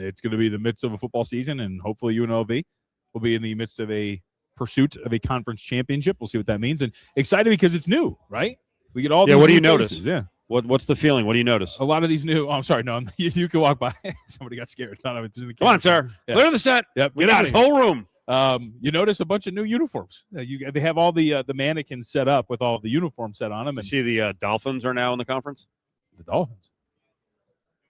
It's going to be the midst of a football season, and hopefully UNLV will be in the midst of a pursuit of a conference championship. We'll see what that means. And excited because it's new, right? We get all these what do you new notice? faces. Yeah. What's the feeling? What do you notice? A lot of these new. Oh, I'm sorry. No, you can walk by. Somebody got scared. Come on, sir. Yeah. Clear the set. Yep. Get out of this whole room. You notice a bunch of new uniforms. They have all the mannequins set up with all the uniforms set on them. And see the Dolphins are now in the conference. The Dolphins.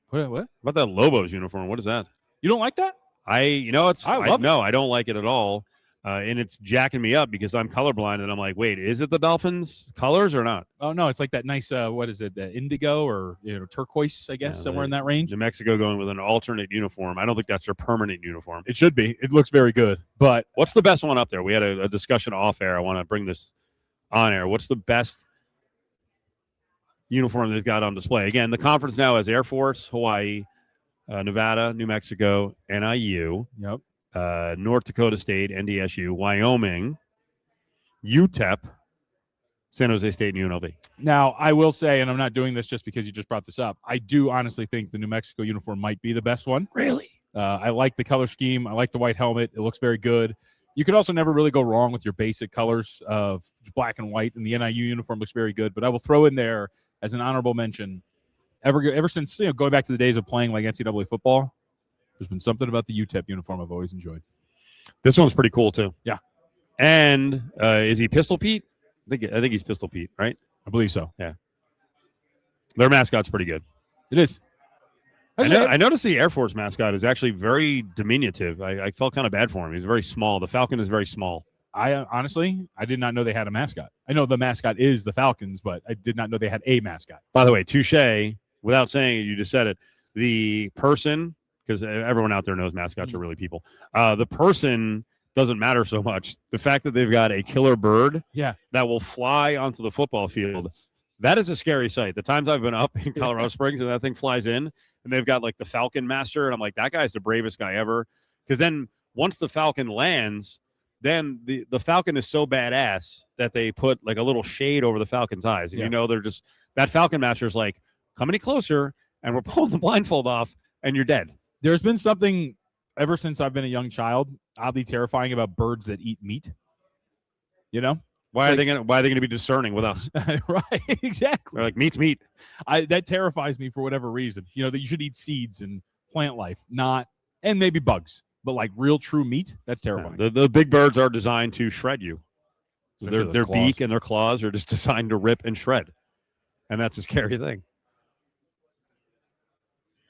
What? What about that Lobos uniform? What is that? You don't like that? I don't like it at all. And it's jacking me up because I'm colorblind, and I'm like, wait, is it the Dolphins colors or not? Oh no, it's like that nice what is it, indigo or turquoise, I guess, somewhere in that range. New Mexico going with an alternate uniform. I don't think that's their permanent uniform. It should be. It looks very good. But what's the best one up there? We had a discussion off air. I want to bring this on air. What's the best uniform they've got on display? Again, the conference now has Air Force, Hawaii, Nevada, New Mexico, NIU. Yep. North Dakota State, NDSU, Wyoming, UTEP, San Jose State, and UNLV. Now, I will say, and I'm not doing this just because you just brought this up, I do honestly think the New Mexico uniform might be the best one. Really? I like the color scheme. I like the white helmet. It looks very good. You could also never really go wrong with your basic colors of black and white, and the NIU uniform looks very good. But I will throw in there as an honorable mention, ever since going back to the days of playing like NCAA football, there's been something about the UTEP uniform I've always enjoyed. This one's pretty cool, too. Yeah. And is he Pistol Pete? I think he's Pistol Pete, right? I believe so. Yeah. Their mascot's pretty good. It is. I noticed the Air Force mascot is actually very diminutive. I felt kind of bad for him. He's very small. The Falcon is very small. Honestly, I did not know they had a mascot. I know the mascot is the Falcons, but I did not know they had a mascot. By the way, touche, without saying it, you just said it. The person, because everyone out there knows mascots are really people. The person doesn't matter so much. The fact that they've got a killer bird that will fly onto the football field, that is a scary sight. The times I've been up in Colorado Springs and that thing flies in, and they've got like the Falcon Master, and I'm like, that guy's the bravest guy ever. Because then once the Falcon lands, then the Falcon is so badass that they put like a little shade over the Falcon's eyes. And they're just, that Falcon Master is like, come any closer, and we're pulling the blindfold off, and you're dead. There's been something ever since I've been a young child oddly terrifying about birds that eat meat. Why are they gonna be discerning with us? Right, exactly. They're like, meat's meat. That terrifies me for whatever reason. That you should eat seeds and plant life, and maybe bugs, but like real true meat, that's terrifying. Yeah, the big birds are designed to shred you. So their beak and their claws are just designed to rip and shred, and that's a scary thing.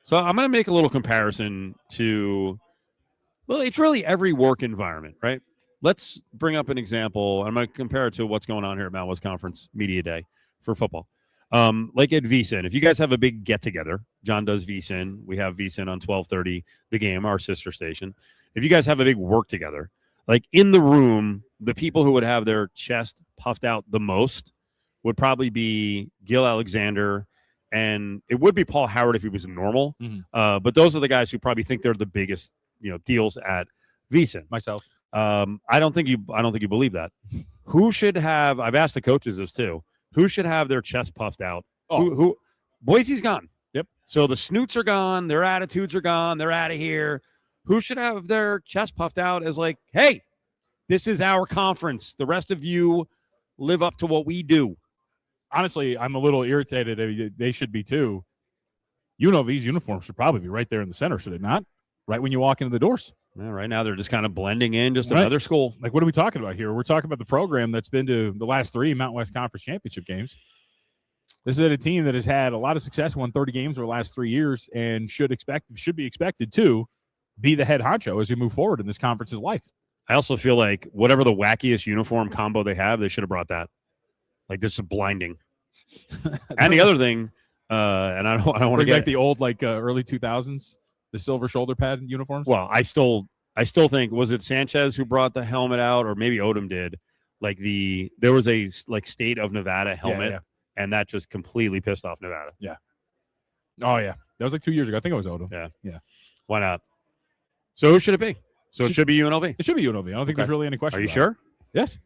So I'm going to make a little comparison to, well, it's really every work environment, right? Let's bring up an example. I'm going to compare it to what's going on here at Mountain West Conference Media Day for football. Like at VSiN, if you guys have a big get-together, John does VSiN. We have VSiN on 1230, The Game, our sister station. If you guys have a big work together, like in the room, the people who would have their chest puffed out the most would probably be Gil Alexander, and it would be Paul Howard if he was normal. Mm-hmm. But those are the guys who probably think they're the biggest, deals at VSiN. Myself. I don't think you believe that. Who should have? I've asked the coaches this too. Who should have their chest puffed out? Who? Boise's gone. Yep. So the snoots are gone. Their attitudes are gone. They're out of here. Who should have their chest puffed out as like, hey, this is our conference. The rest of you live up to what we do. Honestly, I'm a little irritated. They should be too. UNLV's uniforms should probably be right there in the center, should it not? Right when you walk into the doors. Yeah, right now they're just kind of blending in, just another school. Like, what are we talking about here? We're talking about the program that's been to the last 3 Mountain West Conference championship games. This is a team that has had a lot of success, won 30 games over the last 3 years, and should be expected to be the head honcho as we move forward in this conference's life. I also feel like whatever the wackiest uniform combo they have, they should have brought that. Like, this is blinding. And the other thing, and I don't want to get back the old early 2000s, the silver shoulder pad uniforms. Well, I still think, was it Sanchez who brought the helmet out, or maybe Odom did? Like there was a state of Nevada helmet, and that just completely pissed off Nevada. Yeah. Oh yeah, that was 2 years ago. I think it was Odom. Yeah. Why not? So who should it be? So it should be UNLV. It should be UNLV. I don't think there's really any question. Are you sure? Yes.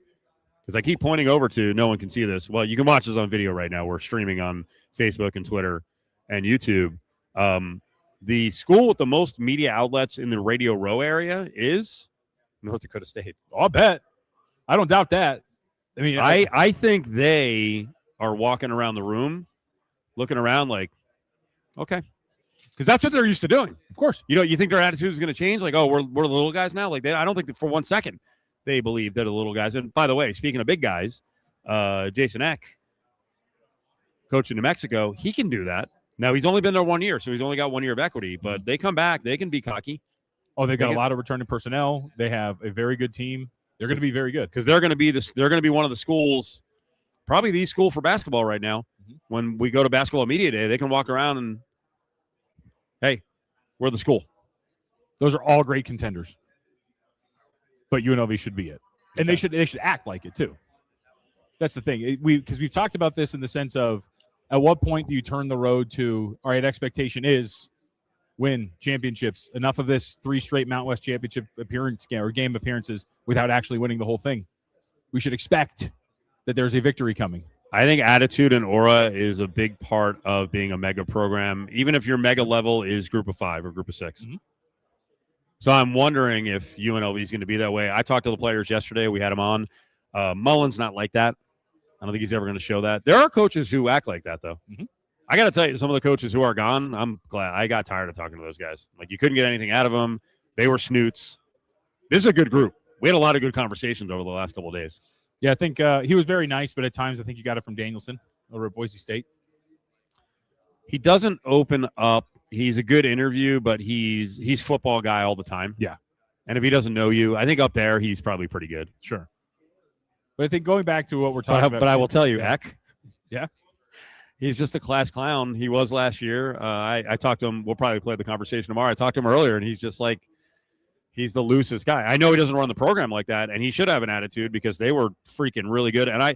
Because I keep pointing over to, no one can see this. Well, you can watch this on video right now. We're streaming on Facebook and Twitter and YouTube. The school with the most media outlets in the Radio Row area is North Dakota State. I'll bet. I don't doubt that. I mean, I think they are walking around the room, looking around like, okay, because that's what they're used to doing. of course. You think their attitude is going to change? Like, oh, we're the little guys now. Like, I don't think that for 1 second they believe they're the little guys. And by the way, speaking of big guys, Jason Eck, coach in New Mexico, he can do that. Now, he's only been there 1 year, so he's only got 1 year of equity, but they come back. They can be cocky. Oh, they've got a lot of returning personnel. They have a very good team. They're going to be very good. Because they're going to be one of the schools, probably the school for basketball right now. When we go to basketball media day, they can walk around and, hey, we're the school. Those are all great contenders. But UNLV should be it. And they should act like it too. That's the thing. Because we've talked about this in the sense of, at what point do you turn the road to, all right, expectation is win championships. Enough of this 3 straight Mountain West championship game appearances without actually winning the whole thing. We should expect that there's a victory coming. I think attitude and aura is a big part of being a mega program, even if your mega level is group of 5 or group of 6. Mm-hmm. So I'm wondering if UNLV is going to be that way. I talked to the players yesterday. We had them on. Mullen's not like that. I don't think he's ever going to show that. There are coaches who act like that, though. Mm-hmm. I got to tell you, some of the coaches who are gone, I'm glad. I got tired of talking to those guys. Like, you couldn't get anything out of them. They were snoots. This is a good group. We had a lot of good conversations over the last couple of days. Yeah, I think he was very nice, but at times I think you got it from Danielson over at Boise State. He doesn't open up. He's a good interview, but he's football guy all the time. Yeah. And if he doesn't know you, I think up there he's probably pretty good. Sure. But I think going back to what we're talking about. But I will tell you, Eck. Yeah. He's just a class clown. He was last year. I talked to him. We'll probably play the conversation tomorrow. I talked to him earlier, and he's just like, he's the loosest guy. I know he doesn't run the program like that, and he should have an attitude because they were freaking really good. And I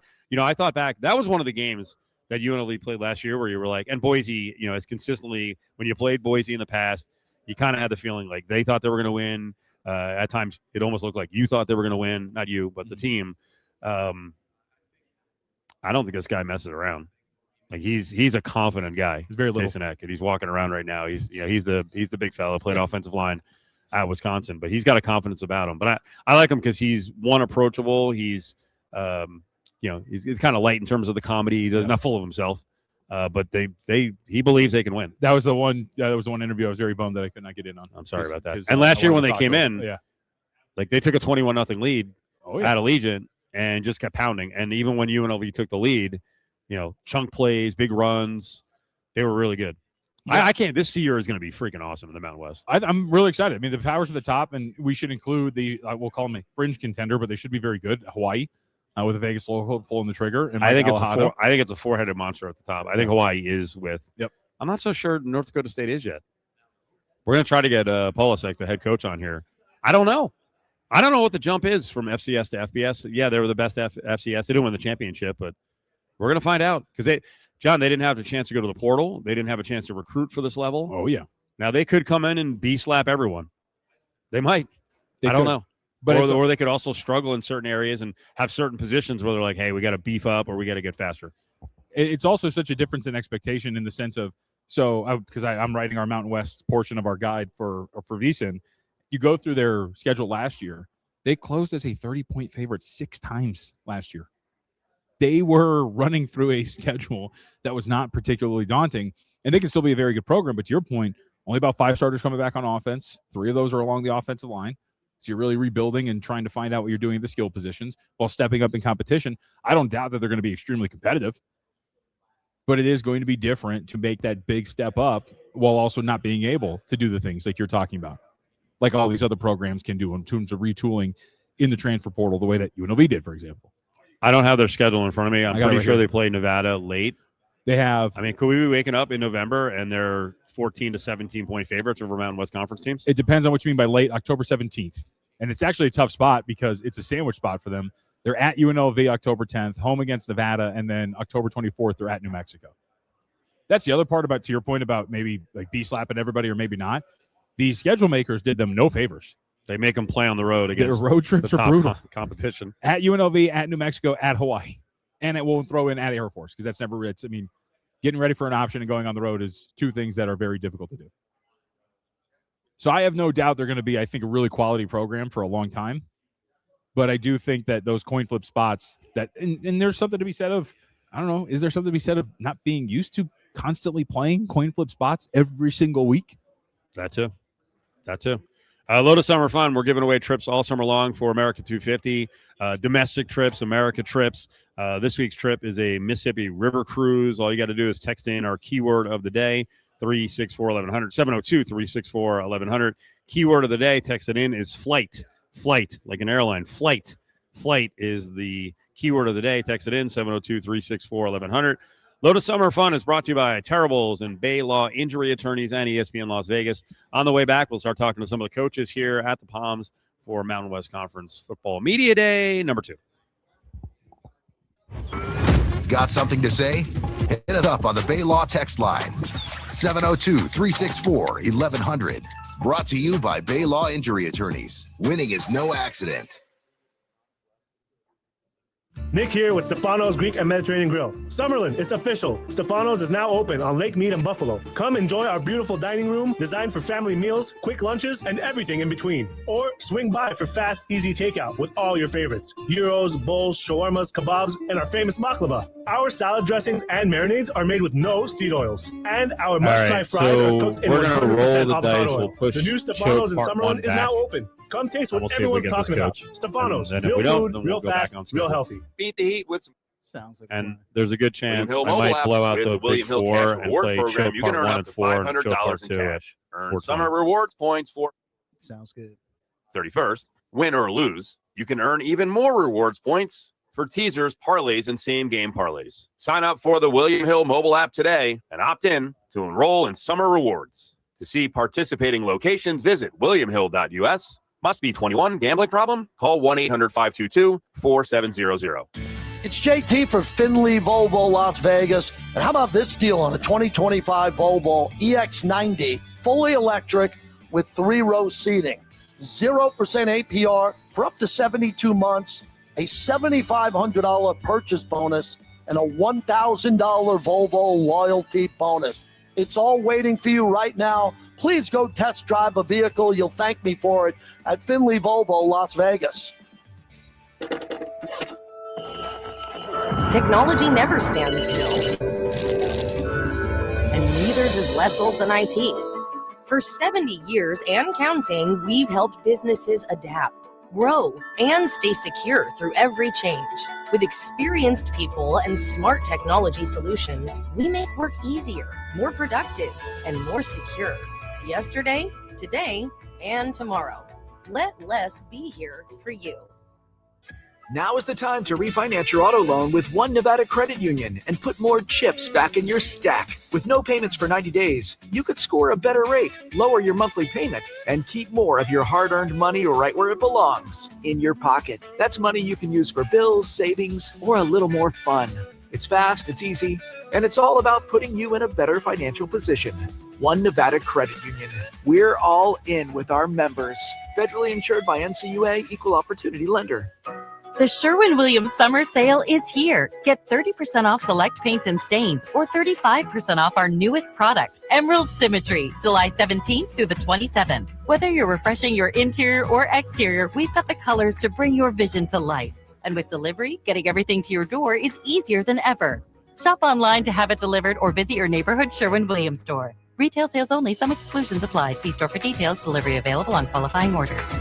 thought back, that was one of the games that UNLV played last year where you were like, and Boise, as consistently, when you played Boise in the past, you kind of had the feeling like they thought they were going to win. At times, it almost looked like you thought they were going to win, not you, but the team. I don't think this guy messes around. Like, he's a confident guy. He's very little. Jason Eck, and he's walking around right now. He's the big fella, played offensive line at Wisconsin, but he's got a confidence about him. But I like him because he's approachable. He's he's kind of light in terms of the comedy. He's not full of himself. But he believes they can win. That was the one interview I was very bummed that I could not get in on. I'm sorry about that. And last year when they came in, like, they took a 21-0 lead at Allegiant and just kept pounding. And even when UNLV took the lead, chunk plays, big runs, they were really good. Yeah. I can't. This year is going to be freaking awesome in the Mountain West. I'm really excited. I mean, the powers at the top, and we should include we'll call them a fringe contender, but they should be very good. Hawaii, with a Vegas local pulling the trigger. And I think it's a 4-headed monster at the top. I think Hawaii is with. Yep. I'm not so sure North Dakota State is yet. We're going to try to get Polasek, the head coach, on here. I don't know. I don't know what the jump is from FCS to FBS. Yeah, they were the best FCS. They didn't win the championship, but we're going to find out because they didn't have the chance to go to the portal. They didn't have a chance to recruit for this level. Oh, yeah. Now, they could come in and B-slap everyone. They might. I don't know. But or they could also struggle in certain areas and have certain positions where they're like, hey, we got to beef up or we got to get faster. It's also such a difference in expectation in the sense of, because I'm writing our Mountain West portion of our guide for VSiN. You go through their schedule last year. They closed as a 30-point favorite 6 times last year. They were running through a schedule that was not particularly daunting, and they can still be a very good program. But to your point, only about 5 starters coming back on offense. 3 of those are along the offensive line. So you're really rebuilding and trying to find out what you're doing at the skill positions while stepping up in competition. I don't doubt that they're going to be extremely competitive, but it is going to be different to make that big step up while also not being able to do the things like you're talking about, like all these other programs can do in terms of retooling in the transfer portal the way that UNLV did, for example. I don't have their schedule in front of me. I'm pretty sure they play Nevada late. They have. I mean, could we be waking up in November and they're 14 to 17-point favorites over Mountain West Conference teams? It depends on what you mean by late, October 17th. And it's actually a tough spot because it's a sandwich spot for them. They're at UNLV October 10th, home against Nevada, and then October 24th, they're at New Mexico. That's the other part about, to your point about maybe like B-slapping everybody or maybe not. The schedule makers did them no favors. They make them play on the road against their road trips are brutal. Competition. At UNLV, at New Mexico, at Hawaii. And it will throw in at Air Force because that's never – getting ready for an option and going on the road is 2 things that are very difficult to do. So I have no doubt they're going to be, I think, a really quality program for a long time. But I do think that those coin flip spots and there's something to be said of, I don't know, is there something to be said of not being used to constantly playing coin flip spots every single week? That too. Lotus Summer Fun. We're giving away trips all summer long for America 250, domestic trips, America trips. This week's trip is a Mississippi River cruise. All you got to do is text in our keyword of the day, 364-1100, 702-364-1100. Keyword of the day, text it in, is flight. Flight, like an airline. Flight. Flight is the keyword of the day. Text it in, 702-364-1100. Lotus Summer Fun is brought to you by Terribles and Bay Law Injury Attorneys and ESPN Las Vegas. On the way back, we'll start talking to some of the coaches here at the Palms for Mountain West Conference Football Media Day number 2. Got something to say? Hit us up on the Bay Law text line, 702-364-1100. Brought to you by Bay Law Injury Attorneys. Winning is no accident. Nick here with Stefano's Greek and Mediterranean Grill. Summerlin, it's official. Stefano's is now open on Lake Mead in Buffalo. Come enjoy our beautiful dining room designed for family meals, quick lunches, and everything in between. Or swing by for fast, easy takeout with all your favorites. Gyros, bowls, shawarmas, kebabs, and our famous baklava. Our salad dressings and marinades are made with no seed oils. And our must-try fries are cooked in 100% avocado oil. The new Stefano's in Summerlin is now open. Come taste what everyone's talking about. Stefano's, real food, real fast, real healthy. Beat the heat with some. Sounds like And there's a good chance I William Hill might mobile blow app out with the the Big William Hill Four Cash and Rewards play program. Show You can Part earn 1 up and to 4 and Show $500 Part in 2 cash. at Earn 4:20. summer rewards points for sounds good. 31st. Win or lose, you can earn even more rewards points for teasers, parlays, and same-game parlays. Sign up for the William Hill mobile app today and opt in to enroll in summer rewards. To see participating locations, visit williamhill.us. Must be 21. Gambling problem? Call 1-800-522-4700. It's JT for Finley Volvo Las Vegas. And how about this deal on a 2025 Volvo EX90, fully electric with 3-row seating? 0% APR for up to 72 months, a $7,500 purchase bonus, and a $1,000 Volvo loyalty bonus. It's all waiting for you right now. Please go test drive a vehicle. You'll thank me for it at Finley Volvo Las Vegas. Technology never stands still. And neither does Les Olson IT. For 70 years and counting, we've helped businesses adapt, grow, and stay secure through every change. With experienced people and smart technology solutions, we make work easier, more productive, and more secure. Yesterday, today, and tomorrow. Let Les be here for you. Now is the time to refinance your auto loan with One Nevada Credit Union and put more chips back in your stack. With no payments for 90 days, you could score a better rate, lower your monthly payment, and keep more of your hard-earned money right where it belongs, in your pocket. That's money you can use for bills, savings, or a little more fun. It's fast, it's easy, and it's all about putting you in a better financial position. One Nevada Credit Union. We're all in with our members. Federally insured by NCUA, Equal Opportunity Lender. The Sherwin-Williams Summer Sale is here. Get 30% off select paints and stains or 35% off our newest product, Emerald Symmetry, July 17th through the 27th. Whether you're refreshing your interior or exterior, we've got the colors to bring your vision to life. And with delivery, getting everything to your door is easier than ever. Shop online to have it delivered or visit your neighborhood Sherwin-Williams store. Retail sales only. Some exclusions apply. See store for details. Delivery available on qualifying orders.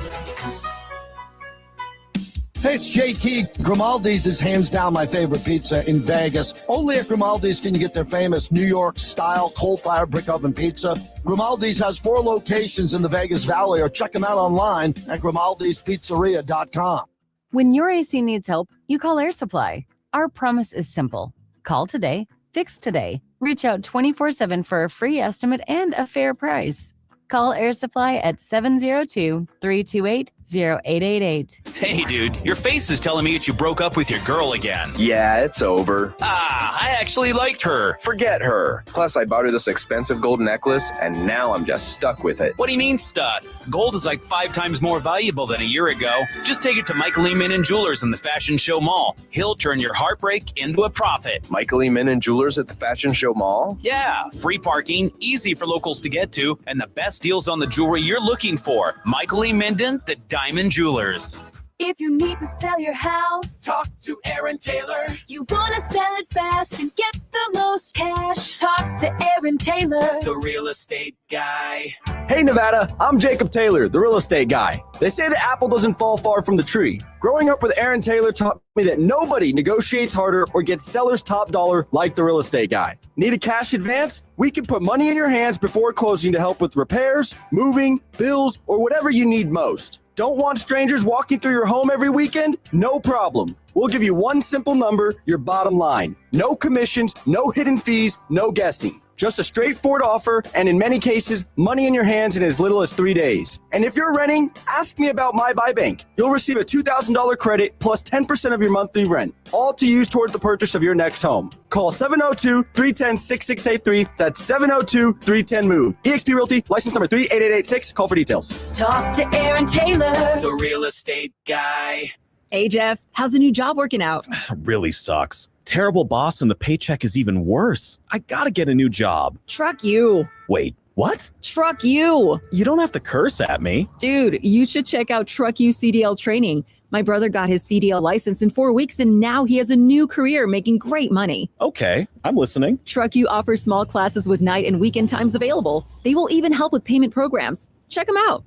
Hey, it's JT. Grimaldi's is hands down my favorite pizza in Vegas. Only at Grimaldi's can you get their famous New York-style coal-fired brick oven pizza. Grimaldi's has 4 locations in the Vegas Valley, or check them out online at grimaldispizzeria.com. When your AC needs help, you call Air Supply. Our promise is simple. Call today, fix today. Reach out 24/7 for a free estimate and a fair price. Call Air Supply at 702-328-6000. 888-888. Hey, dude, your face is telling me that you broke up with your girl again. Yeah, it's over. I actually liked her. Forget her. Plus, I bought her this expensive gold necklace, and now I'm just stuck with it. What do you mean stuck? Gold is like 5 times more valuable than a year ago. Just take it to Michael E. Minnan Jewelers in the Fashion Show Mall. He'll turn your heartbreak into a profit. Michael E. Minnan Jewelers at the Fashion Show Mall? Yeah, free parking, easy for locals to get to, and the best deals on the jewelry you're looking for. Michael E. Minden, the Diamond Jewelers. If you need to sell your house, talk to Aaron Taylor. You want to sell it fast and get the most cash, talk to Aaron Taylor, the real estate guy. Hey Nevada, I'm Jacob Taylor, the real estate guy. They say the apple doesn't fall far from the tree. Growing up with Aaron Taylor taught me that nobody negotiates harder or gets seller's top dollar like the real estate guy. Need a cash advance? We can put money in your hands before closing to help with repairs, moving, bills, or whatever you need most. Don't want strangers walking through your home every weekend? No problem. We'll give you one simple number, your bottom line. No commissions, no hidden fees, no guessing. Just a straightforward offer, and in many cases, money in your hands in as little as 3 days. And if you're renting, ask me about My Buy Bank. You'll receive a $2,000 credit plus 10% of your monthly rent, all to use towards the purchase of your next home. Call 702-310-6683. That's 702-310-MOVE. eXp Realty, license number 38886. Call for details. talk to Aaron Taylor, The real estate guy. Hey, Jeff, how's the new job working out? Really sucks. Terrible boss and the paycheck is even worse. I gotta get a new job. Truck you. Wait, what? Truck you. You don't have to curse at me. Dude, you should check out Truck You CDL training. My brother got his CDL license in 4 weeks and now he has a new career making great money. Okay, I'm listening. Truck You offers small classes with night and weekend times available. They will even help with payment programs. Check them out.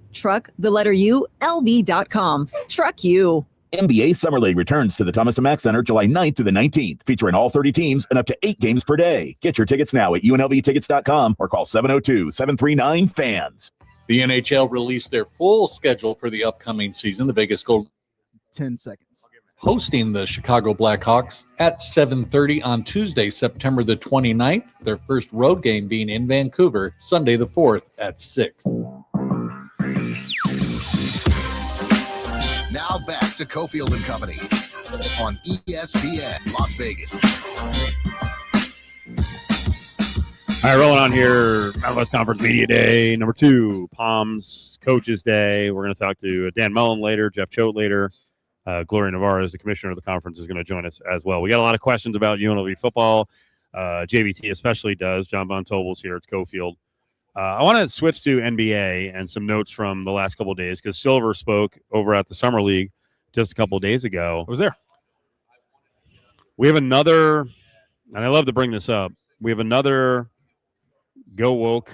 LV.com. Truck You. NBA Summer League returns to the Thomas & Mack Center July 9th through the 19th, featuring all 30 teams and up to 8 games per day. Get your tickets now at UNLVtickets.com or call 702-739-FANS. The NHL released their full schedule for the upcoming season. The Vegas Golden 10 seconds. Hosting the Chicago Blackhawks at 7:30 on Tuesday, September the 29th. Their first road game being in Vancouver, Sunday the 4th at 6. Now back to Cofield and Company on ESPN Las Vegas. All right, rolling on here. Mountain West Conference Media Day, number 2, Palms Coaches Day. We're going to talk to Dan Mullen later, Jeff Choate later. Gloria Navarro, the commissioner of the conference, is going to join us as well. We got a lot of questions about UNLV football. JVT especially does. John Von Tobel's here at Cofield. I want to switch to NBA and some notes from the last couple of days because Silver spoke over at the Summer League just a couple of days ago. I was there. We have another, and I love to bring this up, we have another go woke,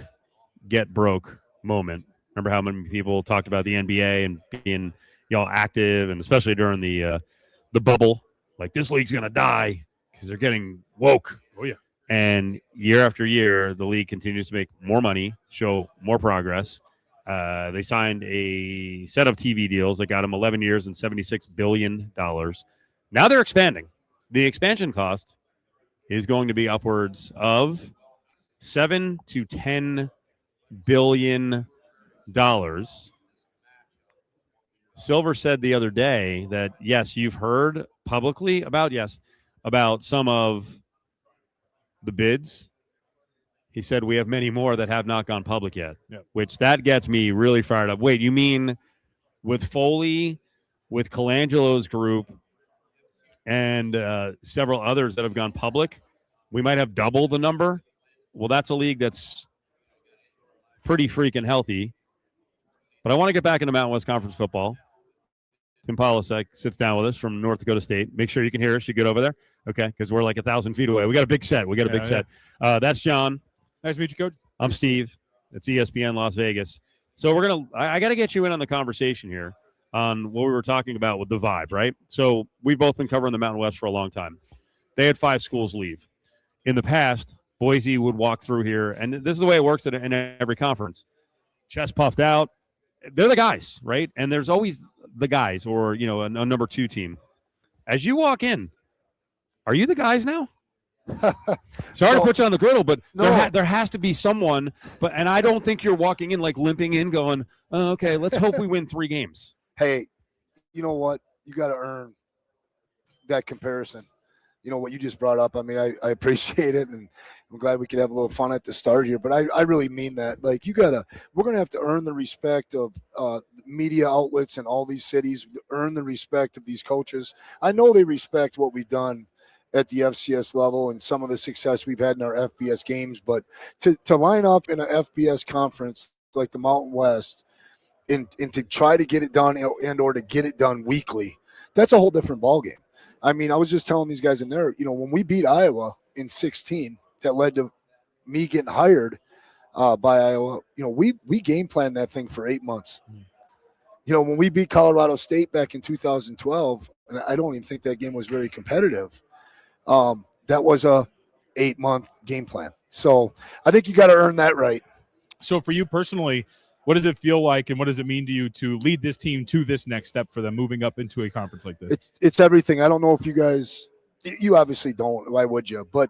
get broke moment. Remember how many people talked about the NBA and being active, and especially during the bubble, like this league's going to die because they're getting woke. Oh, yeah. And year after year, the league continues to make more money, show more progress. They signed a set of TV deals that got them 11 years and $76 billion. Now they're expanding. The expansion cost is going to be upwards of $7 to $10 billion. Silver said the other day that, yes, you've heard publicly about some of the bids. He said we have many more that have not gone public yet, which that gets me really fired up. Wait, you mean with Foley, with Colangelo's group, and several others that have gone public, we might have double the number? Well, that's a league that's pretty freaking healthy. But I want to get back into Mountain West Conference football. Tim Polasek sits down with us from North Dakota State. Make sure you can hear us. You get over there. Okay, because we're like 1,000 feet away. We got a big set. Set. That's John. Nice to meet you, Coach. I'm Steve. It's ESPN Las Vegas. So I got to get you in on the conversation here on what we were talking about with the vibe, right? So we've both been covering the Mountain West for a long time. They had 5 schools leave. In the past, Boise would walk through here, and this is the way it works in every conference. Chest puffed out. They're the guys, right? And there's always the guys or, a number 2 team. As you walk in, are you the guys now? Sorry to put you on the griddle, but there has to be someone. And I don't think you're walking in like limping in going, oh, okay, let's hope we win 3 games. hey, you know what? You got to earn that comparison. You know what you just brought up. I mean, I appreciate it, and I'm glad we could have a little fun at the start here. But I really mean that. Like, we're gonna have to earn the respect of media outlets in all these cities. Earn the respect of these coaches. I know they respect what we've done at the FCS level and some of the success we've had in our FBS games. But to line up in an FBS conference like the Mountain West and to try to get it done and or to get it done weekly, that's a whole different ballgame. I mean, I was just telling these guys in there, when we beat Iowa in 16, that led to me getting hired by Iowa. We game planned that thing for 8 months. When we beat Colorado State back in 2012, and I don't even think that game was very competitive. That was a 8-month game plan. So I think you got to earn that right. So for you personally, what does it feel like and what does it mean to you to lead this team to this next step for them moving up into a conference like this? It's everything. I don't know if you guys – you obviously don't. Why would you? But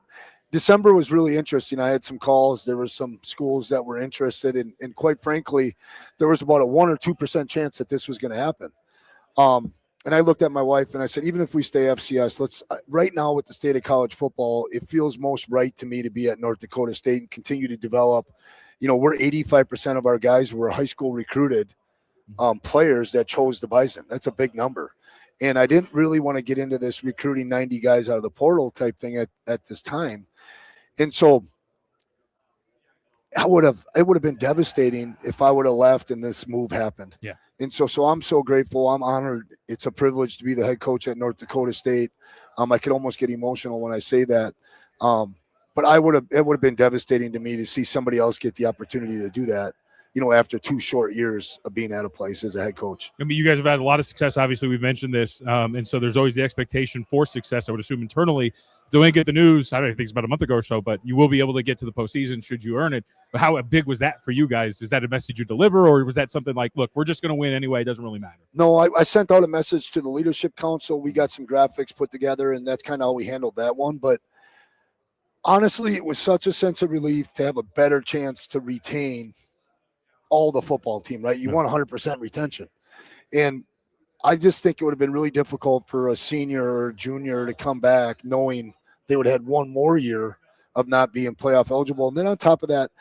December was really interesting. I had some calls. There were some schools that were interested. And quite frankly, there was about a 1 or 2% chance that this was going to happen. And I looked at my wife and I said, even if we stay FCS, right now with the state of college football, it feels most right to me to be at North Dakota State and continue to develop. We're 85% of our guys were high school recruited players that chose the Bison. That's a big number. And I didn't really want to get into this recruiting 90 guys out of the portal type thing at this time. And so it would have been devastating if I would have left and this move happened. Yeah. And so I'm so grateful. I'm honored. It's a privilege to be the head coach at North Dakota State. I could almost get emotional when I say that. But it would have been devastating to me to see somebody else get the opportunity to do that, after 2 short years of being at a place as a head coach. I mean, you guys have had a lot of success. Obviously, we've mentioned this. And so there's always the expectation for success, I would assume internally. Don't get the news. I don't think it's about a month ago or so, but you will be able to get to the postseason should you earn it. But how big was that for you guys? Is that a message you deliver, or was that something like, look, we're just going to win anyway. It doesn't really matter? No, I sent out a message to the leadership council. We got some graphics put together, and that's kind of how we handled that one. But honestly, it was such a sense of relief to have a better chance to retain all the football team, right? You want 100% retention. And I just think it would have been really difficult for a senior or junior to come back knowing they would have had one more year of not being playoff eligible. And then on top of that,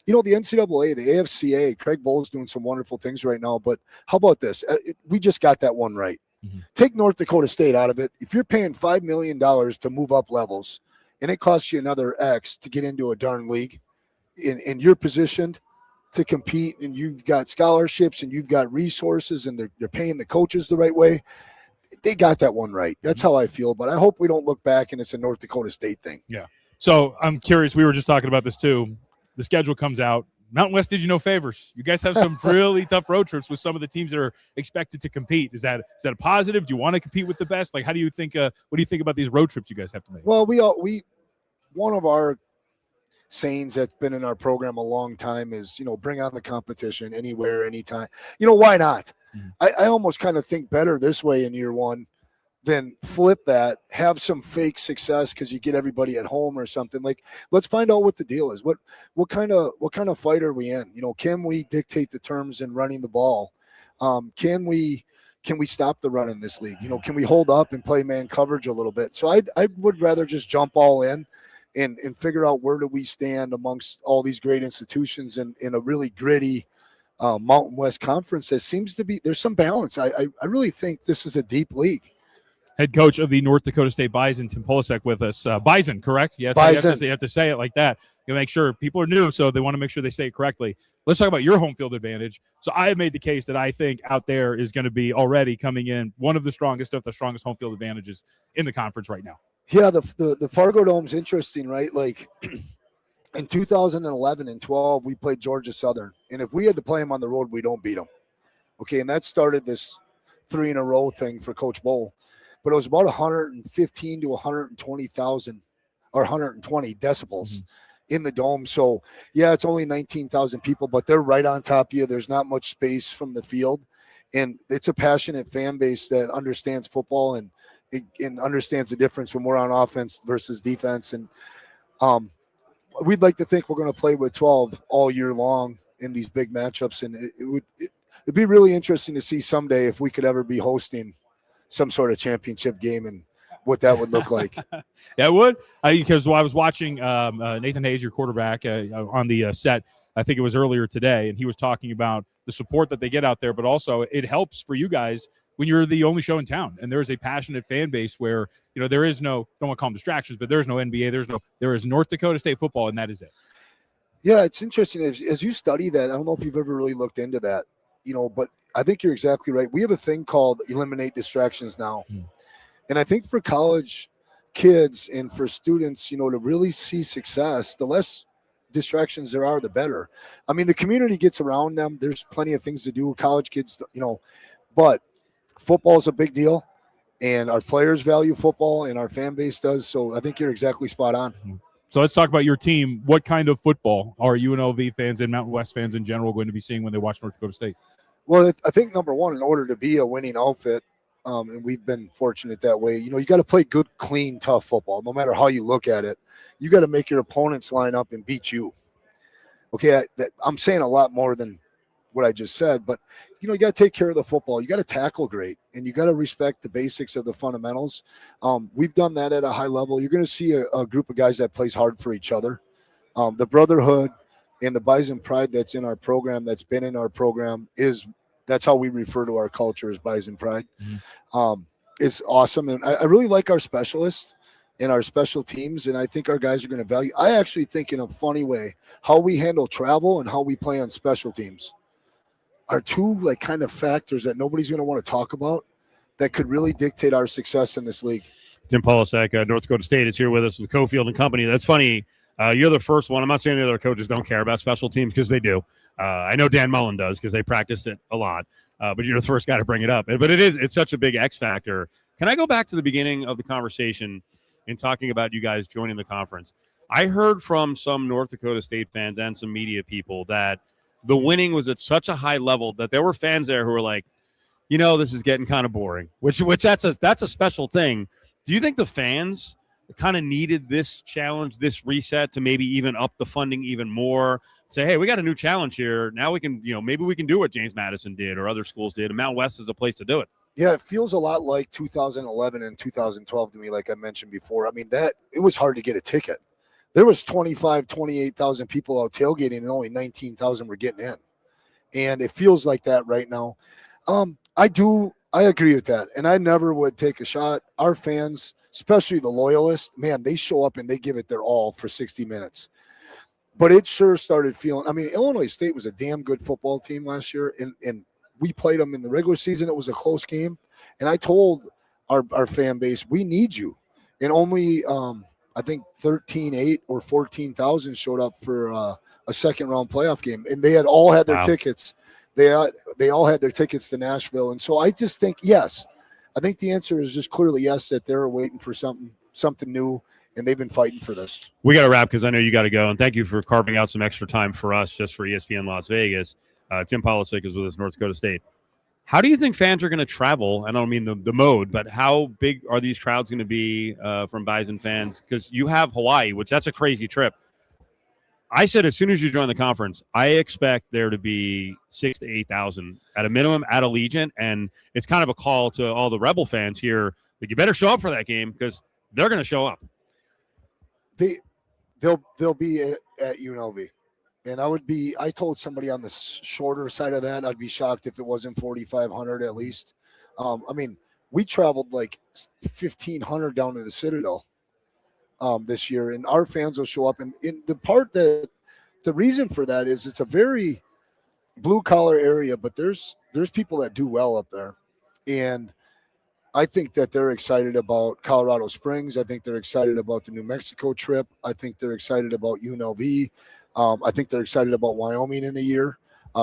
the NCAA, the AFCA, Craig Bohl's doing some wonderful things right now. But how about this? We just got that one right. Mm-hmm. Take North Dakota State out of it. If you're paying $5 million to move up levels and it costs you another X to get into a darn league, and you're positioned to compete, and you've got scholarships and you've got resources, and they're paying the coaches the right way, they got that one right. That's how I feel. But I hope we don't look back and it's a North Dakota State thing. Yeah. So I'm curious. We were just talking about this too. The schedule comes out. Mountain West did you no favors. You guys have some really tough road trips with some of the teams that are expected to compete. Is that a positive? Do you want to compete with the best? Like, how do you think? What do you think about these road trips you guys have to make? Well, one of our sayings that's been in our program a long time is, bring on the competition anywhere, anytime. Why not? Mm-hmm. I almost kind of think better this way in year one than flip that, have some fake success because you get everybody at home or something. Like, let's find out what the deal is. What kind of fight are we in? Can we dictate the terms in running the ball? Can we stop the run in this league? Can we hold up and play man coverage a little bit? So I would rather just jump all in and figure out where do we stand amongst all these great institutions in a really gritty Mountain West Conference that seems to be, there's some balance. I really think this is a deep league. Head coach of the North Dakota State Bison, Tim Polasek, with us. Bison, correct? Yes, Bison. You have to say it like that. You make sure people are new, so they want to make sure they say it correctly. Let's talk about your home field advantage. So I have made the case that I think out there is going to be already coming in one of the strongest, if the strongest home field advantages in the conference right now. Yeah, the Fargo Dome's interesting, right? Like in 2011 and 12, we played Georgia Southern, and if we had to play them on the road, we don't beat them. Okay, and that started this 3 in a row thing for Coach Bohl. But it was about 115 to 120,000 or 120 decibels in the dome. So, yeah, it's only 19,000 people, but they're right on top of you. There's not much space from the field. And it's a passionate fan base that understands football and understands the difference when we're on offense versus defense. And we'd like to think we're going to play with 12 all year long in these big matchups. And it'd be really interesting to see someday if we could ever be hosting some sort of championship game and what that would look like. Yeah, it would. Because I was watching Nathan Hayes, your quarterback, on the set. I think it was earlier today, and he was talking about the support that they get out there, but also it helps for you guys when you're the only show in town, and there's a passionate fan base where there is no, don't want to call them distractions, but there's no NBA, there is North Dakota State football, and that is it. Yeah, it's interesting as you study that. I don't know if you've ever really looked into that, but I think you're exactly right. We have a thing called eliminate distractions now. And I think for college kids and for students, to really see success, the less distractions there are, the better. I mean, the community gets around them. There's plenty of things to do. College kids, but football is a big deal, and our players value football, and our fan base does. So I think you're exactly spot on. So let's talk about your team. What kind of football are UNLV fans and Mountain West fans in general going to be seeing when they watch North Dakota State? Well, I think number one, in order to be a winning outfit, and we've been fortunate that way, you got to play good, clean, tough football. No matter how you look at it, you got to make your opponents line up and beat you. Okay, I'm saying a lot more than what I just said, but you got to take care of the football. You got to tackle great, and you got to respect the basics of the fundamentals. We've done that at a high level. You're going to see a group of guys that plays hard for each other. The brotherhood and the Bison pride that's in our program, that's been in our program, that's how we refer to our culture as Bison pride. It's awesome, and I really like our specialists and our special teams, and I think our guys are going to value. I actually think in a funny way how we handle travel and how we play on special teams are two kind of factors that nobody's going to want to talk about that could really dictate our success in this league. Tim Polasek, North Dakota State, is here with us with Cofield and Company. That's funny. You're the first one. I'm not saying the other coaches don't care about special teams, because they do. I know Dan Mullen does, because they practice it a lot. But you're the first guy to bring it up. But it's such a big X factor. Can I go back to the beginning of the conversation in talking about you guys joining the conference? I heard from some North Dakota State fans and some media people that the winning was at such a high level that there were fans there who were like, this is getting kind of boring, which that's a special thing. Do you think the fans kind of needed this challenge, this reset, to maybe even up the funding even more? Say, hey, we got a new challenge here. Now we can, maybe we can do what James Madison did or other schools did, and Mountain West is the place to do it. Yeah, it feels a lot like 2011 and 2012 to me, like I mentioned before. I mean, it was hard to get a ticket. There was 28,000 people out tailgating, and only 19,000 were getting in. And it feels like that right now. I agree with that, and I never would take a shot. Our fans, especially the loyalists, man, they show up and they give it their all for 60 minutes. But it sure started feeling – I mean, Illinois State was a damn good football team last year, and we played them in the regular season. It was a close game. And I told our fan base, we need you. And only I think 13,800 or 14,000 showed up for a second-round playoff game. And they had all had their tickets. They all had their tickets to Nashville. And so I just think, yes, I think the answer is just clearly yes, that they're waiting for something new, and they've been fighting for this. We got to wrap because I know you got to go. And thank you for carving out some extra time for us just for ESPN Las Vegas. Tim Polasek is with us, North Dakota State. How do you think fans are going to travel? I don't mean the mode, but how big are these crowds going to be from Bison fans? Because you have Hawaii, which that's a crazy trip. I said as soon as you join the conference, I expect there to be 6,000 to 8,000 at a minimum at Allegiant, and it's kind of a call to all the Rebel fans here that you better show up for that game because they're going to show up. They'll be at UNLV. And I told somebody on the shorter side of that, I'd be shocked if it wasn't 4,500 at least. I mean, we traveled like 1,500 down to the Citadel this year, and our fans will show up. And in the reason for that is it's a very blue collar area, but there's people that do well up there. And I think that they're excited about Colorado Springs. I think they're excited about the New Mexico trip. I think they're excited about UNLV. I think they're excited about Wyoming in a year,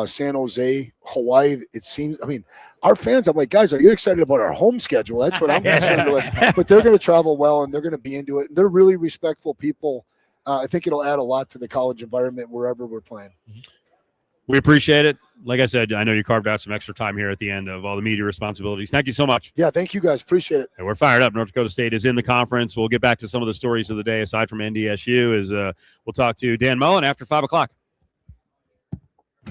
San Jose, Hawaii. It seems, I mean, our fans, I'm like, guys, are you excited about our home schedule? That's what I'm concerned with. But they're going to travel well, and they're going to be into it. And they're really respectful people. I think it'll add a lot to the college environment wherever we're playing. We appreciate it. Like I said, I know you carved out some extra time here at the end of all the media responsibilities. Thank you so much. Yeah, thank you guys. Appreciate it. And we're fired up. North Dakota State is in the conference. We'll get back to some of the stories of the day aside from NDSU. We'll talk to Dan Mullen after 5 o'clock.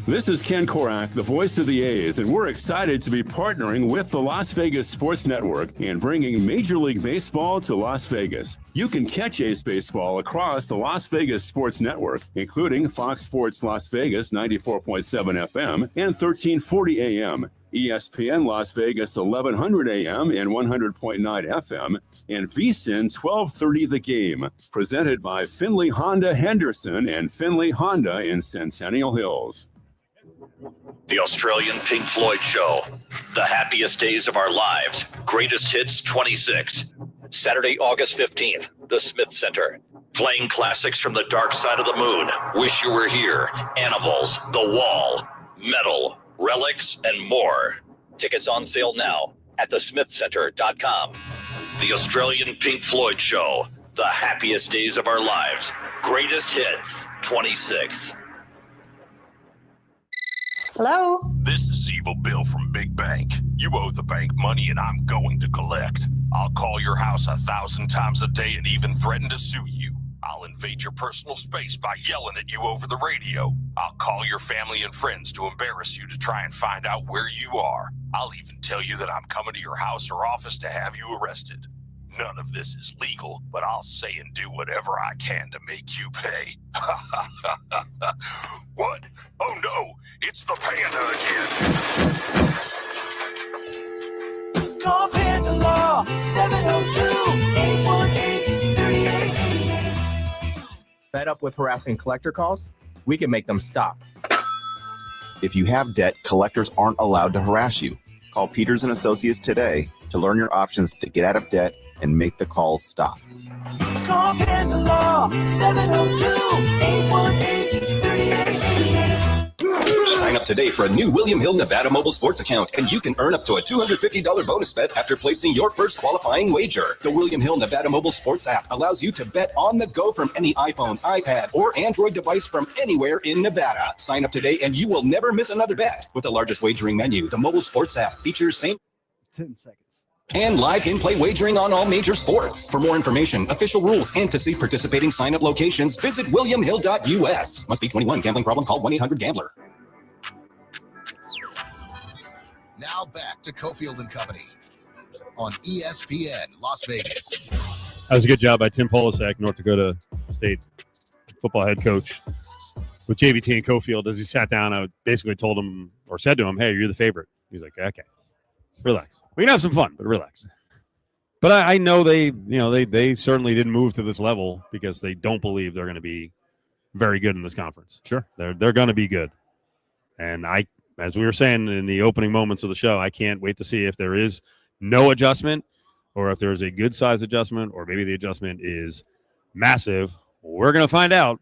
This is Ken Korak, the voice of the A's, and we're excited to be partnering with the Las Vegas Sports Network and bringing Major League Baseball to Las Vegas. You can catch A's baseball across the Las Vegas Sports Network, including Fox Sports Las Vegas 94.7 FM and 1340 AM, ESPN Las Vegas 1100 AM and 100.9 FM, and VSiN 1230 The Game, presented by Finley Honda Henderson and Finley Honda in Centennial Hills. The Australian Pink Floyd Show. The happiest days of our lives. Greatest Hits 26. Saturday, August 15th, the Smith Center. Playing classics from the Dark Side of the Moon, Wish You Were Here, Animals, The Wall, Metal, Relics, and more. Tickets on sale now at thesmithcenter.com. The Australian Pink Floyd Show. The happiest days of our lives. Greatest Hits 26. Hello? This is Evil Bill from Big Bank. You owe the bank money and I'm going to collect. I'll call your house 1,000 times a day and even threaten to sue you. I'll invade your personal space by yelling at you over the radio. I'll call your family and friends to embarrass you to try and find out where you are. I'll even tell you that I'm coming to your house or office to have you arrested. None of this is legal, but I'll say and do whatever I can to make you pay. What? Oh no, it's the Panda again. Call Panda Law, 702-818-3888. Fed up with harassing collector calls? We can make them stop. If you have debt, collectors aren't allowed to harass you. Call Peters & Associates today to learn your options to get out of debt and make the calls stop. Call Panda Law, 702-818-3888. Sign up today for a new William Hill Nevada mobile sports account, and you can earn up to a $250 bonus bet after placing your first qualifying wager. The William Hill Nevada mobile sports app allows you to bet on the go from any iPhone, iPad, or Android device from anywhere in Nevada. Sign up today and you will never miss another bet. With the largest wagering menu, the mobile sports app features 10 seconds. And live in-play wagering on all major sports. For more information, official rules, and to see participating sign-up locations, visit williamhill.us. Must be 21. Gambling problem? Call 1-800-GAMBLER. Now back to Cofield and Company on ESPN Las Vegas. That was a good job by Tim Polasek, North Dakota State football head coach, with JVT and Cofield. As he sat down, I basically told him, or said to him, hey, you're the favorite. He's like, okay, relax. We can have some fun, but relax. But I know they certainly didn't move to this level because they don't believe they're going to be very good in this conference. Sure. They're going to be good. And as we were saying in the opening moments of the show, I can't wait to see if there is no adjustment or if there is a good size adjustment or maybe the adjustment is massive. We're going to find out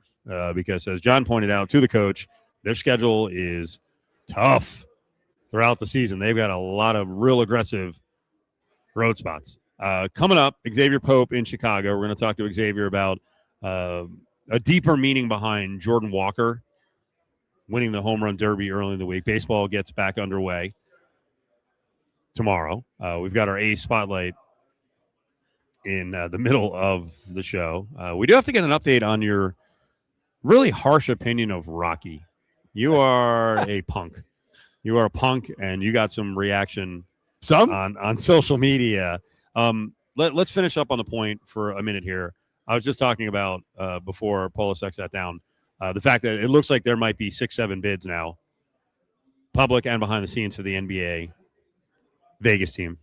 because, as John pointed out to the coach, their schedule is tough throughout the season. They've got a lot of real aggressive road spots. Coming up, Xavier Pope in Chicago. We're going to talk to Xavier about a deeper meaning behind Jordan Walker winning the home run derby early in the week. Baseball gets back underway tomorrow. We've got our A spotlight in the middle of the show. We do have to get an update on your really harsh opinion of Rocky. You are a punk. You are a punk, and you got some reaction on social media. Let's finish up on the point for a minute here. I was just talking about before Polasek sat down, the fact that it looks like there might be 6-7 bids now, public and behind the scenes, for the NBA Vegas team.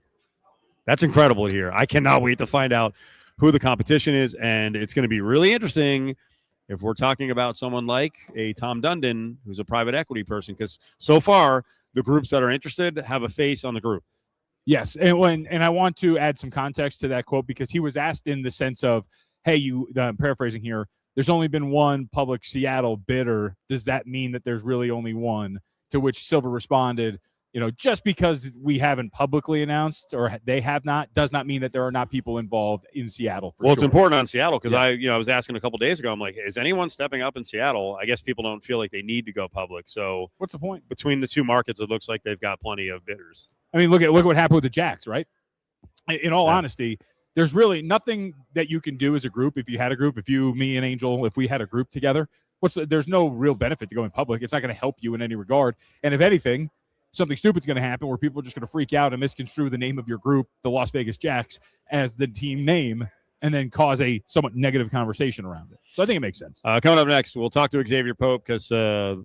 That's incredible here. I cannot wait to find out who the competition is, and it's going to be really interesting if we're talking about someone like a Tom Dundon, who's a private equity person, because so far the groups that are interested have a face on the group. Yes, and I want to add some context to that quote because he was asked in the sense of, hey, I'm paraphrasing here, there's only been one public Seattle bidder. Does that mean that there's really only one? To which Silver responded, just because we haven't publicly announced or they have not does not mean that there are not people involved in Seattle. It's important on Seattle because I was asking a couple days ago, I'm like, is anyone stepping up in Seattle? I guess people don't feel like they need to go public. So what's the point? Between the two markets, it looks like they've got plenty of bidders. I mean, look at what happened with the Jacks, right? In all honesty, there's really nothing that you can do as a group. If you had a group, if you, me, and Angel, if we had a group together, there's no real benefit to going public. It's not going to help you in any regard. And if anything, something stupid's going to happen where people are just going to freak out and misconstrue the name of your group, the Las Vegas Jacks, as the team name, and then cause a somewhat negative conversation around it. So I think it makes sense. Coming up next, we'll talk to Xavier Pope because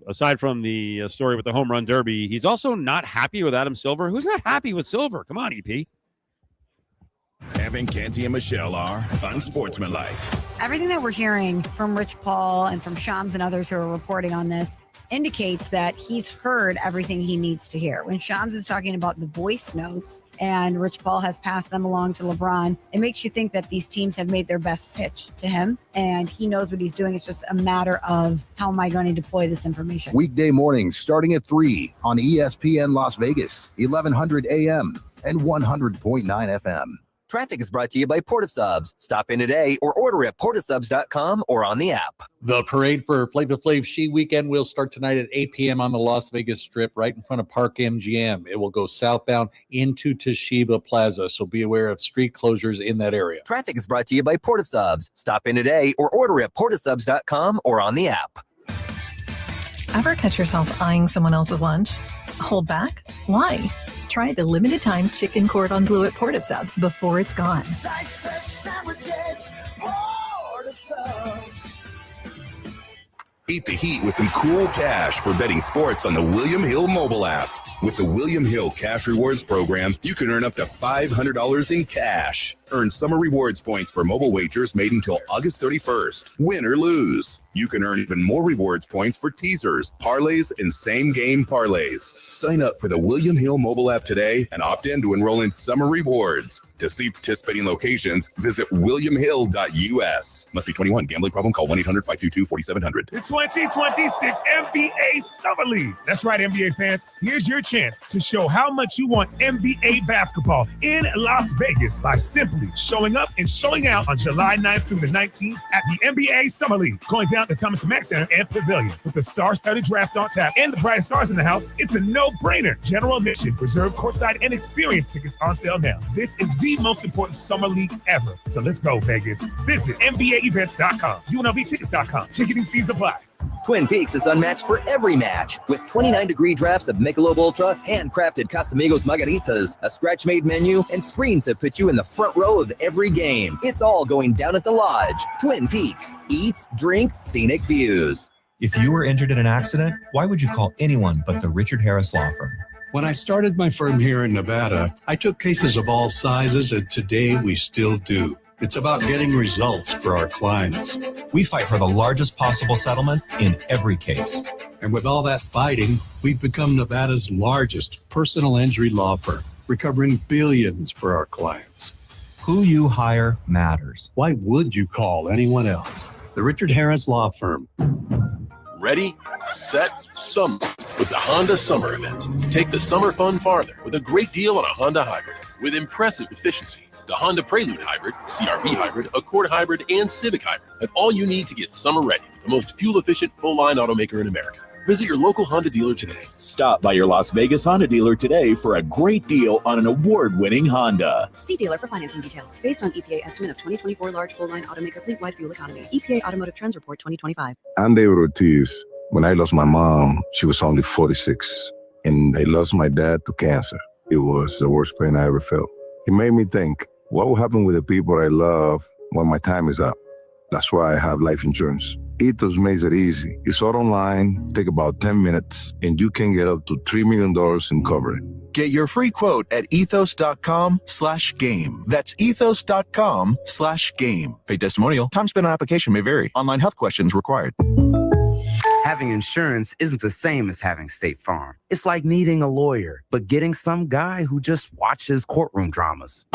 aside from the story with the home run derby, he's also not happy with Adam Silver. Who's not happy with Silver? Come on, EP. Evan, Canty, and Michelle are unsportsmanlike. Everything that we're hearing from Rich Paul and from Shams and others who are reporting on this indicates that he's heard everything he needs to hear. When Shams is talking about the voice notes and Rich Paul has passed them along to LeBron, it makes you think that these teams have made their best pitch to him and he knows what he's doing. It's just a matter of how am I going to deploy this information. Weekday mornings starting at 3 on ESPN Las Vegas, 1100 AM and 100.9 FM. Traffic is brought to you by Portasubs. Stop in today or order at portasubs.com or on the app. The parade for Flavor Flav She Weekend will start tonight at 8 p.m. on the Las Vegas Strip right in front of Park MGM. It will go southbound into Toshiba Plaza, so be aware of street closures in that area. Traffic is brought to you by Portasubs. Stop in today or order at portasubs.com or on the app. Ever catch yourself eyeing someone else's lunch? Hold back? Why? Try the limited time chicken cordon bleu at Portasubs before it's gone. Slice fresh sandwiches, Portasubs. Beat the heat with some cool cash for betting sports on the William Hill mobile app. With the William Hill Cash Rewards program, you can earn up to $500 in cash. Earn summer rewards points for mobile wagers made until August 31st. Win or lose. You can earn even more rewards points for teasers, parlays, and same-game parlays. Sign up for the William Hill mobile app today and opt in to enroll in summer rewards. To see participating locations, visit williamhill.us. Must be 21. Gambling problem? Call 1-800-522-4700. The 2026 NBA Summer League. That's right, NBA fans. Here's your chance to show how much you want NBA basketball in Las Vegas by simply showing up and showing out on July 9th through the 19th at the NBA Summer League. Going down the Thomas Mack Center and Pavilion with the star-studded draft on tap and the brightest stars in the house. It's a no-brainer. General admission, reserved courtside, and experience tickets on sale now. This is the most important summer league ever. So let's go, Vegas. Visit NBAevents.com, UNLVtickets.com. Ticketing fees apply. Twin Peaks is unmatched for every match with 29-degree drafts of Michelob Ultra, handcrafted Casamigos margaritas, a scratch-made menu, and screens that put you in the front row of every game. It's all going down at the Lodge. Twin Peaks. Eats, drinks, scenic views. If you were injured in an accident, why would you call anyone but the Richard Harris Law Firm? When I started my firm here in Nevada, I took cases of all sizes, and today we still do. It's about getting results for our clients. We fight for the largest possible settlement in every case. And with all that fighting, we've become Nevada's largest personal injury law firm, recovering billions for our clients. Who you hire matters. Why would you call anyone else? The Richard Harris Law Firm. Ready, set, summer with the Honda Summer Event. Take the summer fun farther with a great deal on a Honda Hybrid with impressive efficiency. The Honda Prelude Hybrid, CR-V Hybrid, Accord Hybrid, and Civic Hybrid have all you need to get summer ready with the most fuel-efficient full-line automaker in America. Visit your local Honda dealer today. Stop by your Las Vegas Honda dealer today for a great deal on an award-winning Honda. See dealer for financing details. Based on EPA estimate of 2024 large full-line automaker fleet-wide fuel economy. EPA Automotive Trends Report 2025. I'm David Ortiz. When I lost my mom, she was only 46, and I lost my dad to cancer. It was the worst pain I ever felt. It made me think, what will happen with the people I love when my time is up? That's why I have life insurance. Ethos makes it easy. It's all online, take about 10 minutes, and you can get up to $3 million in coverage. Get your free quote at ethos.com/game. That's ethos.com/game. Paid testimonial. Time spent on application may vary. Online health questions required. Having insurance isn't the same as having State Farm. It's like needing a lawyer, but getting some guy who just watches courtroom dramas.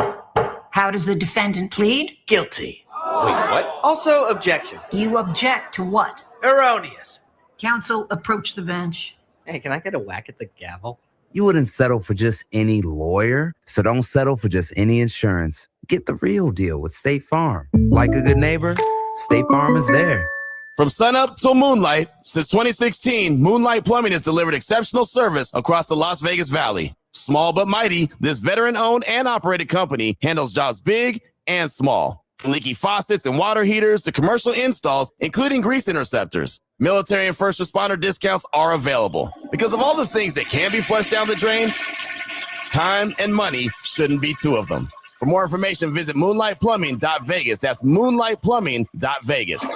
How does the defendant plead? Guilty. Wait, what? Also, objection. You object to what? Erroneous. Counsel, approach the bench. Hey, can I get a whack at the gavel? You wouldn't settle for just any lawyer, so don't settle for just any insurance. Get the real deal with State Farm. Like a good neighbor, State Farm is there. From sunup till moonlight, since 2016, Moonlight Plumbing has delivered exceptional service across the Las Vegas Valley. Small but mighty, this veteran-owned and operated company handles jobs big and small. From leaky faucets and water heaters to commercial installs, including grease interceptors, military and first responder discounts are available. Because of all the things that can be flushed down the drain, time and money shouldn't be two of them. For more information, visit moonlightplumbing.vegas. That's moonlightplumbing.vegas.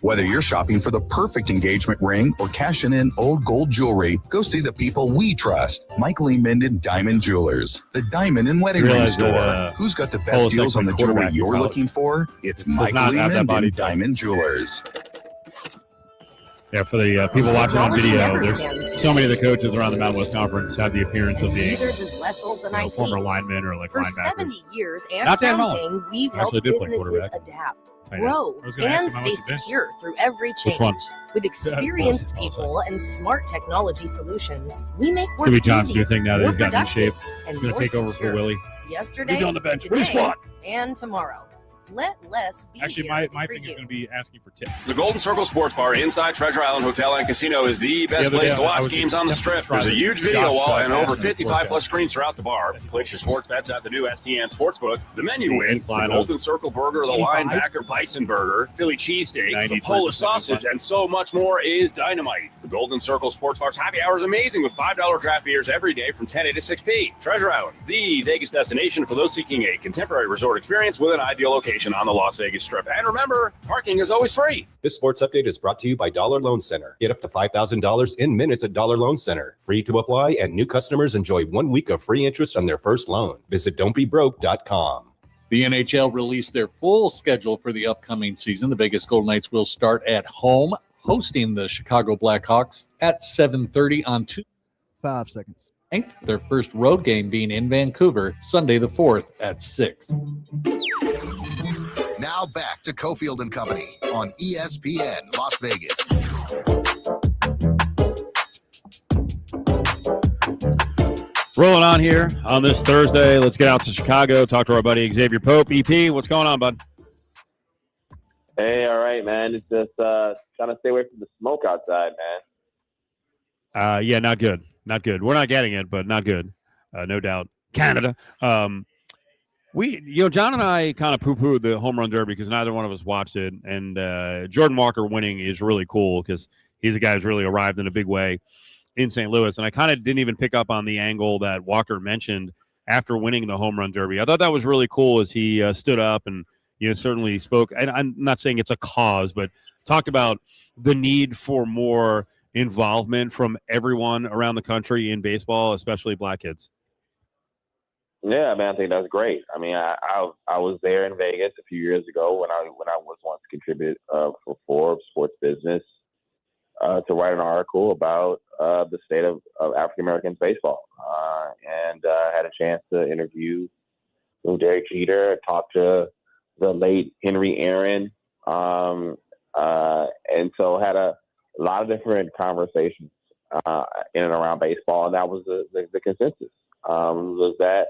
Whether you're shopping for the perfect engagement ring or cashing in old gold jewelry, go see the people we trust. Michael E. Minden Diamond Jewelers, the diamond and wedding ring store. Who's got the best deals on the jewelry you're looking for? It's Michael E. Minden Diamond Jewelers. Yeah, for the people watching on video, there's so many of the coaches around the Mountain West Conference have the appearance of being former linemen or like For linebackers. 70 years and Not Dan counting, Mullen. we've Actually helped did play businesses quarterback. adapt, Tight end. grow, I was gonna ask and him how stay much he bench. secure through every Which change. one? With experienced Ball people and smart technology solutions, we make It's work going to be John's easier, new thing now that more he's got in shape. productive, He's and going to more take over for secure. Willie. Yesterday, Be on the bench. today, Ready, squat. and tomorrow. Let less be Actually, here my for thing is you. going to be asking for tips. The Golden Circle Sports Bar inside Treasure Island Hotel and Casino is the best other place day, to I watch was games on the attempting to strip. try There's a the huge video Josh wall and over Bassman 55 workout. plus screens throughout the bar. Clinch your sports bets at the new STN Sportsbook. The menu is the Incline Golden Circle Burger, the 85. Linebacker Bison Burger, Philly cheesesteak, the 93% Polish sausage, incline. and so much more is dynamite. The Golden Circle Sports Bar's happy hour is amazing with $5 draft beers every day from 10 a to 6 p. Treasure Island, the Vegas destination for those seeking a contemporary resort experience with an ideal location on the Las Vegas Strip. And remember, parking is always free. This sports update is brought to you by Dollar Loan Center. Get up to $5,000 in minutes at Dollar Loan Center. Free to apply, and new customers enjoy 1 week of free interest on their first loan. Visit don'tbebroke.com. The NHL released their full schedule for the upcoming season. The Vegas Golden Knights will start at home, hosting the Chicago Blackhawks at 7:30 on Tuesday. 5 seconds. Their first road game being in Vancouver, Sunday the 4th at 6. Now back to Cofield and Company on ESPN Las Vegas. Rolling on here on this Thursday. Let's get out to Chicago, talk to our buddy Xavier Pope. EP, what's going on, bud? Hey, all right, man. It's just trying to stay away from the smoke outside, man. Yeah, not good. Not good. We're not getting it, but not good. No doubt. Canada. John and I kind of poo-pooed the home run derby because neither one of us watched it. And Jordan Walker winning is really cool because he's a guy who's really arrived in a big way in St. Louis. And I kind of didn't even pick up on the angle that Walker mentioned after winning the home run derby. I thought that was really cool as he stood up and certainly spoke. And I'm not saying it's a cause, but talked about the need for more involvement from everyone around the country in baseball, especially black kids. Yeah, man, I think that's great. I mean, I was there in Vegas a few years ago when I was once contributed for Forbes Sports Business to write an article about the state of African American baseball, and had a chance to interview Derek Jeter, talk to the late Henry Aaron, and so had a lot of different conversations in and around baseball, and that was the consensus was that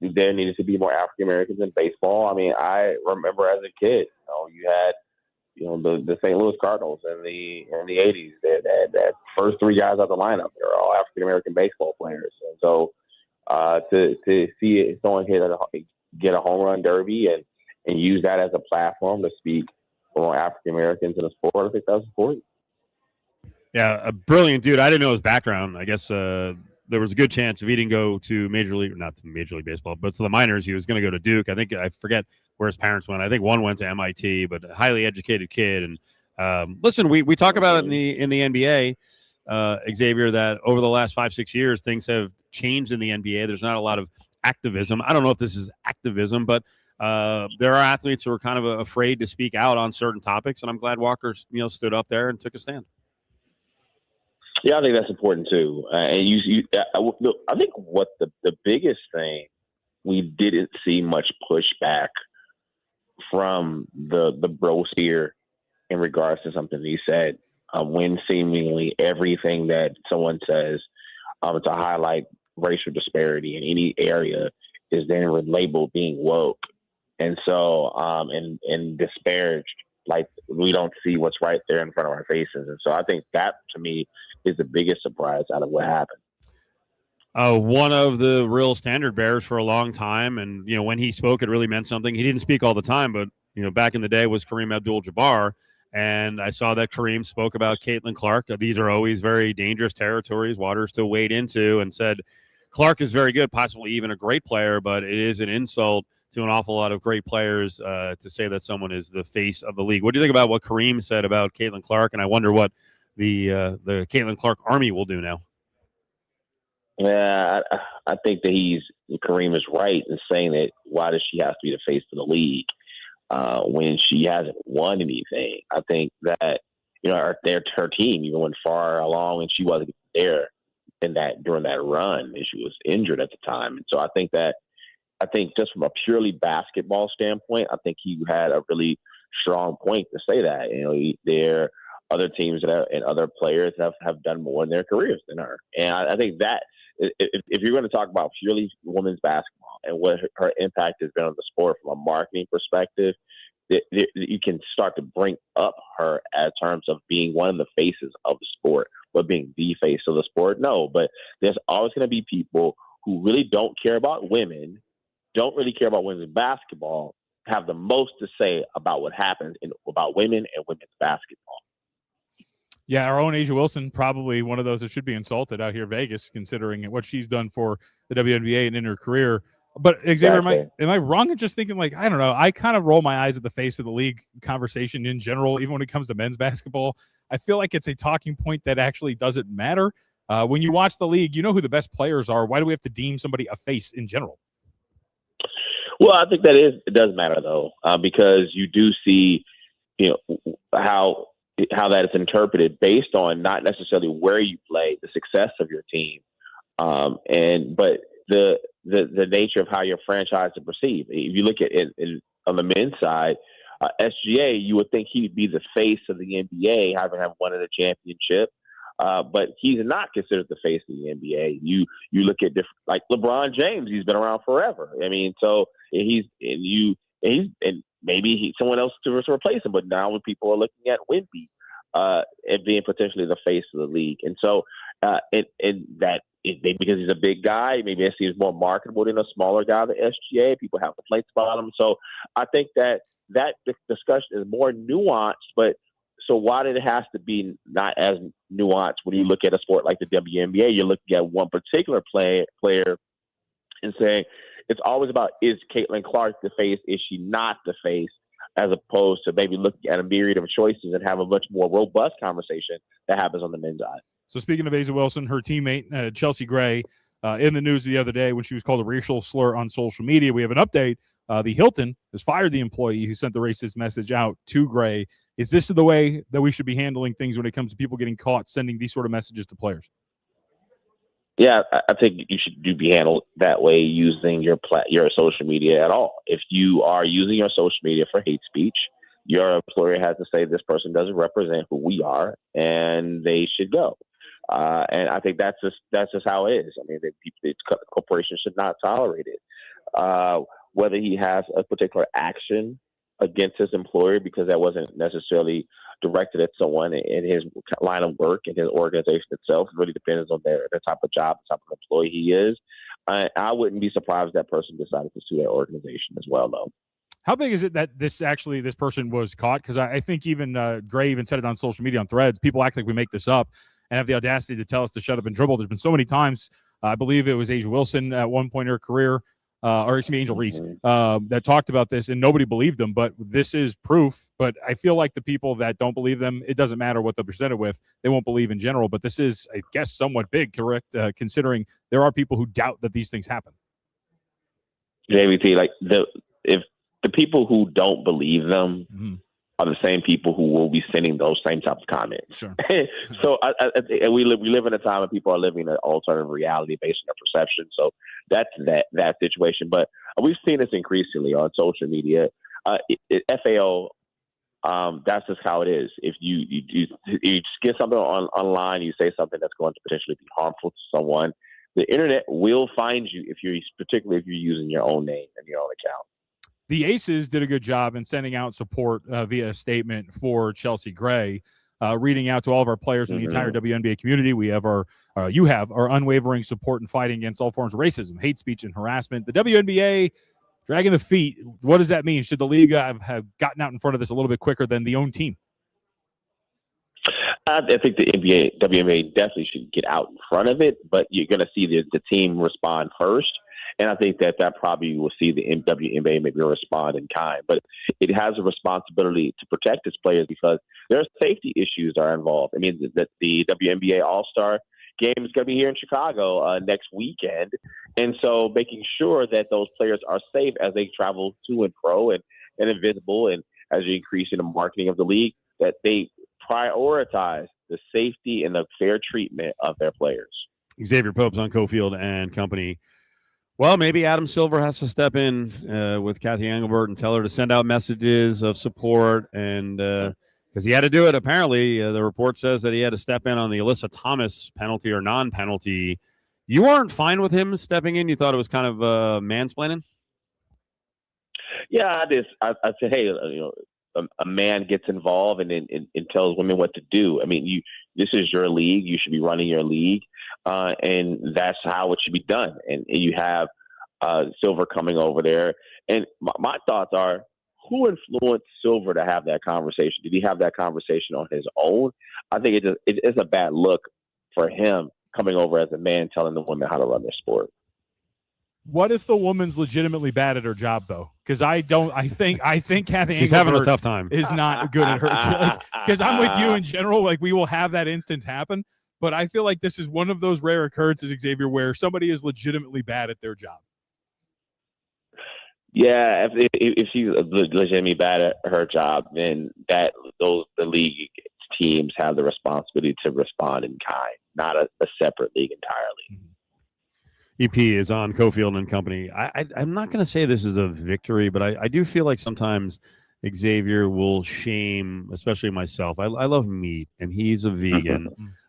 there needed to be more African Americans in baseball. I mean, I remember as a kid, you had the St. Louis Cardinals in the 80s. That first three guys out the lineup, they were all African American baseball players, and so to see someone get a home run derby and use that as a platform to speak for African Americans in the sport, I think that was important. Yeah, a brilliant dude. I didn't know his background. I guess there was a good chance if he didn't go to not to Major League Baseball, but to the minors, he was going to go to Duke. I forget where his parents went. I think one went to MIT, but a highly educated kid. And listen, we talk about it in the NBA, Xavier, that over the last 5-6 years, things have changed in the NBA. There's not a lot of activism. I don't know if this is activism, but there are athletes who are kind of afraid to speak out on certain topics, and I'm glad Walker, stood up there and took a stand. Yeah, I think that's important too. And I think what the biggest thing, we didn't see much pushback from the brosphere in regards to something he said. When seemingly everything that someone says to highlight racial disparity in any area is then labeled being woke, and so and disparaged, like we don't see what's right there in front of our faces. And so I think that, to me, is the biggest surprise out of what happened. One of the real standard bearers for a long time. And, when he spoke, it really meant something. He didn't speak all the time, but, back in the day was Kareem Abdul-Jabbar. And I saw that Kareem spoke about Caitlin Clark. These are always very dangerous territories, waters to wade into, and said Clark is very good, possibly even a great player, but it is an insult to an awful lot of great players to say that someone is the face of the league. What do you think about what Kareem said about Caitlin Clark? And I wonder what the Caitlin Clark Army will do now. Yeah, I think that Kareem is right in saying that why does she have to be the face of the league when she hasn't won anything? I think that her team even went far along and she wasn't there during that run and she was injured at the time. And so I think just from a purely basketball standpoint, I think he had a really strong point to say that. There are other teams and other players have done more in their careers than her, and I think that. If you're going to talk about purely women's basketball and what her impact has been on the sport from a marketing perspective, you can start to bring up her in terms of being one of the faces of the sport, but being the face of the sport. No, but there's always going to be people who really don't care about women, don't really care about women's basketball, have the most to say about what happens about women and women's basketball. Yeah, our own A'ja Wilson, probably one of those that should be insulted out here in Vegas, considering what she's done for the WNBA and in her career. But Xavier, am I wrong in just thinking, I don't know, I kind of roll my eyes at the face of the league conversation in general, even when it comes to men's basketball. I feel like it's a talking point that actually doesn't matter. When you watch the league, you know who the best players are. Why do we have to deem somebody a face in general? Well, I think it does matter, though, because you do see, how that is interpreted based on not necessarily where you play, the success of your team, but the nature of how your franchise is perceived. If you look at it on the men's side, SGA, you would think he'd be the face of the NBA, having won the championship, but he's not considered the face of the NBA. You look at different, like LeBron James, he's been around forever. I mean, so and maybe someone else to replace him. But now when people are looking at Wemby and being potentially the face of the league, and so maybe because he's a big guy, maybe it seems more marketable than a smaller guy than SGA. People have complaints about him. So I think that discussion is more nuanced. But so why did it have to be not as nuanced when you look at a sport like the WNBA? You're looking at one particular player and saying, it's always about, is Caitlin Clark the face? Is she not the face? As opposed to maybe looking at a myriad of choices and have a much more robust conversation that happens on the men's side. So speaking of A'ja Wilson, her teammate, Chelsea Gray, in the news the other day when she was called a racial slur on social media. We have an update. The Hilton has fired the employee who sent the racist message out to Gray. Is this the way that we should be handling things when it comes to people getting caught sending these sort of messages to players? Yeah, I think you should be handled that way using your social media at all. If you are using your social media for hate speech, your employer has to say this person doesn't represent who we are, and they should go. And I think that's just how it is. I mean, the corporation should not tolerate it. Whether he has a particular action against his employer because that wasn't necessarily directed at someone in his line of work and his organization itself. It really depends on the type of job, the type of employee he is. I wouldn't be surprised if that person decided to sue that organization as well, though. How big is it that this person was caught? Because I think even Gray even said it on social media on Threads. People act like we make this up and have the audacity to tell us to shut up and dribble. There's been so many times. I believe it was A'ja Wilson at one point in her career. Or excuse me, Angel Reese, that talked about this, and nobody believed them. But this is proof. But I feel like the people that don't believe them, it doesn't matter what they're presented with. They won't believe in general. But this is, I guess, somewhat big, correct, considering there are people who doubt that these things happen. JVT, if the people who don't believe them are the same people who will be sending those same type of comments. Sure. So we live in a time when people are living an alternative reality based on their perception. So that's that situation. But we've seen this increasingly on social media. FAO, that's just how it is. If you just get something online, you say something that's going to potentially be harmful to someone, the internet will find you particularly if you're using your own name and your own account. The Aces did a good job in sending out support via a statement for Chelsea Gray. reading out to all of our players in the entire WNBA community. We have you have our unwavering support and fighting against all forms of racism, hate speech, and harassment. The WNBA dragging the feet. What does that mean? Should the league have gotten out in front of this a little bit quicker than the own team? I think the WNBA definitely should get out in front of it, but you're going to see the team respond first. And I think that probably will see the WNBA maybe respond in kind. But it has a responsibility to protect its players because there are safety issues that are involved. I mean, the WNBA All-Star game is going to be here in Chicago next weekend. And so making sure that those players are safe as they travel to and fro and invisible, and as you increase in the marketing of the league, that they prioritize the safety and the fair treatment of their players. Xavier Pope's on Cofield and Company. Well, maybe Adam Silver has to step in with Kathy Engelbert and tell her to send out messages of support, and because he had to do it. Apparently, the report says that he had to step in on the Alyssa Thomas penalty or non-penalty. You weren't fine with him stepping in? You thought it was kind of mansplaining? Yeah, I said, hey, a man gets involved and tells women what to do. I mean, this is your league. You should be running your league, and that's how it should be done. And you have Silver coming over there. And my thoughts are, who influenced Silver to have that conversation? Did he have that conversation on his own? I think it's a bad look for him coming over as a man telling the women how to run their sport. What if the woman's legitimately bad at her job, though? Because I think Kathy She's having a tough time. Is not good at her job. Because I'm with you in general. Like, we will have that instance happen, but I feel like this is one of those rare occurrences, Xavier, where somebody is legitimately bad at their job. Yeah, if she's legitimately bad at her job, then the league teams have the responsibility to respond in kind, not a separate league entirely. EP is on Cofield and Company. I'm not going to say this is a victory, but I do feel like sometimes Xavier will shame, especially myself. I love meat, and he's a vegan.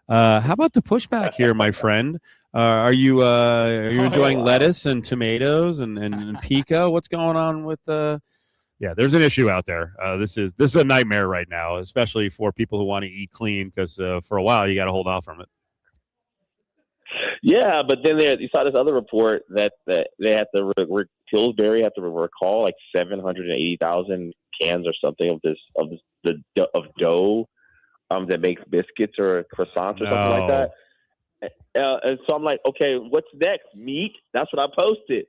How about the pushback here, my friend? Are you enjoying lettuce and tomatoes and pico? What's going on with Yeah, there's an issue out there. This is a nightmare right now, especially for people who want to eat clean, because for a while you got to hold off from it. Yeah, but then you saw this other report that they had to Pillsbury had to recall like 780,000 cans or something of dough that makes biscuits or croissants or something like that. And so I'm like, okay, what's next? Meat? That's what I posted.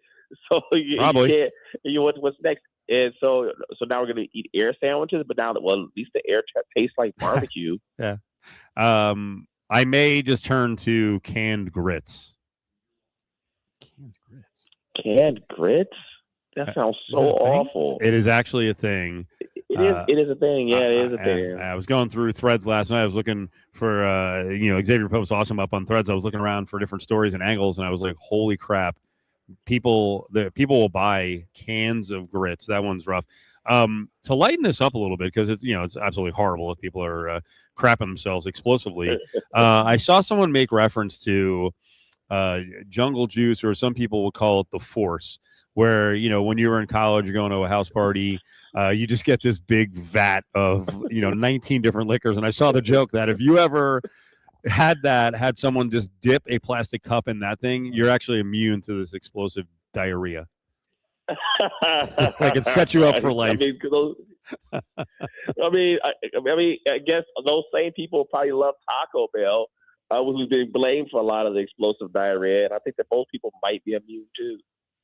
So what's next? And so now we're gonna eat air sandwiches, but now at least the air tastes like barbecue. Yeah. I may just turn to canned grits. Canned grits? That sounds so awful. It is actually a thing. It is a thing. Yeah, it is a thing. I was going through Threads last night. I was looking for, Xavier Pope's awesome up on Threads. I was looking around for different stories and angles, and I was like, holy crap. People will buy cans of grits. That one's rough. To lighten this up a little bit, because it's absolutely horrible if people are crapping themselves explosively. I saw someone make reference to jungle juice, or some people will call it the Force, where when you were in college, you're going to a house party, you just get this big vat of 19 different liquors. And I saw the joke that if you ever had someone just dip a plastic cup in that thing, you're actually immune to this explosive diarrhea. Like, it sets you up for life. I guess those same people probably love Taco Bell, who's been blamed for a lot of the explosive diarrhea, and I think that most people might be immune too.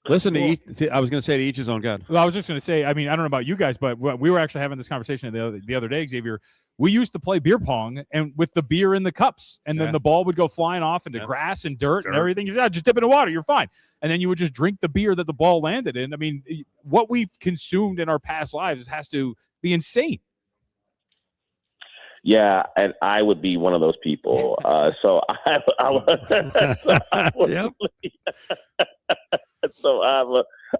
Listen, I was going to say, to each his own. God. Well, I was just going to say, I mean, I don't know about you guys, but we were actually having this conversation the other day, Xavier. We used to play beer pong and with the beer in the cups, and then the ball would go flying off into grass and dirt and everything. You just dip it in water, you're fine. And then you would just drink the beer that the ball landed in. I mean, what we've consumed in our past lives has to be insane. Yeah, and I would be one of those people. So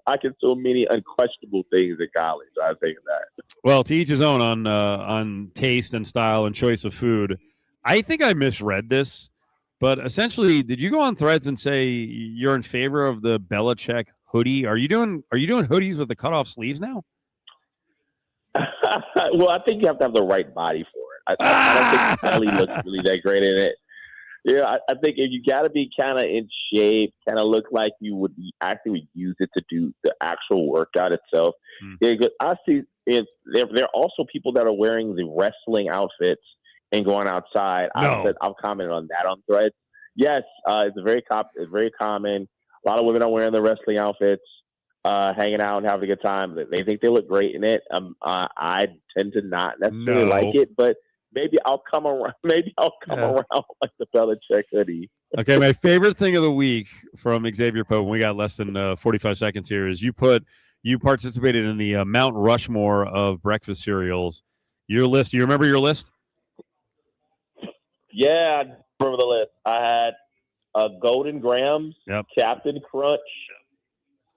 I consume many unquestionable things in college. I think that. Well, to each his own on taste and style and choice of food. I think I misread this, but essentially, did you go on Threads and say you're in favor of the Belichick hoodie? Are you doing hoodies with the cutoff sleeves now? Well, I think you have to have the right body for it. I don't think Kelly looks really that great in it. Yeah, I think if you got to be kind of in shape, kind of look like you would actually use it to do the actual workout itself. Yeah, I see there are also people that are wearing the wrestling outfits and going outside. No. I've commented on that on Threads. Yes, it's very common. A lot of women are wearing the wrestling outfits, hanging out and having a good time. They think they look great in it. I tend to not necessarily like it, but maybe I'll come around. Maybe I'll come around like the Belichick hoodie. Okay, my favorite thing of the week from Xavier Pope, we got less than 45 seconds here, is you participated in the Mount Rushmore of breakfast cereals. Your list, do you remember your list? Yeah, I remember the list. I had Golden Grahams, Captain Crunch.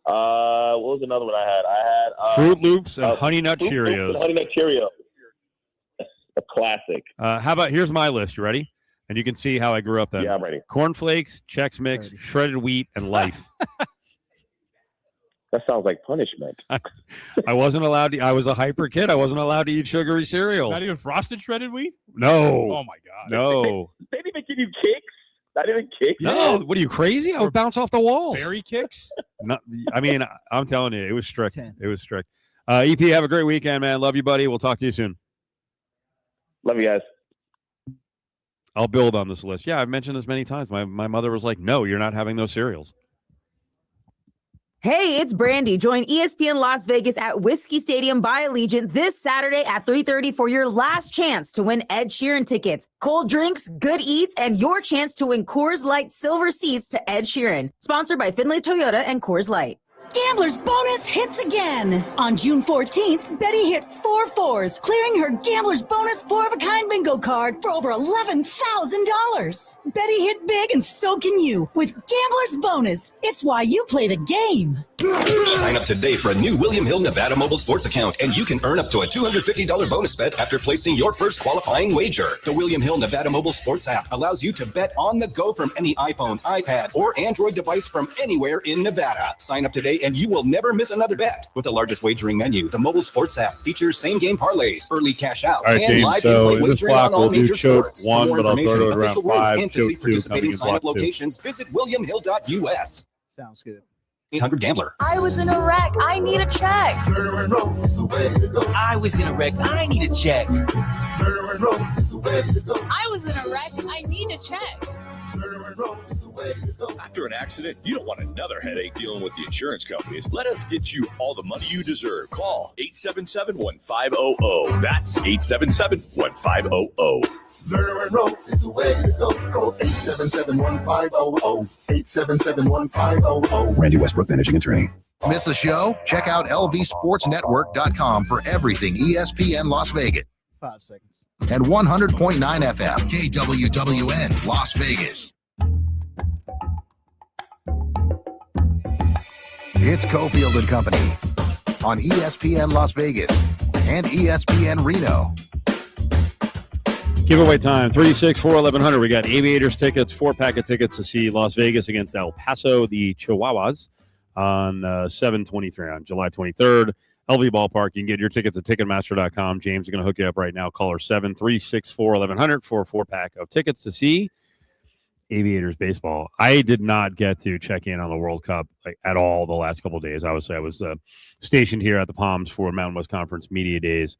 What was another one I had? I had Fruit Loops and Honey Nut Fruit Loops Cheerios. and Honey Nut Cheerios. A classic. How about, here's my list. You ready? And you can see how I grew up then. Yeah, I'm ready. Cornflakes, Chex Mix, shredded wheat, and Life. That sounds like punishment. I wasn't allowed to. I was a hyper kid. I wasn't allowed to eat sugary cereal. Not even frosted shredded wheat? No. Oh, my God. No. They didn't even give you kicks? Not even kicks? No. What are you, crazy? I would bounce off the walls. Berry kicks? No, I mean, I'm telling you, it was strict. It was strict. EP, have a great weekend, man. Love you, buddy. We'll talk to you soon. Love you guys. I'll build on this list. Yeah, I've mentioned this many times. My mother was like, no, you're not having those cereals. Hey, it's Brandy. Join ESPN Las Vegas at Whiskey Stadium by Allegiant this Saturday at 3:30 for your last chance to win Ed Sheeran tickets, cold drinks, good eats, and your chance to win Coors Light silver seats to Ed Sheeran. Sponsored by Findlay Toyota and Coors Light. Gambler's Bonus hits again. On June 14th, Betty hit 4 fours, clearing her Gambler's Bonus 4-of-a-kind bingo card for over $11,000. Betty hit big and so can you with Gambler's Bonus. It's why you play the game. Sign up today for a new William Hill Nevada mobile sports account, and you can earn up to a $250 bonus bet after placing your first qualifying wager. The William Hill Nevada mobile sports app allows you to bet on the go from any iPhone, iPad, or Android device from anywhere in Nevada. Sign up today and you will never miss another bet. With the largest wagering menu, the mobile sports app features same-game parlays, early cash out, All right, and James, live so in-play in this wagering block, on all we'll do major choke sports. one, For more but I'll throw information, it around official rules, 5, and to see choke 2 coming participating in sign-up block 2. locations, visit williamhill.us. Sounds good. 800-GAMBLER. I was in a wreck. I need a check. I was in a wreck. I need a check. I was in a wreck. I need a check. After an accident, you don't want another headache dealing with the insurance companies. Let us get you all the money you deserve. Call 877-1500. That's 877-1500. Murder Road is the way to go. Call 877-1500. 877-1500. Randy Westbrook, managing attorney. Miss a show? Check out lvsportsnetwork.com for everything ESPN Las Vegas. 5 seconds. And 100.9 FM, KWWN, Las Vegas. It's Cofield and Company on ESPN Las Vegas and ESPN Reno. Giveaway time, 364-1100. We got Aviators tickets, 4-pack of tickets to see Las Vegas against El Paso, the Chihuahuas, on 7/23 on July 23rd. LV Ballpark. You can get your tickets at Ticketmaster.com. James is going to hook you up right now. Caller 7-364-1100 for a 4-pack of tickets to see Aviators baseball. I did not get to check in on the World Cup at all the last couple of days. I was stationed here at the Palms for Mountain West Conference Media Days.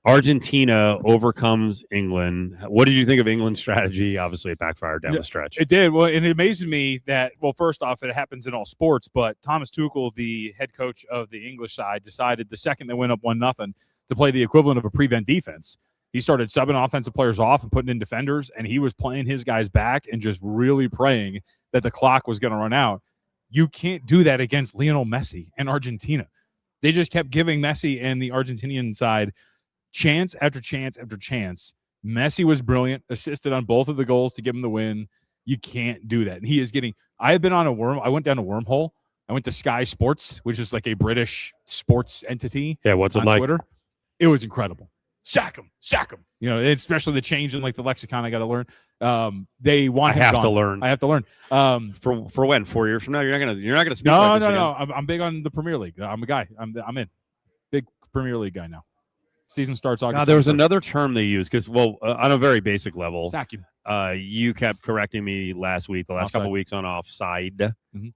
Argentina overcomes England. What did you think of England's strategy? Obviously, it backfired down the stretch. It did. Well, and it amazes me that, well, first off, it happens in all sports, but Thomas Tuchel, the head coach of the English side, decided the second they went up 1-0 to play the equivalent of a prevent defense. He started subbing offensive players off and putting in defenders, and he was playing his guys back and just really praying that the clock was going to run out. You can't do that against Lionel Messi and Argentina. They just kept giving Messi and the Argentinian side chance after chance after chance. Messi was brilliant, assisted on both of the goals to give him the win. You can't do that. And he is getting – I have been on a worm – I went down a wormhole. I went to Sky Sports, which is like a British sports entity. Yeah, what's it on like? Twitter. It was incredible. Sack him. You know, especially the change in like the lexicon I got to learn. They want I him have gone. to learn. I have to learn. For when? 4 years from now? You're not gonna speak No, like this no. again. I'm big on the Premier League. I'm a guy. I'm in. Big Premier League guy now. Season starts August. There was 21st. another term they used because, on a very basic level, Sack you. You kept correcting me last week, the last couple weeks on offside,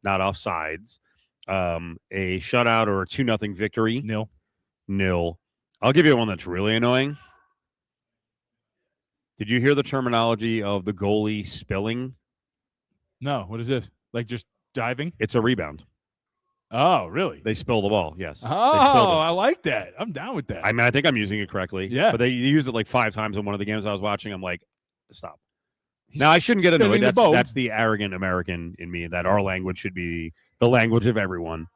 not offsides. A shutout or a 2-0 victory. Nil. I'll give you one that's really annoying. Did you hear the terminology of the goalie spilling? No. What is this? Like just diving? It's a rebound. Oh, really? They spill the ball. Yes. Oh, I like that. I'm down with that. I mean, I think I'm using it correctly. Yeah. But they used it like 5 times in one of the games I was watching. I'm like, stop. Now, I shouldn't get spinning annoyed. the boat. That's the arrogant American in me, that our language should be the language of everyone.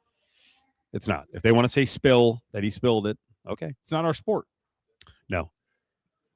It's not. If they want to say spill, that he spilled it, okay. It's not our sport. No.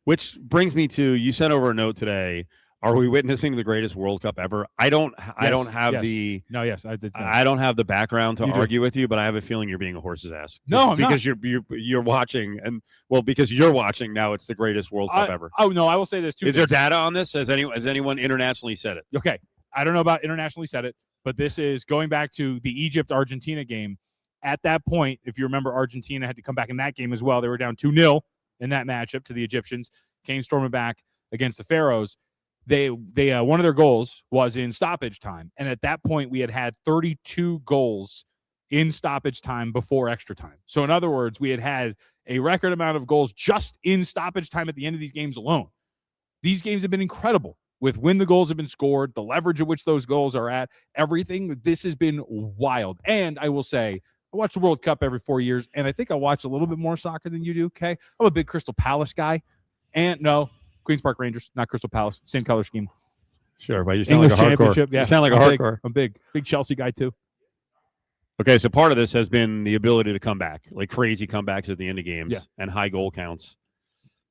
Which brings me to, you sent over a note today. Are we witnessing the greatest World Cup ever? I don't have I did. I don't have the background to You do. argue with you, but I have a feeling you're being a horse's ass. No, I'm because not. you're watching, and because you're watching now, it's the greatest World Cup ever. Oh no, I will say this too. Is there data on this? Has anyone internationally said it? Okay, I don't know about internationally said it, but this is going back to the Egypt-Argentina game. At that point, if you remember, Argentina had to come back in that game as well. They were down 2-0 in that matchup to the Egyptians. Came storming back against the Pharaohs. They one of their goals was in stoppage time, and at that point, we had 32 goals in stoppage time before extra time. So, in other words, we had a record amount of goals just in stoppage time at the end of these games alone. These games have been incredible with when the goals have been scored, the leverage at which those goals are at, everything. This has been wild. And I will say, I watch the World Cup every 4 years, and I think I watch a little bit more soccer than you do, okay? I'm a big Crystal Palace guy. And no, Queens Park Rangers, not Crystal Palace, same color scheme. Sure, but you sound English like a hardcore. Championship, yeah. You sound like a I'm hardcore. I'm big Chelsea guy too. Okay, so part of this has been the ability to come back, like crazy comebacks at the end of games, Yeah. and high goal counts.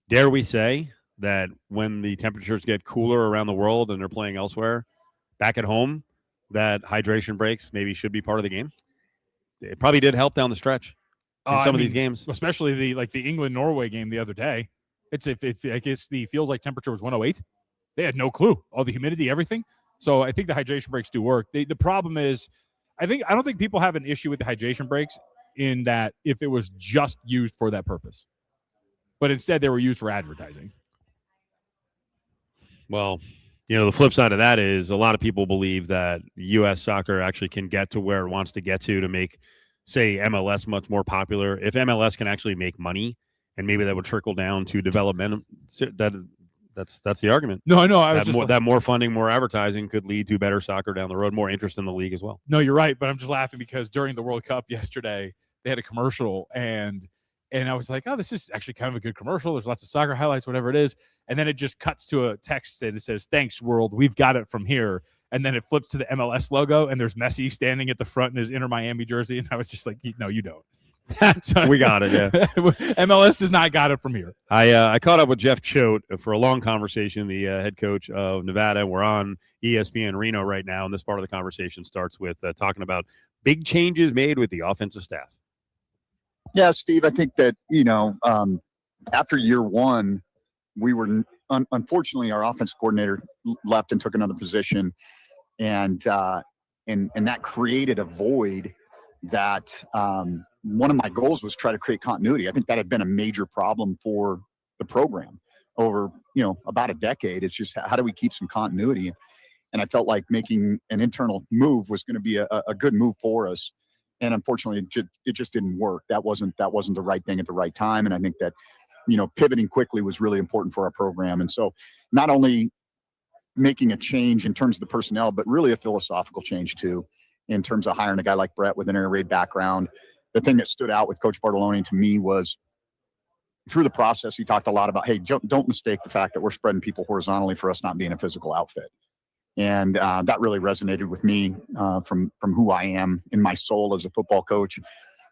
Dare we say that when the temperatures get cooler around the world and they're playing elsewhere, back at home, that hydration breaks maybe should be part of the game? It probably did help down the stretch in some of these games. Especially the England-Norway game the other day. I guess the feels like temperature was 108. They had no clue. All the humidity, everything. So I think the hydration breaks do work. The problem is, I don't think people have an issue with the hydration breaks in that if it was just used for that purpose. But instead they were used for advertising. Well, the flip side of that is a lot of people believe that U.S. soccer actually can get to where it wants to get to make, say, MLS much more popular. If MLS can actually make money, and maybe that would trickle down to development, that's the argument. No, I know. That more funding, more advertising could lead to better soccer down the road, more interest in the league as well. No, you're right, but I'm just laughing because during the World Cup yesterday, they had a commercial, and I was like, oh, this is actually kind of a good commercial. There's lots of soccer highlights, whatever it is. And then it just cuts to a text that it says, "Thanks, world. We've got it from here." And then it flips to the MLS logo, and there's Messi standing at the front in his Inter Miami jersey. And I was just like, no, you don't. So, We got it, yeah. MLS does not got it from here. I caught up with Jeff Choate for a long conversation, the head coach of Nevada. We're on ESPN Reno right now, and this part of the conversation starts with talking about big changes made with the offensive staff. Yeah, Steve, I think that, after year one, we were unfortunately our offensive coordinator left and took another position, and that created a void that one of my goals was try to create continuity. I think that had been a major problem for the program over, about a decade. It's just, how do we keep some continuity? And I felt like making an internal move was going to be a good move for us. And unfortunately, it just didn't work. That wasn't the right thing at the right time. And I think that, pivoting quickly was really important for our program. And so not only making a change in terms of the personnel, but really a philosophical change too, in terms of hiring a guy like Brett with an air raid background. The thing that stood out with Coach Bartoloni to me was through the process, he talked a lot about, hey, don't mistake the fact that we're spreading people horizontally for us not being a physical outfit. And that really resonated with me from who I am in my soul as a football coach.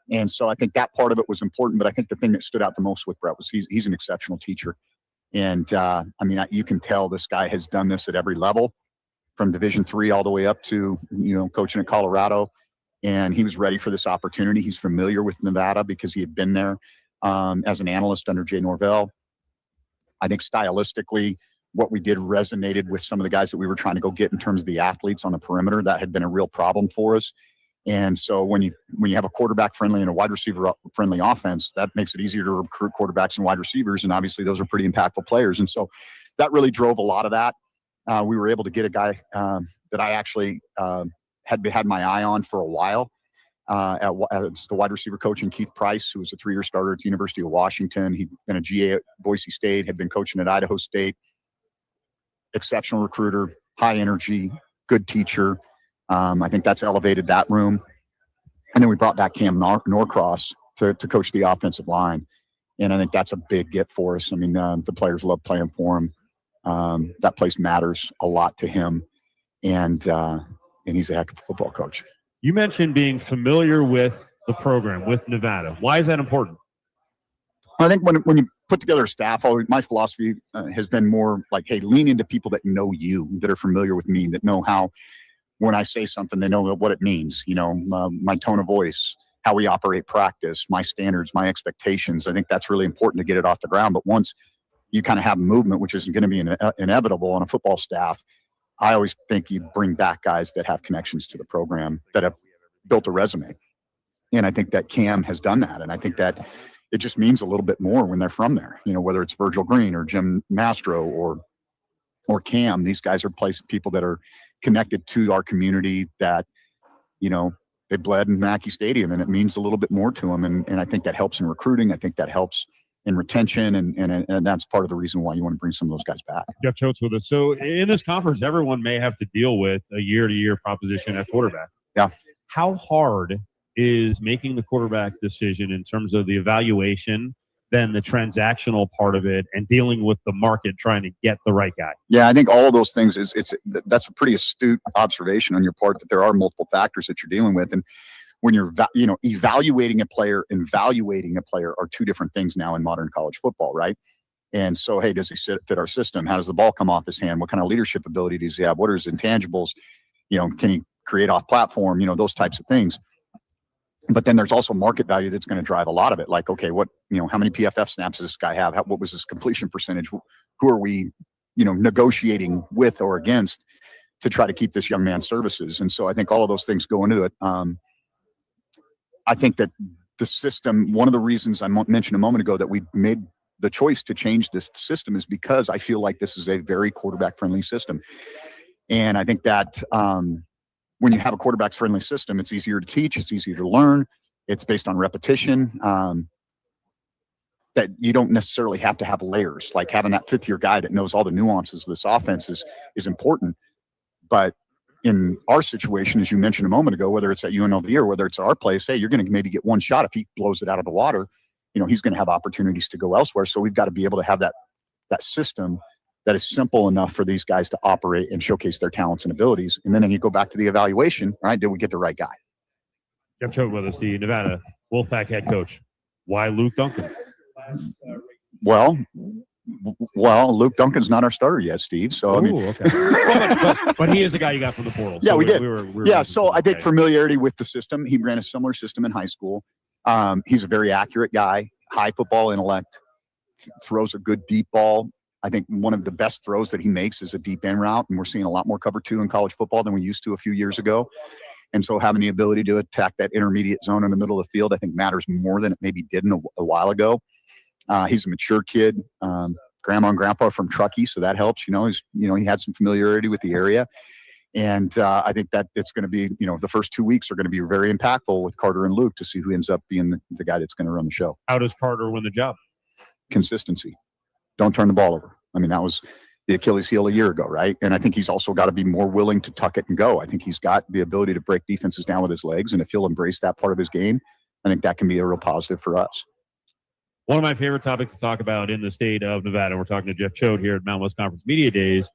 And so I think that part of it was important. But I think the thing that stood out the most with Brett was he's an exceptional teacher. And you can tell this guy has done this at every level, from Division III all the way up to, coaching at Colorado. And he was ready for this opportunity. He's familiar with Nevada because he had been there as an analyst under Jay Norvell. I think stylistically, what we did resonated with some of the guys that we were trying to go get in terms of the athletes on the perimeter. That had been a real problem for us. And so when you have a quarterback friendly and a wide receiver friendly offense, that makes it easier to recruit quarterbacks and wide receivers. And obviously those are pretty impactful players. And so that really drove a lot of that. We were able to get a guy that I actually had my eye on for a while as the wide receiver coach in Keith Price, who was a 3-year starter at the University of Washington. He'd been a GA at Boise State, had been coaching at Idaho State. Exceptional recruiter, high energy, good teacher. I think that's elevated that room. And then we brought back Cam Norcross to coach the offensive line. And I think that's a big get for us. I mean, the players love playing for him. That place matters a lot to him. And he's a heck of a football coach. You mentioned being familiar with the program, with Nevada. Why is that important? I think when you put together a staff, my philosophy has been more like, hey, lean into people that know you, that are familiar with me, that know how, when I say something, they know what it means, my tone of voice, how we operate practice, my standards, my expectations. I think that's really important to get it off the ground. But once you kind of have movement, which isn't going to be inevitable on a football staff, I always think you bring back guys that have connections to the program, that have built a resume. And I think that Cam has done that. And I think that it just means a little bit more when they're from there, whether it's Virgil Green or Jim Mastro or Cam. These guys are people that are connected to our community, that, they bled in Mackey Stadium, and it means a little bit more to them. And I think that helps in recruiting. I think that helps in retention. And that's part of the reason why you want to bring some of those guys back. Jeff Choate's with us. So in this conference, everyone may have to deal with a year-to-year proposition at quarterback. Yeah. How hard is making the quarterback decision in terms of the evaluation, then the transactional part of it, and dealing with the market trying to get the right guy? Yeah, I think all of those things that's a pretty astute observation on your part, that there are multiple factors that you're dealing with. And when you're evaluating a player and valuating a player are two different things now in modern college football, right? And so, hey, does he fit our system? How does the ball come off his hand? What kind of leadership ability does he have? What are his intangibles? Can he create off platform? Those types of things. But then there's also market value that's going to drive a lot of it. Like, okay, how many PFF snaps does this guy have? What was his completion percentage? Who are we, negotiating with or against to try to keep this young man's services? And so I think all of those things go into it. I think that the system, one of the reasons I mentioned a moment ago that we made the choice to change this system is because I feel like this is a very quarterback-friendly system. And I think that when you have a quarterback-friendly system, it's easier to teach, it's easier to learn, it's based on repetition, that you don't necessarily have to have layers. Like having that fifth-year guy that knows all the nuances of this offense is important. But in our situation, as you mentioned a moment ago, whether it's at UNLV or whether it's our place, hey, you're going to maybe get one shot. If he blows it out of the water, he's going to have opportunities to go elsewhere. So we've got to be able to have that system that is simple enough for these guys to operate and showcase their talents and abilities. And then you go back to the evaluation, right? Did we get the right guy? Jeff Choate with us, the Nevada Wolfpack head coach. Why Luke Duncan? Well, Luke Duncan's not our starter yet, Steve. So okay. but he is the guy you got from the portal. Yeah, so we did. We were yeah, so I think familiarity with the system. He ran a similar system in high school. He's a very accurate guy, high football intellect, throws a good deep ball. I think one of the best throws that he makes is a deep end route, and we're seeing a lot more cover two in college football than we used to a few years ago. And so having the ability to attack that intermediate zone in the middle of the field, I think matters more than it maybe did a while ago. He's a mature kid, grandma and grandpa from Truckee, so that helps. He had some familiarity with the area. And I think that it's going to be, the first 2 weeks are going to be very impactful with Carter and Luke to see who ends up being the guy that's going to run the show. How does Carter win the job? Consistency. Don't turn the ball over. I mean, that was the Achilles heel a year ago, right? And I think he's also got to be more willing to tuck it and go. I think he's got the ability to break defenses down with his legs, and if he'll embrace that part of his game, I think that can be a real positive for us. One of my favorite topics to talk about in the state of Nevada, we're talking to Jeff Choate here at Mountain West Conference Media Days,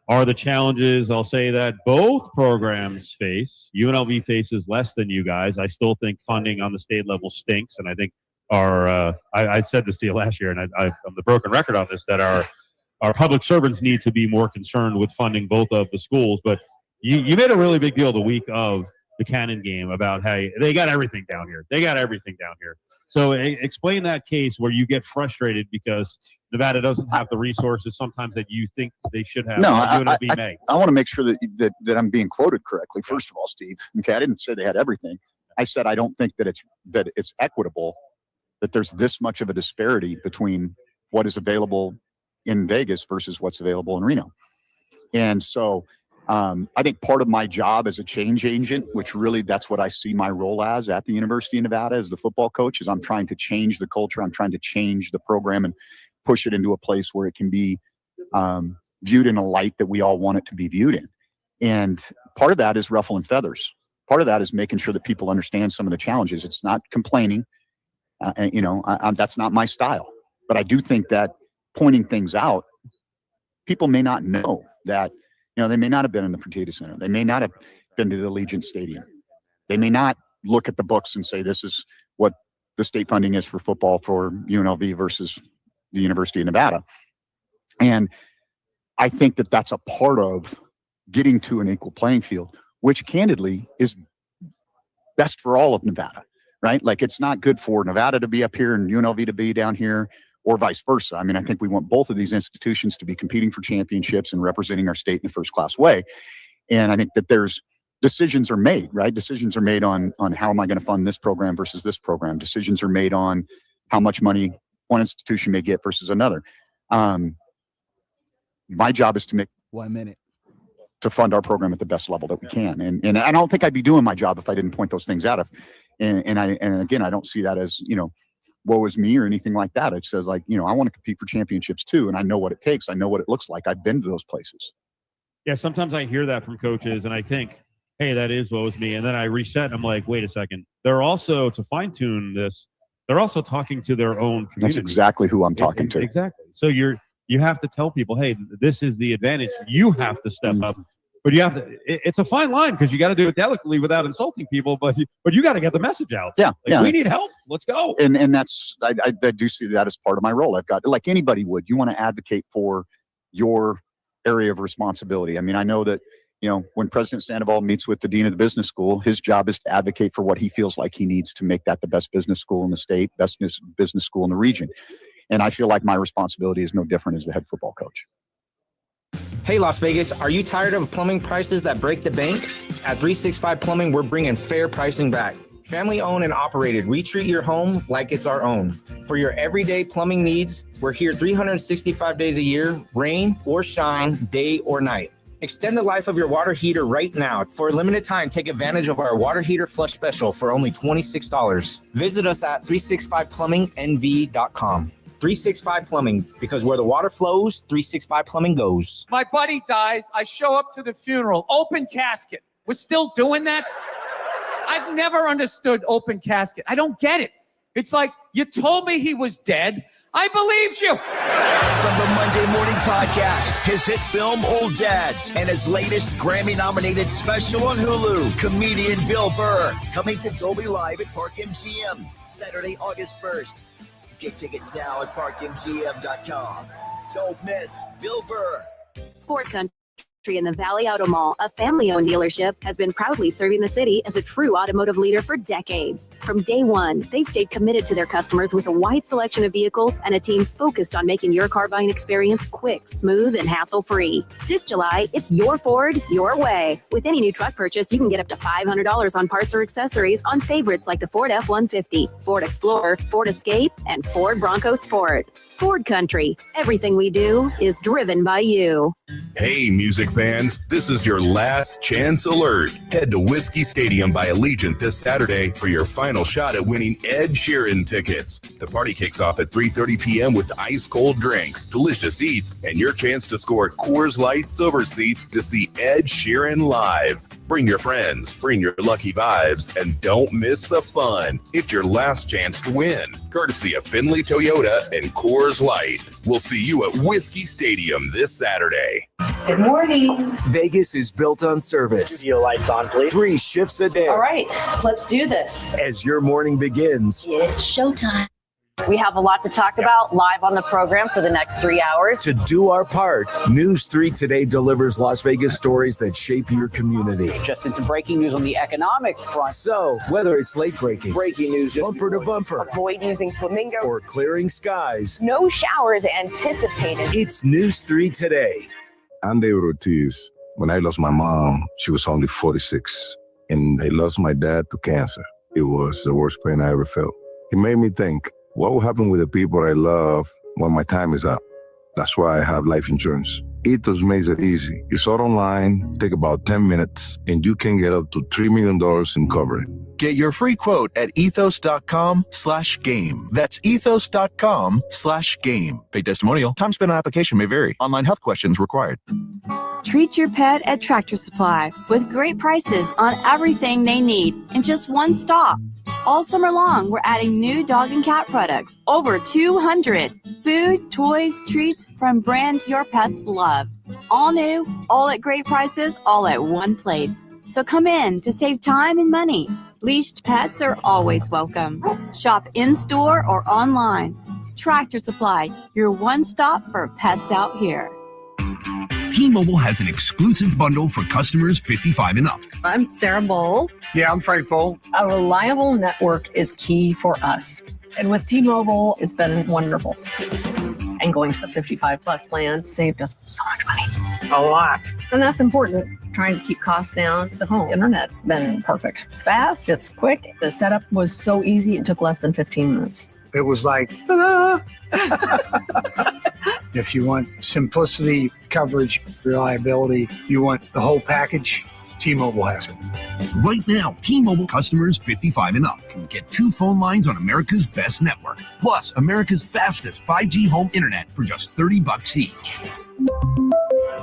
are the challenges, I'll say, that both programs face. UNLV faces less than you guys. I still think funding on the state level stinks, and I think I said this to you last year, and I'm the broken record on this, that our public servants need to be more concerned with funding both of the schools. But you made a really big deal the week of the Cannon game about, hey, they got everything down here. They got everything down here. So explain that case where you get frustrated because Nevada doesn't have the resources sometimes that you think they should have. No, I want to make sure that I'm being quoted correctly. First of all, Steve, okay, I didn't say they had everything. I said I don't think that it's equitable that there's this much of a disparity between what is available in Vegas versus what's available in Reno. And so I think part of my job as a change agent, which really that's what I see my role as at the University of Nevada as the football coach, is I'm trying to change the culture. I'm trying to change the program and push it into a place where it can be viewed in a light that we all want it to be viewed in. And part of that is ruffling feathers. Part of that is making sure that people understand some of the challenges. It's not complaining. That's not my style. But I do think that pointing things out, people may not know that, they may not have been in the Fertitta Center. They may not have been to the Allegiant Stadium. They may not look at the books and say, this is what the state funding is for football for UNLV versus the University of Nevada. And I think that that's a part of getting to an equal playing field, which candidly is best for all of Nevada, right? Like it's not good for Nevada to be up here and UNLV to be down here or vice versa. I mean, I think we want both of these institutions to be competing for championships and representing our state in a first-class way. And I think that decisions are made, right? Decisions are made on how am I going to fund this program versus this program. Decisions are made on how much money one institution may get versus another. My job is to make 1 minute to fund our program at the best level that we can. And I don't think I'd be doing my job if I didn't point those things out. And again, I don't see that as, woe is me or anything like that. It says like, I want to compete for championships too. And I know what it takes. I know what it looks like. I've been to those places. Yeah, sometimes I hear that from coaches and I think, hey, that is woe is me. And then I reset and I'm like, wait a second. They're also, to fine tune this, they're also talking to their own community. That's exactly who I'm talking to. Exactly. So you have to tell people, hey, this is the advantage. You have to step up. But you have to, it's a fine line because you got to do it delicately without insulting people, but you got to get the message out. Yeah. We need help. Let's go. And that's, I do see that as part of my role. I've got, like anybody would, you want to advocate for your area of responsibility. I mean, I know that, when President Sandoval meets with the dean of the business school, his job is to advocate for what he feels like he needs to make that the best business school in the state, best business school in the region. And I feel like my responsibility is no different as the head football coach. Hey, Las Vegas, are you tired of plumbing prices that break the bank? At 365 Plumbing, we're bringing fair pricing back. Family owned and operated, we treat your home like it's our own. For your everyday plumbing needs, we're here 365 days a year, rain or shine, day or night. Extend the life of your water heater right now. For a limited time, take advantage of our water heater flush special for only $26. Visit us at 365plummingnv.com. 365 Plumbing, because where the water flows, 365 Plumbing goes. My buddy dies. I show up to the funeral. Open casket. We're still doing that? I've never understood open casket. I don't get it. It's like, you told me he was dead. I believed you. From the Monday Morning Podcast, his hit film Old Dads, and his latest Grammy-nominated special on Hulu, comedian Bill Burr, coming to Dolby Live at Park MGM, Saturday, August 1st. Get tickets now at parkmgm.com. Don't miss Bill Burr. Ford Country in the Valley Auto Mall, a family-owned dealership, has been proudly serving the city as a true automotive leader for decades. From day one, they've stayed committed to their customers with a wide selection of vehicles and a team focused on making your car buying experience quick, smooth, and hassle-free. This July, it's your Ford, your way. With any new truck purchase, you can get up to $500 on parts or accessories on favorites like the Ford F-150, Ford Explorer, Ford Escape, and Ford Bronco Sport. Ford Country. Everything we do is driven by you. Hey, music fans, this is your last chance alert. Head to Whiskey Stadium by Allegiant this Saturday for your final shot at winning Ed Sheeran tickets. The party kicks off at 3:30 p.m. with ice-cold drinks, delicious eats, and your chance to score Coors Light Silver Seats to see Ed Sheeran live. Bring your friends, bring your lucky vibes, and don't miss the fun. It's your last chance to win, courtesy of Findlay Toyota and Coors Light. We'll see you at Whiskey Stadium this Saturday. Good morning. Vegas is built on service. Studio lights on, please. 3 shifts a day. All right, let's do this. As your morning begins, It's showtime. We have a lot to talk about live on the program for the next 3 hours. To do our part, News 3 Today delivers Las Vegas stories that shape your community. Just in some breaking news on the economics front. So, whether it's late breaking, news, bumper to bumper, Avoid using flamingo, or clearing skies, no showers anticipated. it's News 3 Today. I'm David Ortiz. When I lost my mom, she was only 46, and I lost my dad to cancer. It was the worst pain I ever felt. It made me think, what will happen with the people I love when my time is up? That's why I have life insurance. Ethos makes it easy. It's all online, take about 10 minutes, and you can get up to $3 million in coverage. Get your free quote at ethos.com/game. That's ethos.com/game. Paid testimonial. Time spent on application may vary. Online health questions required. Treat your pet at Tractor Supply with great prices on everything they need in just one stop. All summer long, we're adding new dog and cat products, over 200. Food, toys, treats from brands your pets love. All new, all at great prices, all at one place. So come in to save time and money. Leashed pets are always welcome. Shop in-store or online. Tractor Supply, your one stop for pets out here. T-Mobile has an exclusive bundle for customers 55 and up. I'm Sarah Bowl. Yeah, I'm Frank Bowl. A reliable network is key for us. And with T-Mobile, it's been wonderful. And going to the 55 plus plan saved us so much money. A lot. And that's important. Trying to keep costs down. The home internet's been perfect. It's fast, it's quick. The setup was so easy, it took less than 15 minutes. It was like, ah. If you want simplicity, coverage, reliability, you want the whole package, T-Mobile has it. Right now, T-Mobile customers 55 and up can get 2 phone lines on America's best network, plus America's fastest 5G home internet for just $30 each.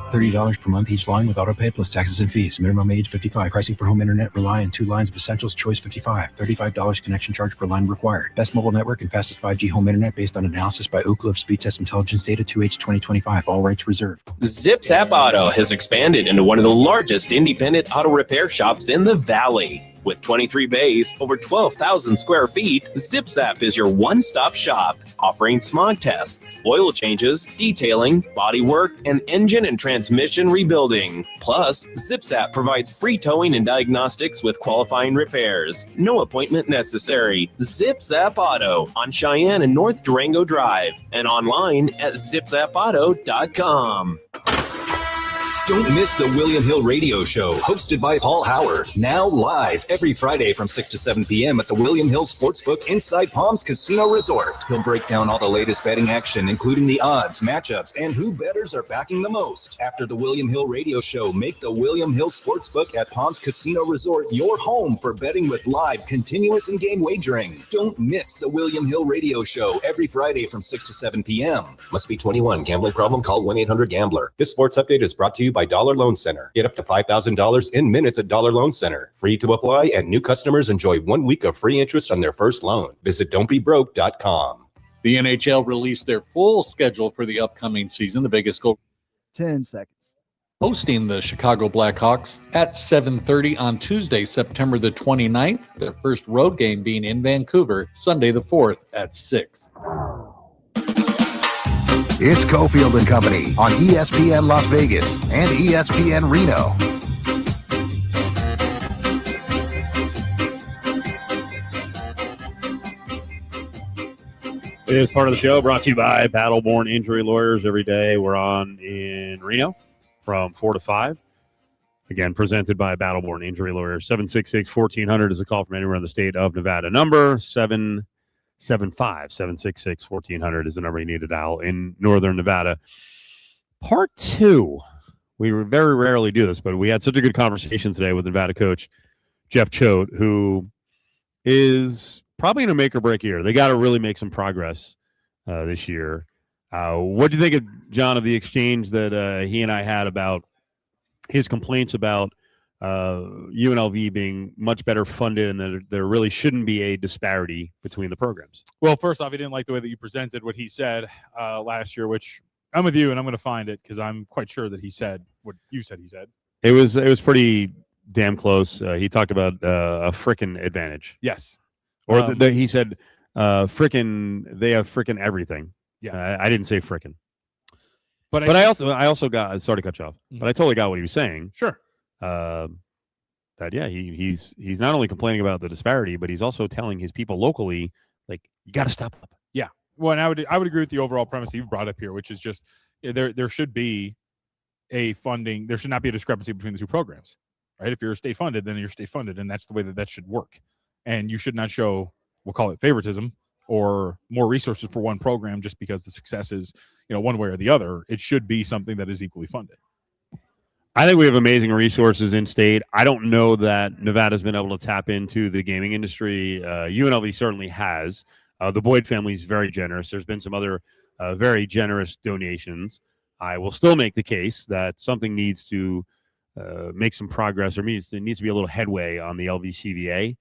$30 per month each line with autopay plus taxes and fees. Minimum age 55. Pricing for home internet rely on 2 lines of essentials. Choice 55. $35 connection charge per line required. Best mobile network and fastest 5G home internet based on analysis by Ookla of Speed Test Intelligence data 2H 2025. All rights reserved. Zips App Auto has expanded into one of the largest independent auto repair shops in the Valley. With 23 bays, over 12,000 square feet, ZipZap is your one-stop shop, offering smog tests, oil changes, detailing, bodywork, and engine and transmission rebuilding. Plus, ZipZap provides free towing and diagnostics with qualifying repairs. No appointment necessary. ZipZap Auto on Cheyenne and North Durango Drive, and online at zipzapauto.com. Don't miss the William Hill Radio Show, hosted by Paul Howard. Now live every Friday from 6 to 7 p.m. at the William Hill Sportsbook inside Palms Casino Resort. He'll break down all the latest betting action, including the odds, matchups, and who bettors are backing the most. After the William Hill Radio Show, make the William Hill Sportsbook at Palms Casino Resort your home for betting with live, continuous in-game wagering. Don't miss the William Hill Radio Show every Friday from 6 to 7 p.m. Must be 21. Gambling problem? Call 1-800-GAMBLER. This sports update is brought to you by Dollar Loan Center. Get up to $5,000 in minutes at Dollar Loan Center. Free to apply, and new customers enjoy 1 week of free interest on their first loan. Visit don'tbebroke.com. The NHL released their full schedule for the upcoming season. The Vegas Golden 10 seconds. Hosting the Chicago Blackhawks at 7:30 on Tuesday, September the 29th. Their first road game being in Vancouver, Sunday the 4th at 6. It's Cofield and Company on ESPN Las Vegas and ESPN Reno. It is part of the show brought to you by Battleborn Injury Lawyers. Every day we're on in Reno from 4 to 5. Again, presented by Battleborn Injury Lawyers. 766-1400 is a call from anywhere in the state of Nevada. Number 765-766-1400 is the number you need to dial in Northern Nevada. Part 2. We very rarely do this, but we had such a good conversation today with Nevada coach Jeff Choate, who is probably in a make or break year. They got to really make some progress this year. What do you think of, John, of the exchange that he and I had about his complaints about UNLV being much better funded and that there really shouldn't be a disparity between the programs? Well, first off, he didn't like the way that you presented what he said last year, which I'm with you, and I'm going to find it because I'm quite sure that he said what you said he said. It was pretty damn close. He talked about a frickin' advantage. Yes. Or he said They have frickin' everything. Yeah. I didn't say frickin'. But I also got, sorry to cut you off, but I totally got what he was saying. Sure. That he's not only complaining about the disparity, but he's also telling his people locally, like, you got to step up. Yeah. Well, and I would agree with the overall premise you've brought up here, which is just there should be a funding. There should not be a discrepancy between the two programs, right? If you're state funded, then you're state funded, and that's the way that should work. And you should not show, we'll call it favoritism, or more resources for one program just because the success is, one way or the other. It should be something that is equally funded. I think we have amazing resources in state. I don't know that Nevada's been able to tap into the gaming industry. UNLV certainly has. The Boyd family is very generous. There's been some other very generous donations. I will still make the case that something needs to make some progress, or there needs to be a little headway on the LVCVA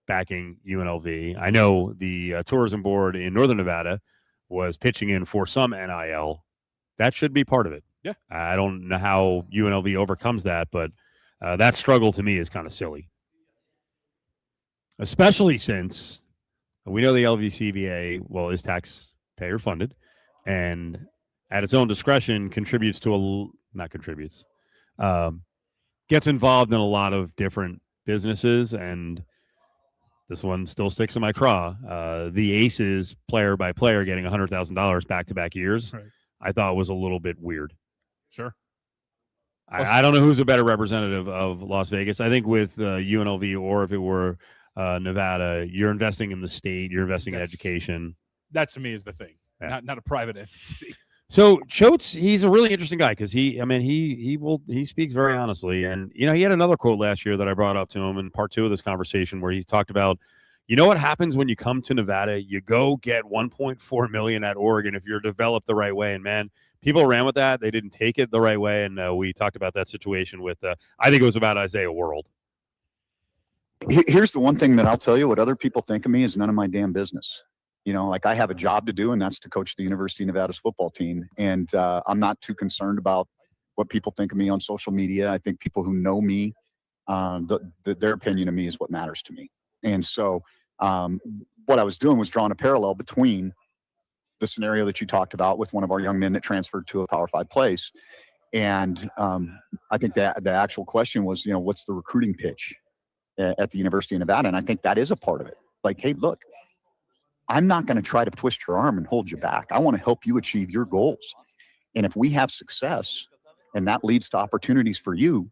backing UNLV. I know the tourism board in Northern Nevada was pitching in for some NIL. That should be part of it. Yeah. I don't know how UNLV overcomes that, but that struggle to me is kind of silly. Especially since we know the LVCVA, is taxpayer funded, and at its own discretion gets involved in a lot of different businesses, and this one still sticks in my craw. The Aces, player by player, getting $100,000 back-to-back years, right. I thought was a little bit weird. Sure. I don't know who's a better representative of Las Vegas. I think with UNLV, or if it were Nevada, you're investing in the state, you're investing in education. That to me is the thing, not a private entity. So Choates, he's a really interesting guy because he speaks very honestly, and he had another quote last year that I brought up to him in part 2 of this conversation where he talked about, what happens when you come to Nevada, you go get $1.4 million at Oregon if you're developed the right way, and man, people ran with that. They didn't take it the right way, and we talked about that situation with I think it was about Isaiah World. Here's the one thing that I'll tell you: what other people think of me is none of my damn business. I have a job to do, and that's to coach the University of Nevada's football team. And I'm not too concerned about what people think of me on social media. I think people who know me, their opinion of me is what matters to me. And so what I was doing was drawing a parallel between the scenario that you talked about with one of our young men that transferred to a Power 5 place. And I think that the actual question was, what's the recruiting pitch at the University of Nevada? And I think that is a part of it. Like, hey, look, I'm not going to try to twist your arm and hold you back. I want to help you achieve your goals. And if we have success and that leads to opportunities for you,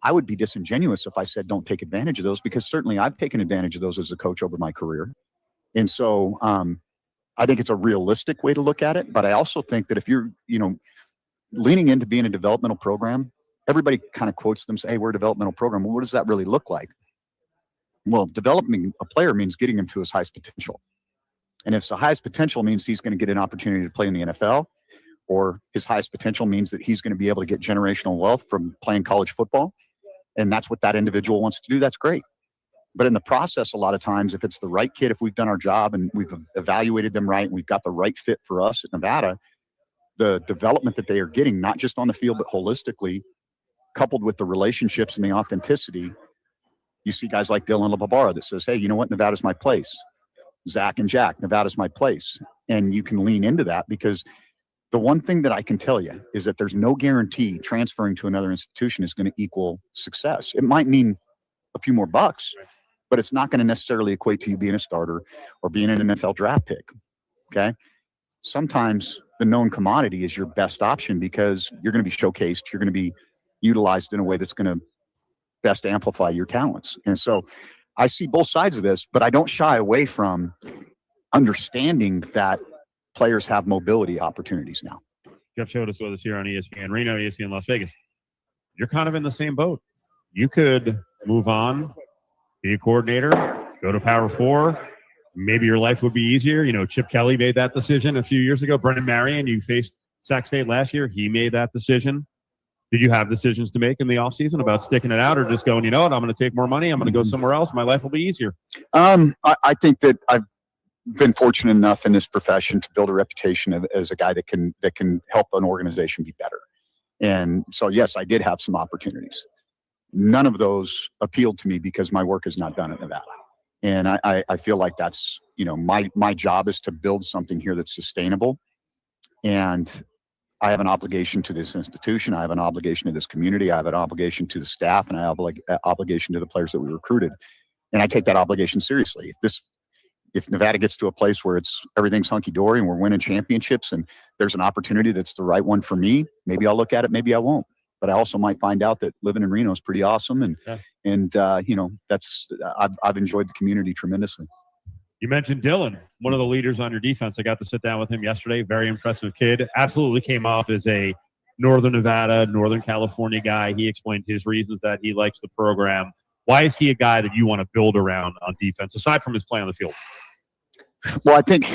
I would be disingenuous if I said don't take advantage of those, because certainly I've taken advantage of those as a coach over my career. And so I think it's a realistic way to look at it. But I also think that if you're, leaning into being a developmental program, everybody kind of quotes them, say, hey, we're a developmental program. Well, what does that really look like? Well, developing a player means getting him to his highest potential. And if the highest potential means he's going to get an opportunity to play in the NFL, or his highest potential means that he's going to be able to get generational wealth from playing college football, and that's what that individual wants to do, that's great. But in the process, a lot of times, if it's the right kid, if we've done our job and we've evaluated them right, and we've got the right fit for us at Nevada, the development that they are getting, not just on the field, but holistically, coupled with the relationships and the authenticity, you see guys like Dylan LaBarbera that says, hey, you know what, Nevada's my place. Zach and Jack, Nevada's my place. And you can lean into that, because the one thing that I can tell you is that there's no guarantee transferring to another institution is going to equal success. It might mean a few more bucks, but it's not going to necessarily equate to you being a starter or being an NFL draft pick. Okay. Sometimes the known commodity is your best option, because you're going to be showcased. You're going to be utilized in a way that's going to best amplify your talents. And so I see both sides of this, but I don't shy away from understanding that players have mobility opportunities now. Jeff Choates with us here on ESPN Reno, ESPN Las Vegas. You're kind of in the same boat. You could move on, be a coordinator, go to Power 4. Maybe your life would be easier. Chip Kelly made that decision a few years ago. Brendan Marion, you faced Sac State last year. He made that decision. Did you have decisions to make in the offseason about sticking it out, or just going, I'm going to take more money, I'm going to go somewhere else, my life will be easier? I think that I've been fortunate enough in this profession to build a reputation as a guy that can help an organization be better. And so, yes, I did have some opportunities. None of those appealed to me because my work is not done at Nevada. And I feel like that's, my job is to build something here that's sustainable. And I have an obligation to this institution. I have an obligation to this community. I have an obligation to the staff, and I have an obligation to the players that we recruited. And I take that obligation seriously. If Nevada gets to a place where everything's hunky dory and we're winning championships and there's an opportunity that's the right one for me, maybe I'll look at it, maybe I won't. But I also might find out that living in Reno is pretty awesome. And I've enjoyed the community tremendously. You mentioned Dylan, one of the leaders on your defense. I got to sit down with him yesterday. Very impressive kid. Absolutely came off as a Northern Nevada, Northern California guy. He explained his reasons that he likes the program. Why is he a guy that you want to build around on defense, aside from his play on the field? Well, I think,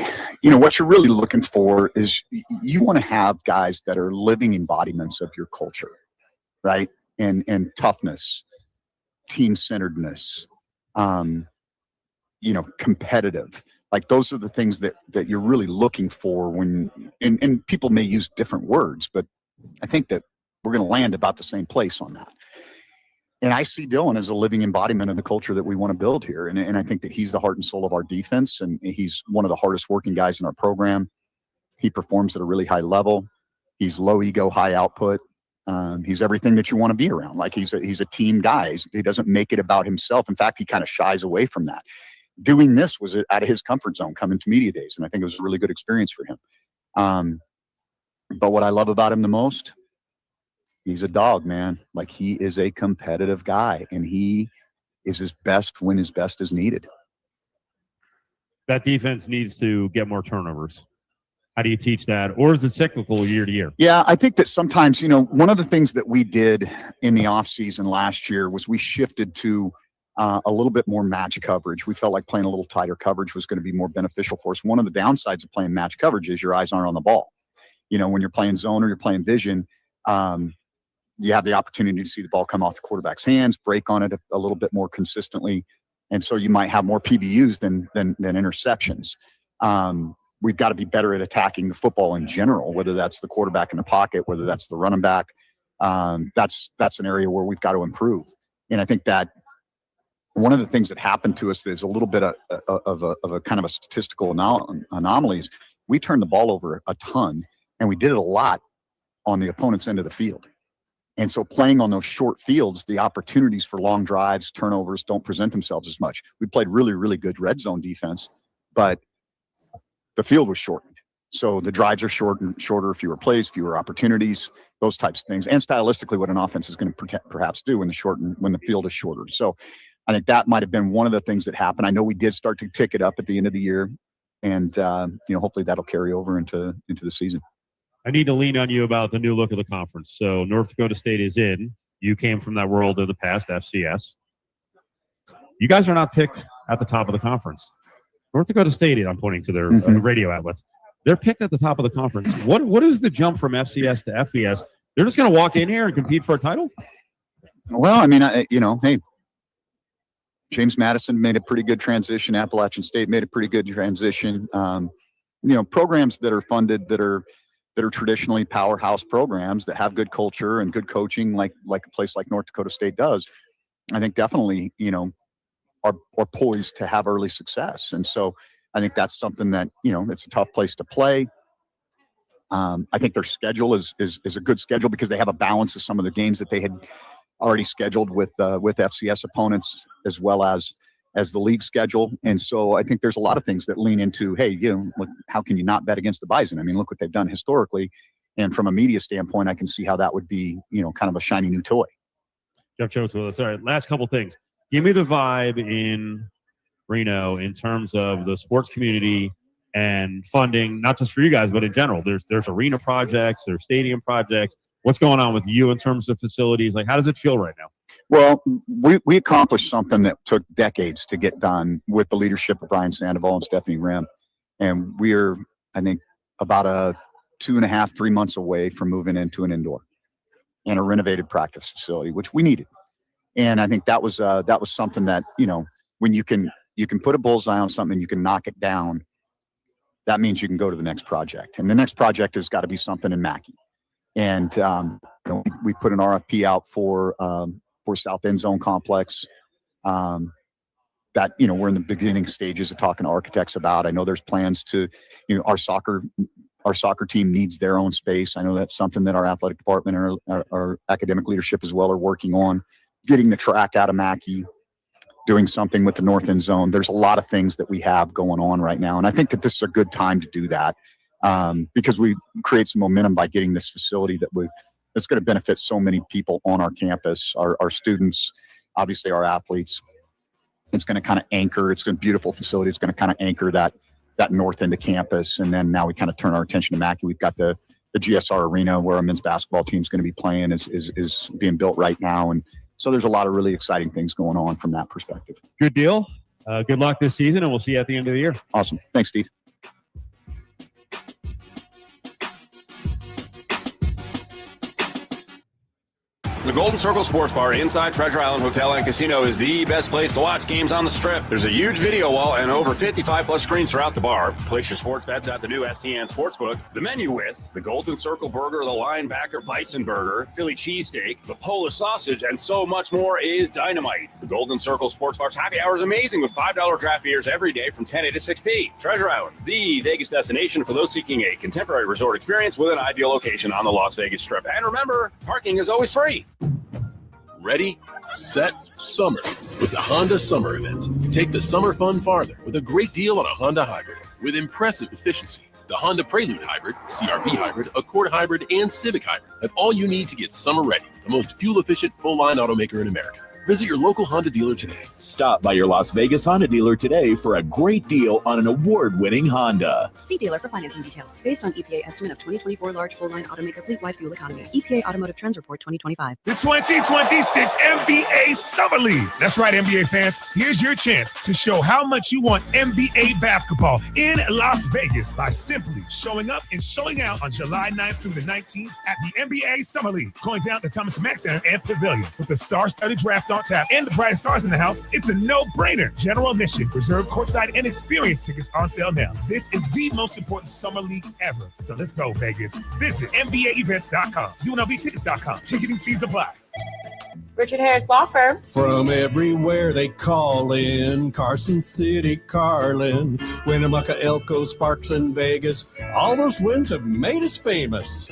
what you're really looking for is you want to have guys that are living embodiments of your culture, right? And toughness, team-centeredness, competitive. Like those are the things that you're really looking for and people may use different words, but I think that we're going to land about the same place on that. And I see Dylan as a living embodiment of the culture that we want to build here. And I think that he's the heart and soul of our defense. And he's one of the hardest working guys in our program. He performs at a really high level. He's low ego, high output. He's everything that you want to be around. Like he's a team guy. He doesn't make it about himself. In fact, he kind of shies away from that. Doing this was out of his comfort zone coming to media days. And I think it was a really good experience for him. But what I love about him the most, he's a dog, man. Like he is a competitive guy, and he is his best when his best is needed. That defense needs to get more turnovers. How do you teach that? Or is it cyclical year to year? Yeah, I think that sometimes, one of the things that we did in the offseason last year was we shifted to a little bit more match coverage. We felt like playing a little tighter coverage was going to be more beneficial for us. One of the downsides of playing match coverage is your eyes aren't on the ball. When you're playing zone or you're playing vision, you have the opportunity to see the ball come off the quarterback's hands, break on it a little bit more consistently. And so you might have more PBUs than interceptions. We've got to be better at attacking the football in general, whether that's the quarterback in the pocket, whether that's the running back. That's an area where we've got to improve. And I think that one of the things that happened to us is a little bit of a kind of a statistical anomalies. We turned the ball over a ton, and we did it a lot on the opponent's end of the field. And so playing on those short fields, the opportunities for long drives, turnovers don't present themselves as much. We played really, really good red zone defense, but the field was shortened. So the drives are shorter, fewer plays, fewer opportunities, those types of things. And stylistically, what an offense is going to perhaps do when the field is shorter. So I think that might have been one of the things that happened. I know we did start to tick it up at the end of the year, and hopefully that'll carry over into the season. I need to lean on you about the new look of the conference. So North Dakota State is in. You came from that world in the past, FCS. You guys are not picked at the top of the conference. North Dakota State, I'm pointing to their radio outlets. They're picked at the top of the conference. What is the jump from FCS to FBS? They're just going to walk in here and compete for a title? Well, I mean, hey, James Madison made a pretty good transition. Appalachian State made a pretty good transition. Programs that are funded that are traditionally powerhouse programs that have good culture and good coaching, like a place like North Dakota State does, I think definitely, are poised to have early success. And so I think that's something that, it's a tough place to play. I think their schedule is a good schedule because they have a balance of some of the games that they had already scheduled with FCS opponents as well as the league schedule. And so I think there's a lot of things that lean into, hey, look, how can you not bet against the Bison? I mean, look what they've done historically. And from a media standpoint, I can see how that would be, kind of a shiny new toy. Jeff Choate's with us. All right, last couple things. Give me the vibe in Reno in terms of the sports community and funding, not just for you guys, but in general. There's arena projects, there's stadium projects. What's going on with you in terms of facilities? Like, how does it feel right now? Well, we accomplished something that took decades to get done with the leadership of Brian Sandoval and Stephanie Rim. And we're, I think, about 2.5, 3 months away from moving into an indoor and a renovated practice facility, which we needed. And I think that was something that, when you can put a bullseye on something and you can knock it down, that means you can go to the next project. And the next project has got to be something in Mackey. And we put an RFP out for South End Zone Complex. that, we're in the beginning stages of talking to architects about. I know there's plans to, our soccer team needs their own space. I know that's something that our athletic department and our academic leadership as well are working on, getting the track out of Mackey, doing something with the north end zone. There's a lot of things that we have going on right now. And I think that this is a good time to do that because we create some momentum by getting this facility that's going to benefit so many people on our campus, our students, obviously our athletes. It's going to kind of anchor. It's a beautiful facility. It's going to kind of anchor that north end of campus. And then now we kind of turn our attention to Mackey. We've got the GSR Arena where our men's basketball team is going to be playing is being built right now. And so there's a lot of really exciting things going on from that perspective. Good deal. Good luck this season, and we'll see you at the end of the year. Awesome. Thanks, Steve. The Golden Circle Sports Bar inside Treasure Island Hotel and Casino is the best place to watch games on the Strip. There's a huge video wall and over 55-plus screens throughout the bar. Place your sports bets at the new STN Sportsbook. The menu with the Golden Circle Burger, the Linebacker Bison Burger, Philly Cheesesteak, the Polish Sausage, and so much more is dynamite. The Golden Circle Sports Bar's happy hour is amazing with $5 draft beers every day from 10 a to 6 p. Treasure Island, the Vegas destination for those seeking a contemporary resort experience with an ideal location on the Las Vegas Strip. And remember, parking is always free. Ready, set, summer with the Honda Summer Event. Take the summer fun farther with a great deal on a Honda Hybrid with impressive efficiency. The Honda Prelude Hybrid, CR-V Hybrid, Accord Hybrid, and Civic Hybrid have all you need to get summer ready. The most fuel-efficient full-line automaker in America. Visit your local Honda dealer today. Stop by your Las Vegas Honda dealer today for a great deal on an award-winning Honda. See dealer for financing details. Based on EPA estimate of 2024 large full-line automaker fleet-wide fuel economy. EPA Automotive Trends Report 2025. The 2026 NBA Summer League. That's right, NBA fans. Here's your chance to show how much you want NBA basketball in Las Vegas by simply showing up and showing out on July 9th through the 19th at the NBA Summer League. Going down to Thomas Mack Center and Pavilion with the star-studded draft on tap and the brightest stars in the house. It's a no-brainer. General admission, reserved courtside, and experience tickets on sale now. This is the most important summer league ever. So let's go, Vegas. Visit NBAevents.com. UNLVtickets.com. Ticketing fees apply. Richard Harris Law Firm. From everywhere they call in, Carson City, Carlin, Winnemucca, Elko, Sparks, and Vegas. All those wins have made us famous.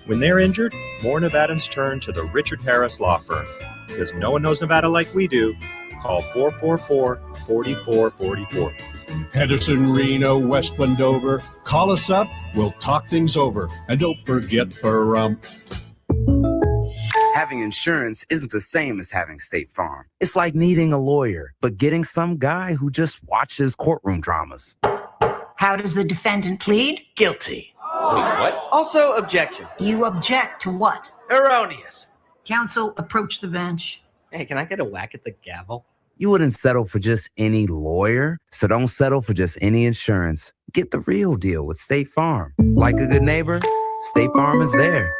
When they're injured, more Nevadans turn to the Richard Harris Law Firm. Because no one knows Nevada like we do. Call 444-4444. Henderson, Reno, West Wendover. Call us up. We'll talk things over. And don't forget Burrum. Having insurance isn't the same as having State Farm. It's like needing a lawyer, but getting some guy who just watches courtroom dramas. How does the defendant plead? Guilty. What? Also, objection. You object to what? Erroneous. Counsel, approach the bench. Hey, can I get a whack at the gavel? You wouldn't settle for just any lawyer, so don't settle for just any insurance. Get the real deal with State Farm. Like a good neighbor, State Farm is there.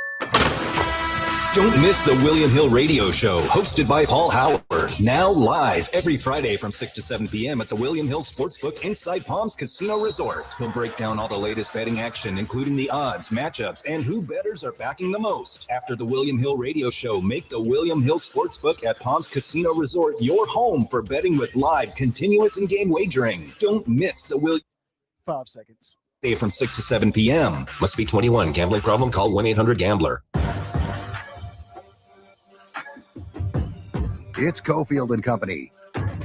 Don't miss the William Hill Radio Show, hosted by Paul Howard. Now live every Friday from 6 to 7 p.m. at the William Hill Sportsbook inside Palms Casino Resort. He'll break down all the latest betting action, including the odds, matchups, and who bettors are backing the most. After the William Hill Radio Show, make the William Hill Sportsbook at Palms Casino Resort your home for betting with live, continuous, and game wagering. Don't miss the William 5 seconds. Day from 6 to 7 p.m. Must be 21. Gambling problem? Call 1-800-GAMBLER. It's Cofield and Company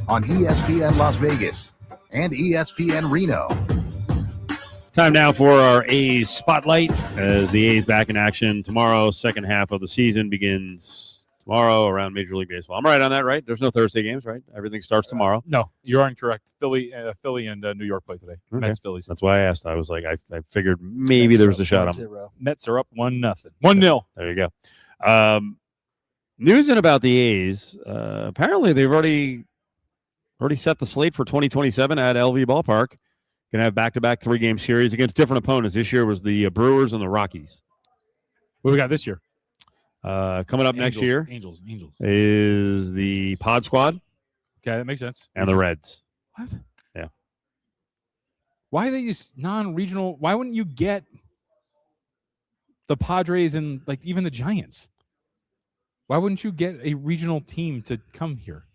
on ESPN Las Vegas and ESPN Reno. Time now for our A's Spotlight as the A's back in action tomorrow. Second half of the season begins tomorrow around Major League Baseball. I'm right on that, right? There's no Thursday games, right? Everything starts tomorrow. No, you're incorrect. Philly and New York play today. Okay. Mets, Phillies. That's why I asked. I was like, I figured maybe there was a shot on. Mets are up 1-0. 1-0. There you go. News in about the A's. Apparently, they've already set the slate for 2027 at LV Ballpark. Going to have back-to-back 3-game series against different opponents. This year was the Brewers and the Rockies. What do we got this year? Coming up next year Angels is the Pod Squad. Okay, that makes sense. And the Reds. What? Yeah. Why are they just non-regional? Why wouldn't you get the Padres and like even the Giants? Why wouldn't you get a regional team to come here?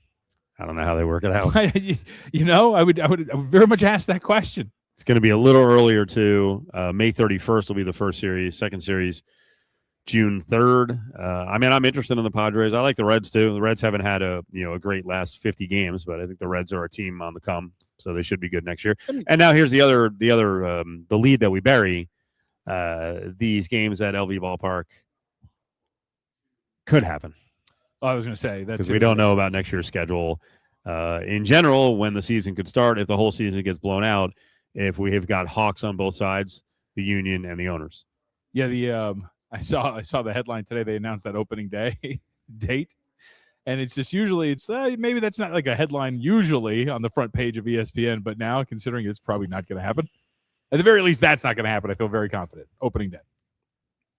I don't know how they work it out. I would very much ask that question. It's going to be a little earlier too. May 31st will be the first series. Second series, June 3rd. I'm interested in the Padres. I like the Reds too. The Reds haven't had a great last 50 games, but I think the Reds are a team on the come, so they should be good next year. And now here's the lead that we bury. These games at LV Ballpark could happen. I was going to say that because we don't know about next year's schedule. In general, when the season could start, if the whole season gets blown out, if we have got hawks on both sides, the union and the owners. Yeah, I saw the headline today. They announced that opening day date, and it's just usually maybe that's not like a headline usually on the front page of ESPN, but now considering it's probably not going to happen, at the very least that's not going to happen. I feel very confident. Opening day,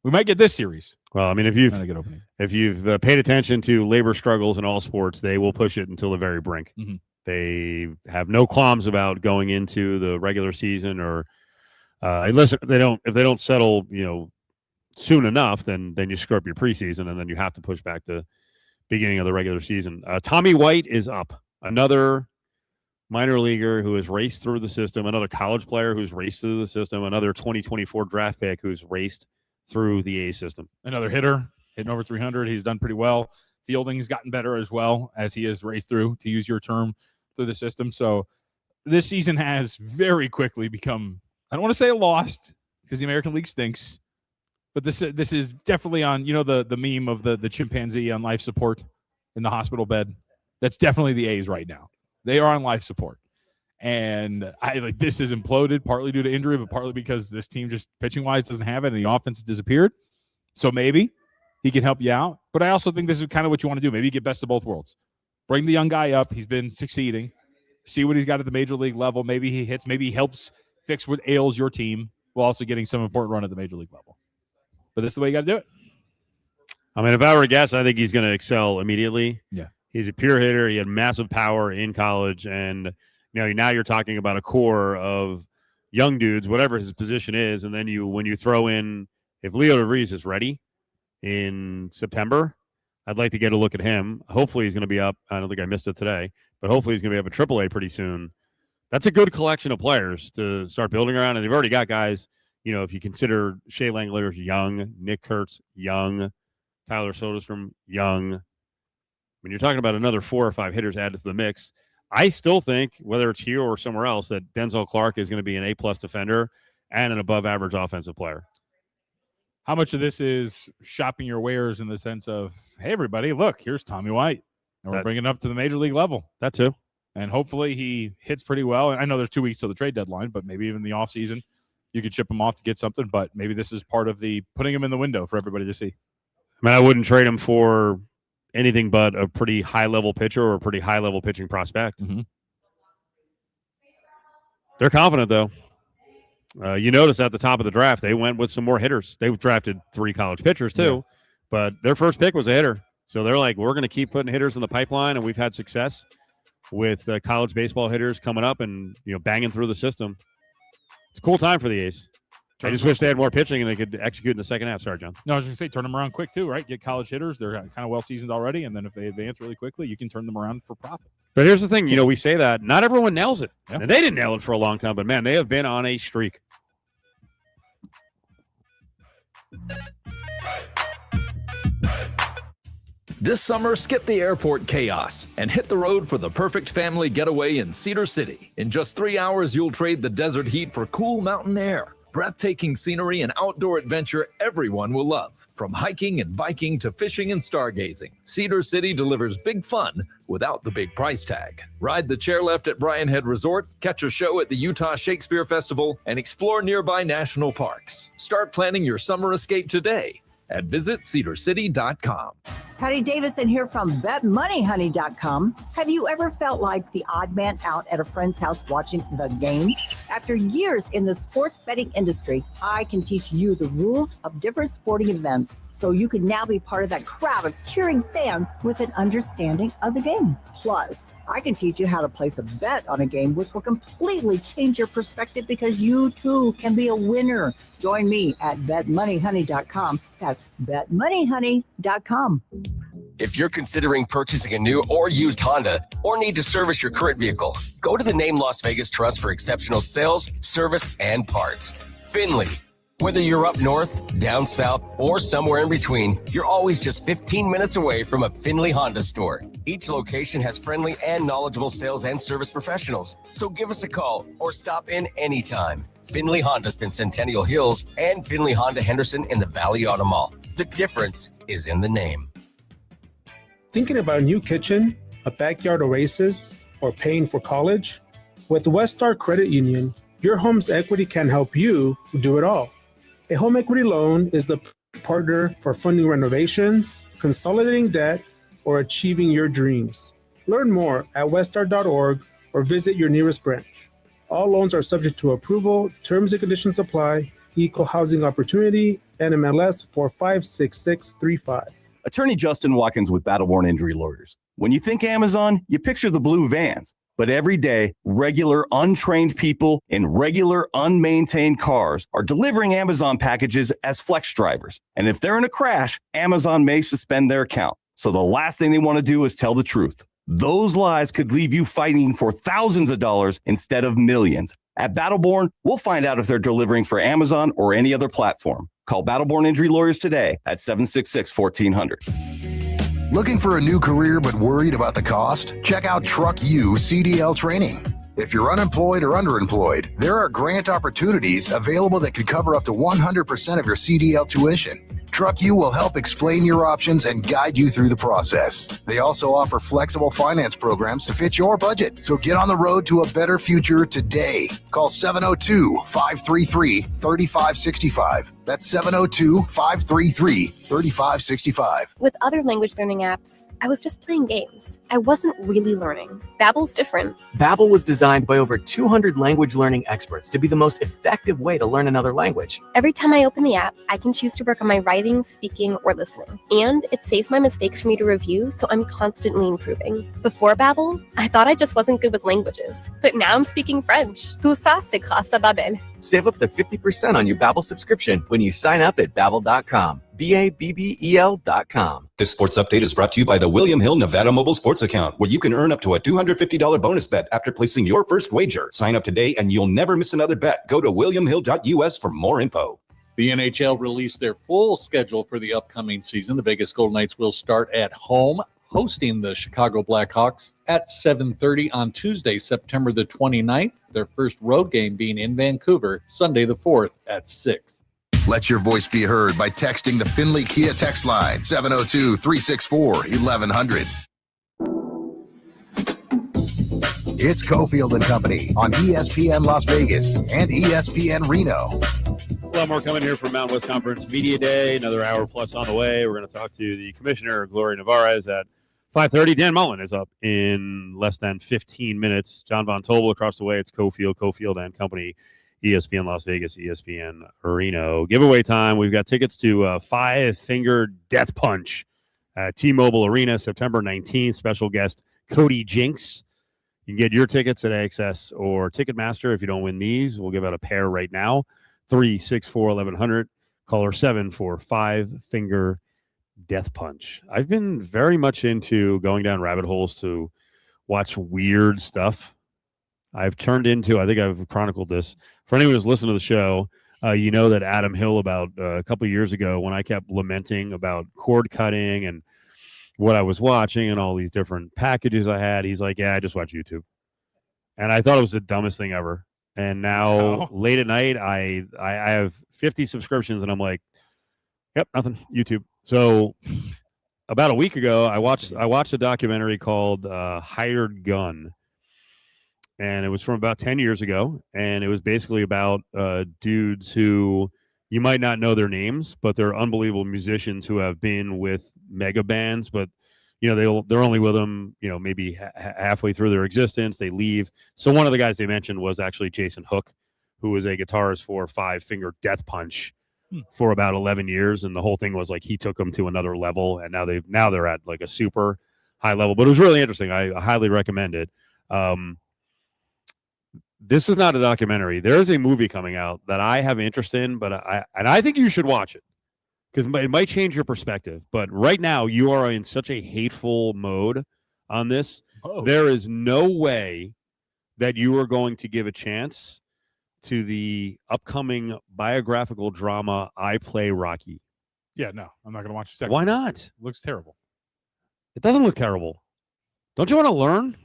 we might get this series. Well, I mean, if you've paid attention to labor struggles in all sports, they will push it until the very brink. Mm-hmm. They have no qualms about going into the regular season, or unless if they don't settle, soon enough, then you screw up your preseason, and then you have to push back the beginning of the regular season. Tommy White is up, another minor leaguer who has raced through the system, another college player who's raced through the system, another 2024 draft pick who's raced through the A system. Another hitter hitting over 300. He's done pretty well. Fielding's gotten better as well as he has raced through, to use your term, through the system. So this season has very quickly become, I don't want to say lost because the American League stinks, but this is definitely on, the meme of the chimpanzee on life support in the hospital bed. That's definitely the A's right now. They are on life support. And this has imploded partly due to injury, but partly because this team just pitching wise doesn't have it and the offense has disappeared. So maybe he can help you out. But I also think this is kind of what you want to do. Maybe you get best of both worlds. Bring the young guy up. He's been succeeding. See what he's got at the major league level. Maybe he hits. Maybe he helps fix what ails your team while also getting some important run at the major league level. But this is the way you got to do it. I mean, if I were to guess, I think he's going to excel immediately. Yeah. He's a pure hitter. He had massive power in college. And, now you're talking about a core of young dudes, whatever his position is. And then when you throw in, if Leo DeVries is ready in September, I'd like to get a look at him. Hopefully he's going to be up. I don't think I missed it today, but hopefully he's going to be up at AAA pretty soon. That's a good collection of players to start building around. And they've already got guys, if you consider Shea Langler young, Nick Kurtz young, Tyler Soderstrom young. When you're talking about another 4 or 5 hitters added to the mix, I still think, whether it's here or somewhere else, that Denzel Clark is going to be an A+ defender and an above-average offensive player. How much of this is shopping your wares in the sense of, hey, everybody, look, here's Tommy White, and we're bringing it up to the major league level. That too. And hopefully he hits pretty well. And I know there's 2 weeks till the trade deadline, but maybe even the offseason you could ship him off to get something. But maybe this is part of the putting him in the window for everybody to see. I mean, I wouldn't trade him for anything but a pretty high-level pitcher or a pretty high-level pitching prospect. Mm-hmm. They're confident, though. You notice at the top of the draft, they went with some more hitters. They drafted 3 college pitchers, too, but their first pick was a hitter. So they're like, we're going to keep putting hitters in the pipeline, and we've had success with college baseball hitters coming up and banging through the system. It's a cool time for the A's. I just wish they had more pitching and they could execute in the second half. Sorry, John. No, I was going to say, turn them around quick too, right? Get college hitters. They're kind of well-seasoned already, and then if they advance really quickly, you can turn them around for profit. But here's the thing. We say that. Not everyone nails it. Yeah. And they didn't nail it for a long time, but, man, they have been on a streak. This summer, skip the airport chaos and hit the road for the perfect family getaway in Cedar City. In just 3 hours, you'll trade the desert heat for cool mountain air. Breathtaking scenery and outdoor adventure everyone will love. From hiking and biking to fishing and stargazing, Cedar City delivers big fun without the big price tag. Ride the chairlift at Bryan Head Resort, catch a show at the Utah Shakespeare Festival, and explore nearby national parks. Start planning your summer escape today at visitcedarcity.com. Patty Davidson here from BetMoneyHoney.com. Have you ever felt like the odd man out at a friend's house watching the game? After years in the sports betting industry, I can teach you the rules of different sporting events so you can now be part of that crowd of cheering fans with an understanding of the game. Plus, I can teach you how to place a bet on a game, which will completely change your perspective because you too can be a winner. Join me at BetMoneyHoney.com. That's BetMoneyHoney.com. If you're considering purchasing a new or used Honda or need to service your current vehicle, go to the Name Las Vegas Trust for exceptional sales, service, and parts. Finley. Whether you're up north, down south, or somewhere in between, you're always just 15 minutes away from a Finley Honda store. Each location has friendly and knowledgeable sales and service professionals. So give us a call or stop in anytime. Finley Honda's been Centennial Hills and Finley Honda Henderson in the Valley Auto Mall. The difference is in the name. Thinking about a new kitchen, a backyard oasis, or paying for college? With Westar Credit Union, your home's equity can help you do it all. A home equity loan is the partner for funding renovations, consolidating debt, or achieving your dreams. Learn more at westar.org or visit your nearest branch. All loans are subject to approval, terms and conditions apply, equal housing opportunity, NMLS 456635. Attorney Justin Watkins with Battleborn Injury Lawyers. When you think Amazon, you picture the blue vans. But every day, regular untrained people in regular unmaintained cars are delivering Amazon packages as flex drivers. And if they're in a crash, Amazon may suspend their account. So the last thing they want to do is tell the truth. Those lies could leave you fighting for thousands of dollars instead of millions. At Battleborn, we'll find out if they're delivering for Amazon or any other platform. Call Battleborn Injury Lawyers today at 766-1400. Looking for a new career but worried about the cost? Check out Truck U CDL Training. If you're unemployed or underemployed, there are grant opportunities available that could cover up to 100% of your CDL tuition. Truck U will help explain your options and guide you through the process. They also offer flexible finance programs to fit your budget. So get on the road to a better future today. Call 702-533-3565. That's 702-533-3565. With other language learning apps, I was just playing games. I wasn't really learning. Babbel's different. Babbel was designed by over 200 language learning experts to be the most effective way to learn another language. Every time I open the app, I can choose to work on my writing, speaking, or listening. And it saves my mistakes for me to review, so I'm constantly improving. Before Babbel, I thought I just wasn't good with languages. But now I'm speaking French. Tout ça, c'est grâce à Babbel. Save up to 50% on your Babbel subscription when you sign up at Babbel.com. Babbel.com. This sports update is brought to you by the William Hill Nevada Mobile Sports Account, where you can earn up to a $250 bonus bet after placing your first wager. Sign up today and you'll never miss another bet. Go to williamhill.us for more info. The NHL released their full schedule for the upcoming season. The Vegas Golden Knights will start at home, hosting the Chicago Blackhawks at 7:30 on Tuesday, September the 29th. Their first road game being in Vancouver, Sunday the 4th at 6. Let your voice be heard by texting the Finley Kia text line, 702-364-1100. It's Cofield and Company on ESPN Las Vegas and ESPN Reno. A lot more coming here from Mountain West Conference Media Day. Another hour plus on the way. We're going to talk to the commissioner, Gloria Nevarez, at 5:30. Dan Mullen is up in less than 15 minutes. John Von Tobel across the way. It's Cofield and Company, ESPN Las Vegas, ESPN Reno. Giveaway time. We've got tickets to Five Finger Death Punch at T-Mobile Arena, September 19th. Special guest Cody Jinks. You can get your tickets at AXS or Ticketmaster. If you don't win these, we'll give out a pair right now. 364-1100. Caller 7 for Five Finger Death Punch. I've been very much into going down rabbit holes to watch weird stuff. I've turned into, I think I've chronicled this. For anyone who's listened to the show, you know that Adam Hill about a couple of years ago, when I kept lamenting about cord cutting and what I was watching and all these different packages I had, he's like, yeah, I just watch YouTube. And I thought it was the dumbest thing ever. And now late at night, I have 50 subscriptions and I'm like, yep, nothing, YouTube. So about a week ago, I watched a documentary called Hired Gun. And it was from about 10 years ago. And it was basically about dudes who, you might not know their names, but they're unbelievable musicians who have been with mega bands, but you know, they're only with them, you know, maybe halfway through their existence. They leave. So one of the guys they mentioned was actually Jason Hook, who was a guitarist for Five Finger Death Punch for about 11 years. And the whole thing was like, he took them to another level, and now they're at like a super high level, but it was really interesting. I highly recommend it. This is not a documentary. There is a movie coming out that I have interest in, but I think you should watch it. because it might change your perspective. But right now, you are in such a hateful mode on this. Oh. There is no way that you are going to give a chance to the upcoming biographical drama I Play Rocky. Yeah, no, I'm not going to watch the second. Why one. not? It looks terrible. It doesn't look terrible. Don't you want to learn?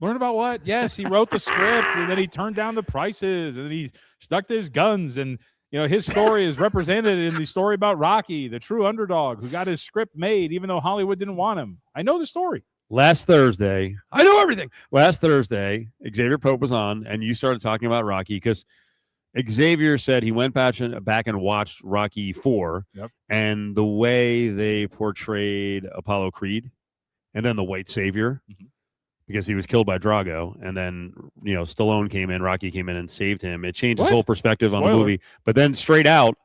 Learn about what? Yes, he wrote the script, and then he turned down the prices, and then he stuck to his guns, and his story is represented in the story about Rocky, the true underdog who got his script made, even though Hollywood didn't want him. I know the story. Last Thursday, I know everything. Last Thursday, Xavier Pope was on, and you started talking about Rocky because Xavier said he went back and watched Rocky 4, and the way they portrayed Apollo Creed, and then the white savior, because he was killed by Drago, and then Stallone came in, Rocky came in and saved him. It changed his whole perspective on the movie. But then straight out,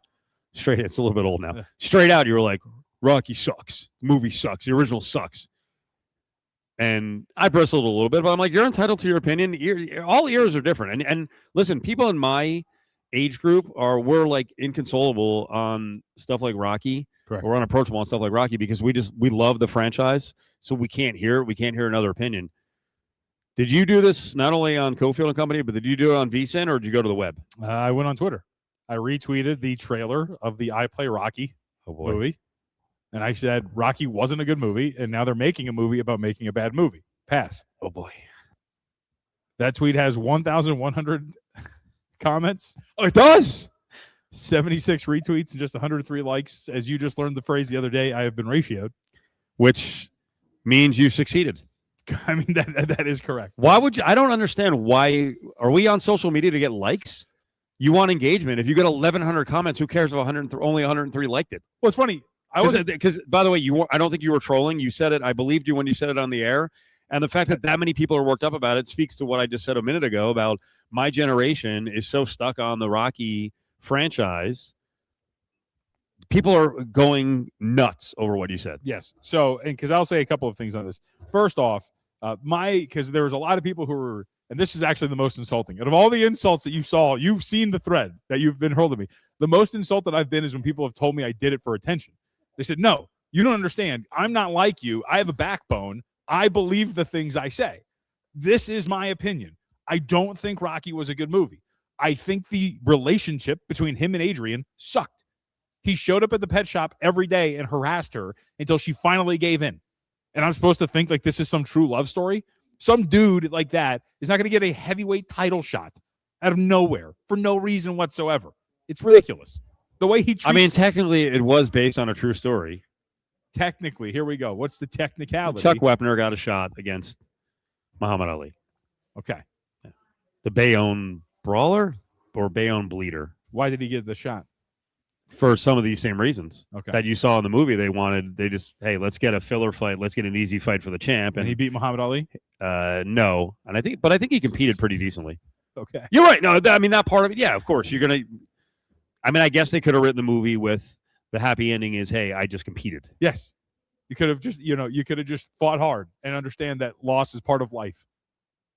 it's a little bit old now. Straight out, you were like, Rocky sucks. The movie sucks. The original sucks. And I bristled a little bit, but I'm like, you're entitled to your opinion. All ears are different. And listen, people in my age group we're like inconsolable on stuff like Rocky. Correct. Or unapproachable on stuff like Rocky because we love the franchise, so we can't hear another opinion. Did you do this not only on Cofield and Company, but did you do it on VSiN or did you go to the web? I went on Twitter. I retweeted the trailer of the I Play Rocky movie. And I said Rocky wasn't a good movie, and now they're making a movie about making a bad movie. Pass. Oh, boy. That tweet has 1,100 comments. Oh, it does? 76 retweets and just 103 likes. As you just learned the phrase the other day, I have been ratioed. Which means you succeeded. I mean, that is correct. Why would you? I don't understand why. Are we on social media to get likes? You want engagement. If you get 1,100 comments, who cares if only 103 liked it? Well, it's funny. Because, by the way, I don't think you were trolling. You said it. I believed you when you said it on the air. And the fact that many people are worked up about it speaks to what I just said a minute ago about my generation is so stuck on the Rocky franchise. People are going nuts over what you said. Yes. So, and because I'll say a couple of things on this. First off, because there was a lot of people who were, and this is actually the most insulting. Out of all the insults that you've seen the thread that you've been hurling me. The most insulted I've been is when people have told me I did it for attention. They said, no, you don't understand. I'm not like you. I have a backbone. I believe the things I say. This is my opinion. I don't think Rocky was a good movie. I think the relationship between him and Adrian sucked. He showed up at the pet shop every day and harassed her until she finally gave in. And I'm supposed to think like this is some true love story? Some dude like that is not going to get a heavyweight title shot out of nowhere for no reason whatsoever. It's ridiculous. The way he treats... I mean, technically, it was based on a true story. Technically, here we go. What's the technicality? Chuck Wepner got a shot against Muhammad Ali. Okay. The Bayonne Brawler or Bayonne Bleeder. Why did he get the shot? For some of these same reasons. Okay. That you saw in the movie. Hey, let's get a filler fight. Let's get an easy fight for the champ. And he beat Muhammad Ali? No. And I think he competed pretty decently. Okay. You're right. No, I mean, that part of it. Yeah, of course. I guess they could have written the movie with the happy ending is, hey, I just competed. Yes. You could have just fought hard and understand that loss is part of life.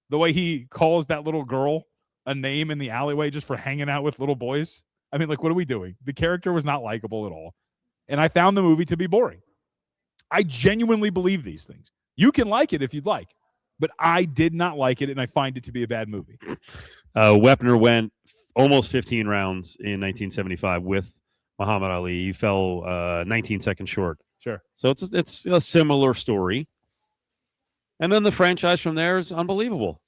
The way he calls that little girl a name in the alleyway just for hanging out with little boys. I mean, like, what are we doing? The character was not likable at all. And I found the movie to be boring. I genuinely believe these things. You can like it if you'd like, but I did not like it, and I find it to be a bad movie. Wepner went almost 15 rounds in 1975 with Muhammad Ali. He fell 19 seconds short. Sure. So it's a similar story. And then the franchise from there is unbelievable.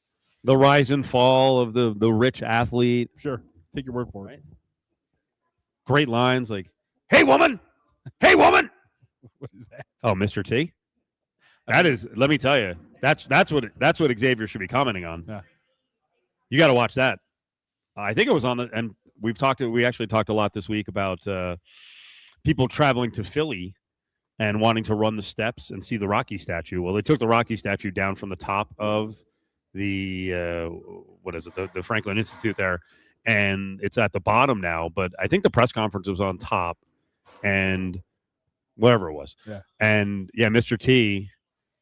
The rise and fall of the rich athlete. Sure. Take your word for it. Great lines like, hey, woman! Hey, woman! What is that? Oh, Mr. T? That is, let me tell you, that's what Xavier should be commenting on. Yeah. You got to watch that. I think it was and we actually talked a lot this week about people traveling to Philly and wanting to run the steps and see the Rocky statue. Well, they took the Rocky statue down from the top of the the Franklin Institute there, and it's at the bottom now. But I think the press conference was on top, and whatever it was. Yeah. And yeah, Mr. T,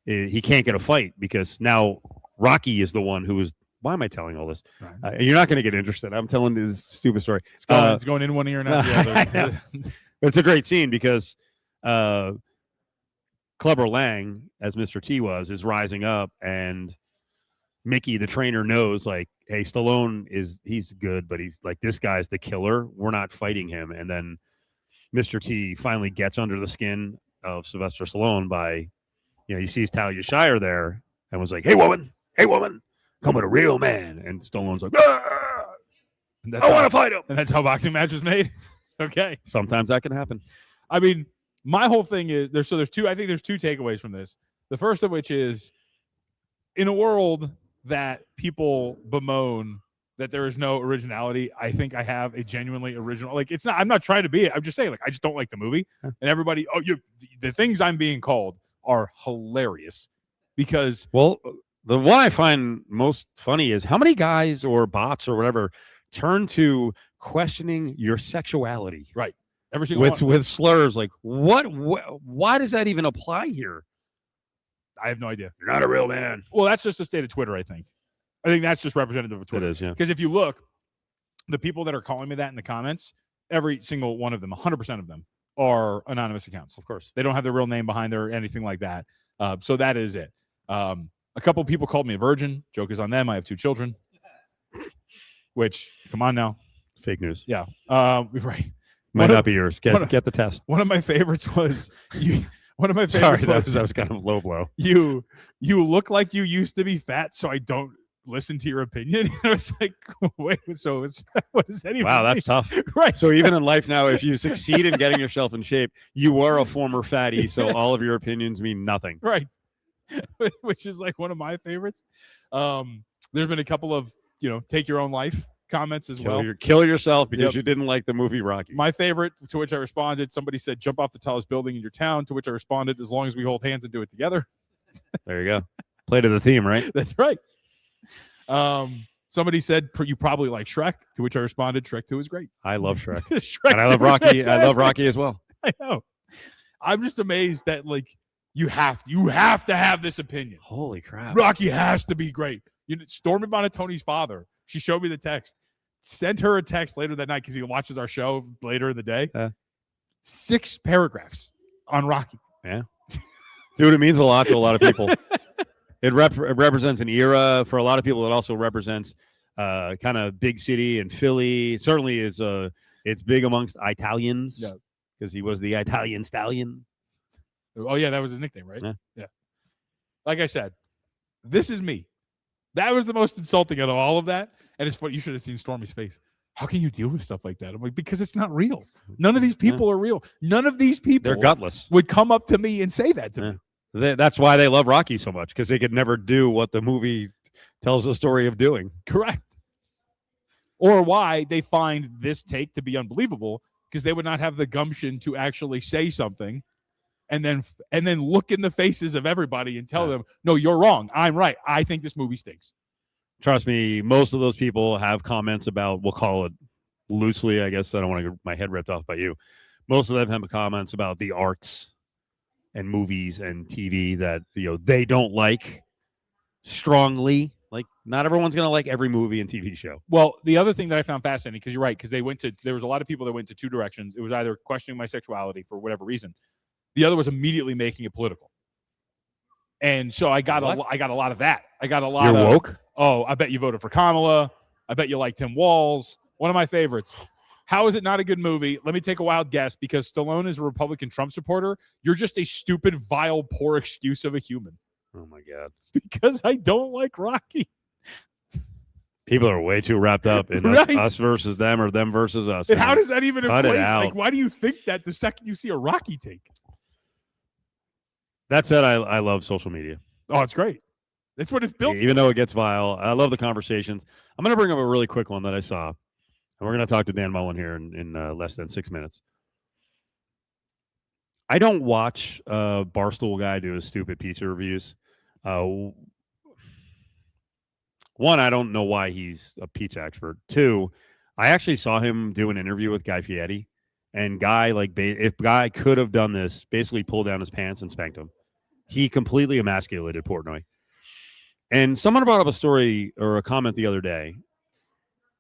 he can't get a fight because now Rocky is the one who is. Why am I telling all this? Right. You're not going to get interested. I'm telling you this stupid story. It's going in one ear and out the other. It's a great scene because Clubber Lang, as Mr. T was, is rising up, and Mickey, the trainer, knows like, hey, Stallone he's good, but he's like, this guy's the killer. We're not fighting him. And then Mr. T finally gets under the skin of Sylvester Stallone by, he sees Talia Shire there and was like, hey, woman, come with a real man. And Stallone's like, I want to fight him. And that's how boxing match was made. Okay. Sometimes that can happen. I mean, my whole thing is there's two takeaways from this. The first of which is, in a world that people bemoan that there is no originality, I think I have a genuinely original. Like, it's not. I'm not trying to be it. I'm just saying, like, I just don't like the movie. And everybody, the things I'm being called are hilarious because. Well, the one I find most funny is how many guys or bots or whatever turn to questioning your sexuality. Right. Every single one. With slurs like, why does that even apply here? I have no idea. You're not a real man. Well, that's just the state of Twitter, I think. I think that's just representative of Twitter. It is, yeah. Because if you look, the people that are calling me that in the comments, every single one of them, 100% of them, are anonymous accounts. Of course. They don't have their real name behind there or anything like that. So that is it. A couple of people called me a virgin. Joke is on them. I have 2 children. Which, come on now. Fake news. Yeah. Right. Might not be yours. Get the test. One of my favorites was One of my Sorry, favorites that was kind of low blow. You look like you used to be fat, so I don't listen to your opinion. I was like, wait, so what does anyone Wow, that's mean? tough. Right. So even in life now, if you succeed in getting yourself in shape, you are a former fatty, so all of your opinions mean nothing. Right. Which is like one of my favorites. There's been a couple of, take your own life comments as well. Kill yourself because you didn't like the movie Rocky. My favorite, to which I responded, somebody said, jump off the tallest building in your town, to which I responded, as long as we hold hands and do it together. There you go. Play to the theme, right? That's right. Somebody said, you probably like Shrek, to which I responded, Shrek 2 is great. I love Shrek. Shrek and I love 2 is Rocky. fantastic. I love Rocky as well. I know. I'm just amazed that, like, you have to have this opinion. Holy crap. Rocky has to be great. Stormy Buonantony's father, she showed me the text. Sent her a text later that night because he watches our show later in the day. 6 paragraphs on Rocky. Yeah. Dude, it means a lot to a lot of people. It represents an era. For a lot of people, it also represents kind of big city and Philly. Certainly is it's big amongst Italians because he was the Italian stallion. Oh, yeah, that was his nickname, right? Yeah. Like I said, this is me. That was the most insulting out of all of that. And it's funny. You should have seen Stormy's face. How can you deal with stuff like that? I'm like, because it's not real. None of these people are real. None of these people They're gutless. would come up to me and say that to me. That's why they love Rocky so much, because they could never do what the movie tells the story of doing. Correct. Or why they find this take to be unbelievable, because they would not have the gumption to actually say something and then look in the faces of everybody and tell them, no, you're wrong. I'm right. I think this movie stinks. Trust me, most of those people have comments about, we'll call it loosely, I guess. I don't want to get my head ripped off by you. Most of them have comments about the arts and movies and TV that they don't like strongly. Like, not everyone's going to like every movie and TV show. Well, the other thing that I found fascinating, because you're right, because there was a lot of people that went to 2 directions. It was either questioning my sexuality for whatever reason. The other was immediately making it political. And so I got a lot of that. I got a lot You're of woke? Oh, I bet you voted for Kamala. I bet you like Tim Walz. One of my favorites. How is it not a good movie? Let me take a wild guess. Because Stallone is a Republican Trump supporter. You're just a stupid, vile, poor excuse of a human. Oh, my God. Because I don't like Rocky. People are way too wrapped up in us versus them or them versus us. And how does that even Cut equate? it out. Like, why do you think that the second you see a Rocky take? That said, I love social media. Oh, it's great. That's what it's built. Even though it gets vile, I love the conversations. I'm going to bring up a really quick one that I saw. And we're going to talk to Dan Mullen here in less than 6 minutes. I don't watch Barstool guy do his stupid pizza reviews. One, I don't know why he's a pizza expert. 2, I actually saw him do an interview with Guy Fieri. And Guy, if Guy could have done this, basically pulled down his pants and spanked him. He completely emasculated Portnoy. And someone brought up a story or a comment the other day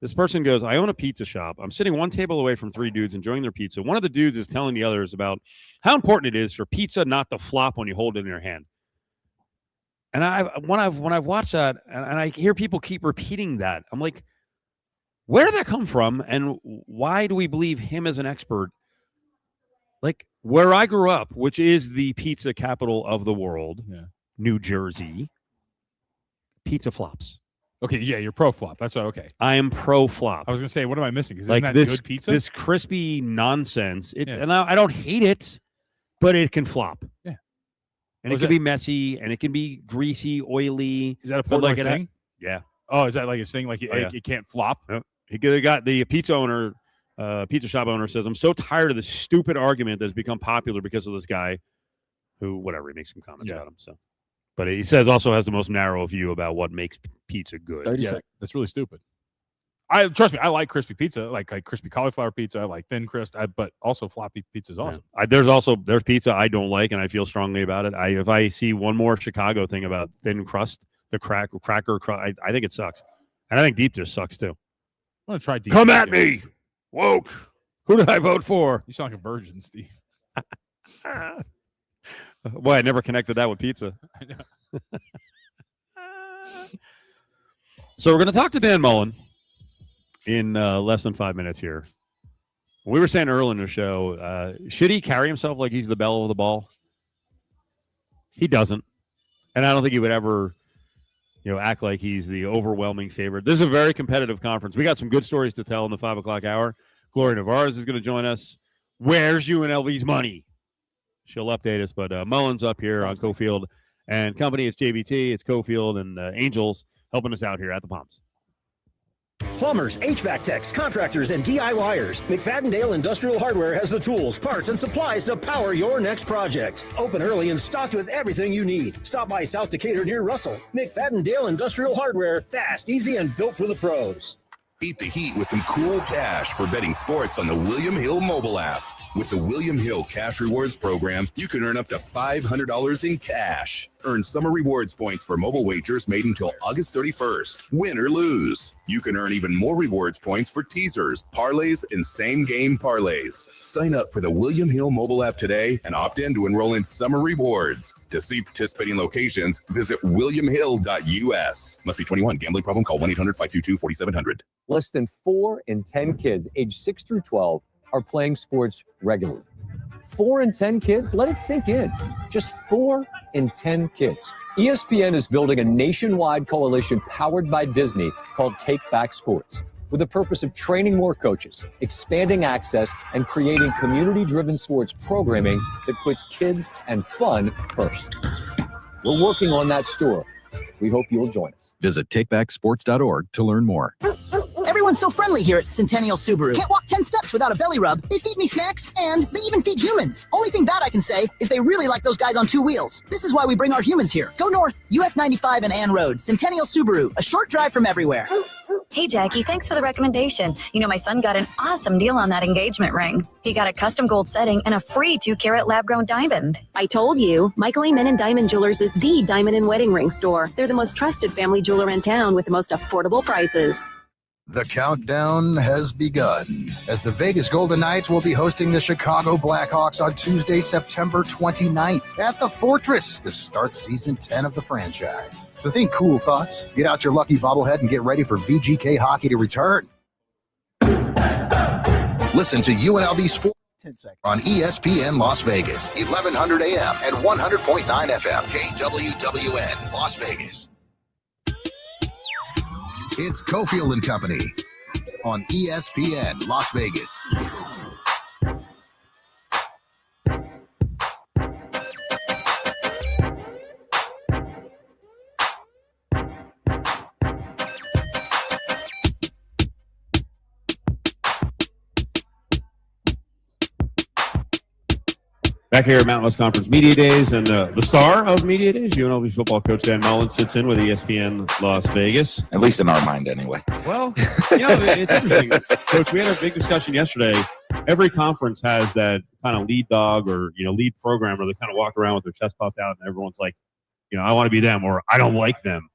This person goes, I own a pizza shop. I'm sitting one table away from 3 dudes enjoying their pizza. One of the dudes is telling the others about how important it is for pizza not to flop when you hold it in your hand. And when I've watched that and I hear people keep repeating that, I'm like, where did that come from? And why do we believe him as an expert? Like where I grew up, which is the pizza capital of the world, New Jersey, pizza flops. Okay, yeah, you're pro flop. That's right. Okay, I am pro flop. I was gonna say, what am I missing? Because Like isn't that this good pizza? this crispy nonsense. And I don't hate it, but it can flop. Yeah. And it can be messy, and it can be greasy, oily. Is that a but Puerto like Rico thing? Yeah. Oh, is that like a thing? Like Oh, yeah. it can't flop? Nope. They got the pizza owner, pizza shop owner says, I'm so tired of this stupid argument that's become popular because of this guy who, whatever, he makes some comments about him. So, but he says also has the most narrow view about what makes pizza good. That's really stupid. Trust me, I like crispy pizza, like crispy cauliflower pizza. I like thin crust, but also floppy pizza is awesome. There's pizza I don't like, and I feel strongly about it. If I see one more Chicago thing about thin crust, the cracker crust, I think it sucks, and I think deep dish sucks too. I want to try deep. Come at me, woke. Who did I vote for? You sound like a virgin, Steve. Boy, I never connected that with pizza. I know. So we're going to talk to Dan Mullen in less than 5 minutes here. We were saying earlier in the show, should he carry himself like he's the belle of the ball? He doesn't. And I don't think he would ever, act like he's the overwhelming favorite. This is a very competitive conference. We got some good stories to tell in the 5 o'clock hour. Gloria Nevarez is going to join us. Where's UNLV's money? She'll update us, but Mullen's up here on Cofield and Company. It's JBT, it's Cofield, and Angels helping us out here at the Palms. Plumbers, HVAC techs, contractors, and DIYers. McFadden-Dale Industrial Hardware has the tools, parts, and supplies to power your next project. Open early and stocked with everything you need. Stop by South Decatur near Russell. McFadden-Dale Industrial Hardware. Fast, easy, and built for the pros. Beat the heat with some cool cash for betting sports on the William Hill mobile app. With the William Hill Cash Rewards program, you can earn up to $500 in cash. Earn summer rewards points for mobile wagers made until August 31st. Win or lose. You can earn even more rewards points for teasers, parlays, and same-game parlays. Sign up for the William Hill mobile app today and opt in to enroll in summer rewards. To see participating locations, visit williamhill.us. Must be 21. Gambling problem? Call 1-800-522-4700. Less than 4 in 10 kids aged 6 through 12 are playing sports regularly. 4 in 10 kids, let it sink in. Just 4 in 10 kids. ESPN is building a nationwide coalition powered by Disney called Take Back Sports, with the purpose of training more coaches, expanding access, and creating community-driven sports programming that puts kids and fun first. We're working on that story. We hope you'll join us. Visit takebacksports.org to learn more. Everyone's so friendly here at Centennial Subaru. Can't walk 10 steps without a belly rub. They feed me snacks, and they even feed humans. Only thing bad I can say is they really like those guys on 2 wheels. This is why we bring our humans here. Go north, US 95 and Ann Road. Centennial Subaru, a short drive from everywhere. Hey, Jackie, thanks for the recommendation. My son got an awesome deal on that engagement ring. He got a custom gold setting and a free 2-carat lab-grown diamond. I told you, Michael Amen Diamond Jewelers is the diamond and wedding ring store. They're the most trusted family jeweler in town with the most affordable prices. The countdown has begun as the Vegas Golden Knights will be hosting the Chicago Blackhawks on Tuesday, September 29th at the Fortress to start season 10 of the franchise. So think cool thoughts, get out your lucky bobblehead, and get ready for VGK hockey to return. Listen to UNLV Sports 10 seconds. on ESPN Las Vegas, 1100 AM and 100.9 FM, KWWN, Las Vegas. It's Cofield and Company on ESPN Las Vegas. Back here at Mountain West Conference Media Days, and the star of Media Days, UNLV football coach Dan Mullen, sits in with ESPN Las Vegas. At least in our mind, anyway. Well, it's interesting. Coach, we had a big discussion yesterday. Every conference has that kind of lead dog or, lead programmer that kind of walk around with their chest puffed out, and everyone's like, I want to be them, or I don't like them.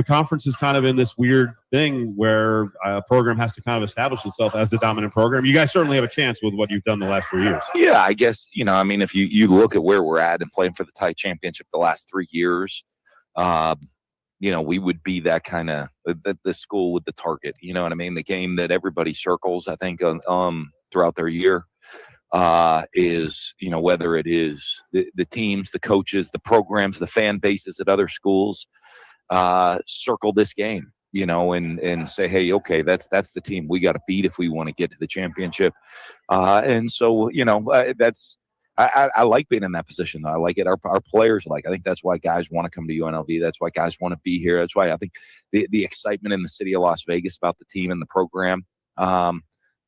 the conference is kind of in this weird thing where a program has to kind of establish itself as the dominant program. You guys certainly have a chance with what you've done the last 3 years. Yeah, I guess, I mean, if you look at where we're at and playing for the Tide Championship the last 3 years, we would be that kind of the school with the target. You know what I mean? The game that everybody circles, I think, throughout their year is, whether it is the teams, the coaches, the programs, the fan bases at other schools, circle this game, and say, hey, okay, that's the team we got to beat if we want to get to the championship. And so, that's. I like being in that position. I like it. Our players I think that's why guys want to come to UNLV. That's why guys want to be here. That's why I think the excitement in the city of Las Vegas about the team and the program,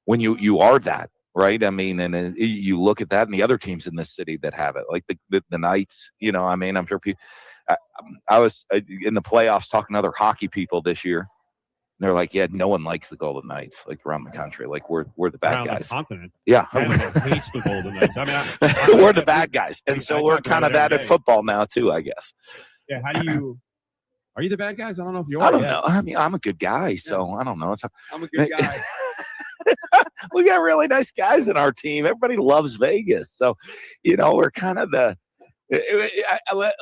when you are that, right? I mean, and you look at that and the other teams in this city that have it, like the Knights, I mean, I'm sure people, I was in the playoffs talking to other hockey people this year. They're like, yeah, no one likes the Golden Knights, like around the country. Like we're the bad Around guys. the continent. Yeah. Canada hates the Golden Knights. I mean, we're the bad guys. And so we're kind of that at football now too, I guess. Yeah. Are you the bad guys? I don't know if you are. I don't know. I mean, I'm a good guy, so I don't know. I'm a good guy. We got really nice guys in our team. Everybody loves Vegas. So, we're kind of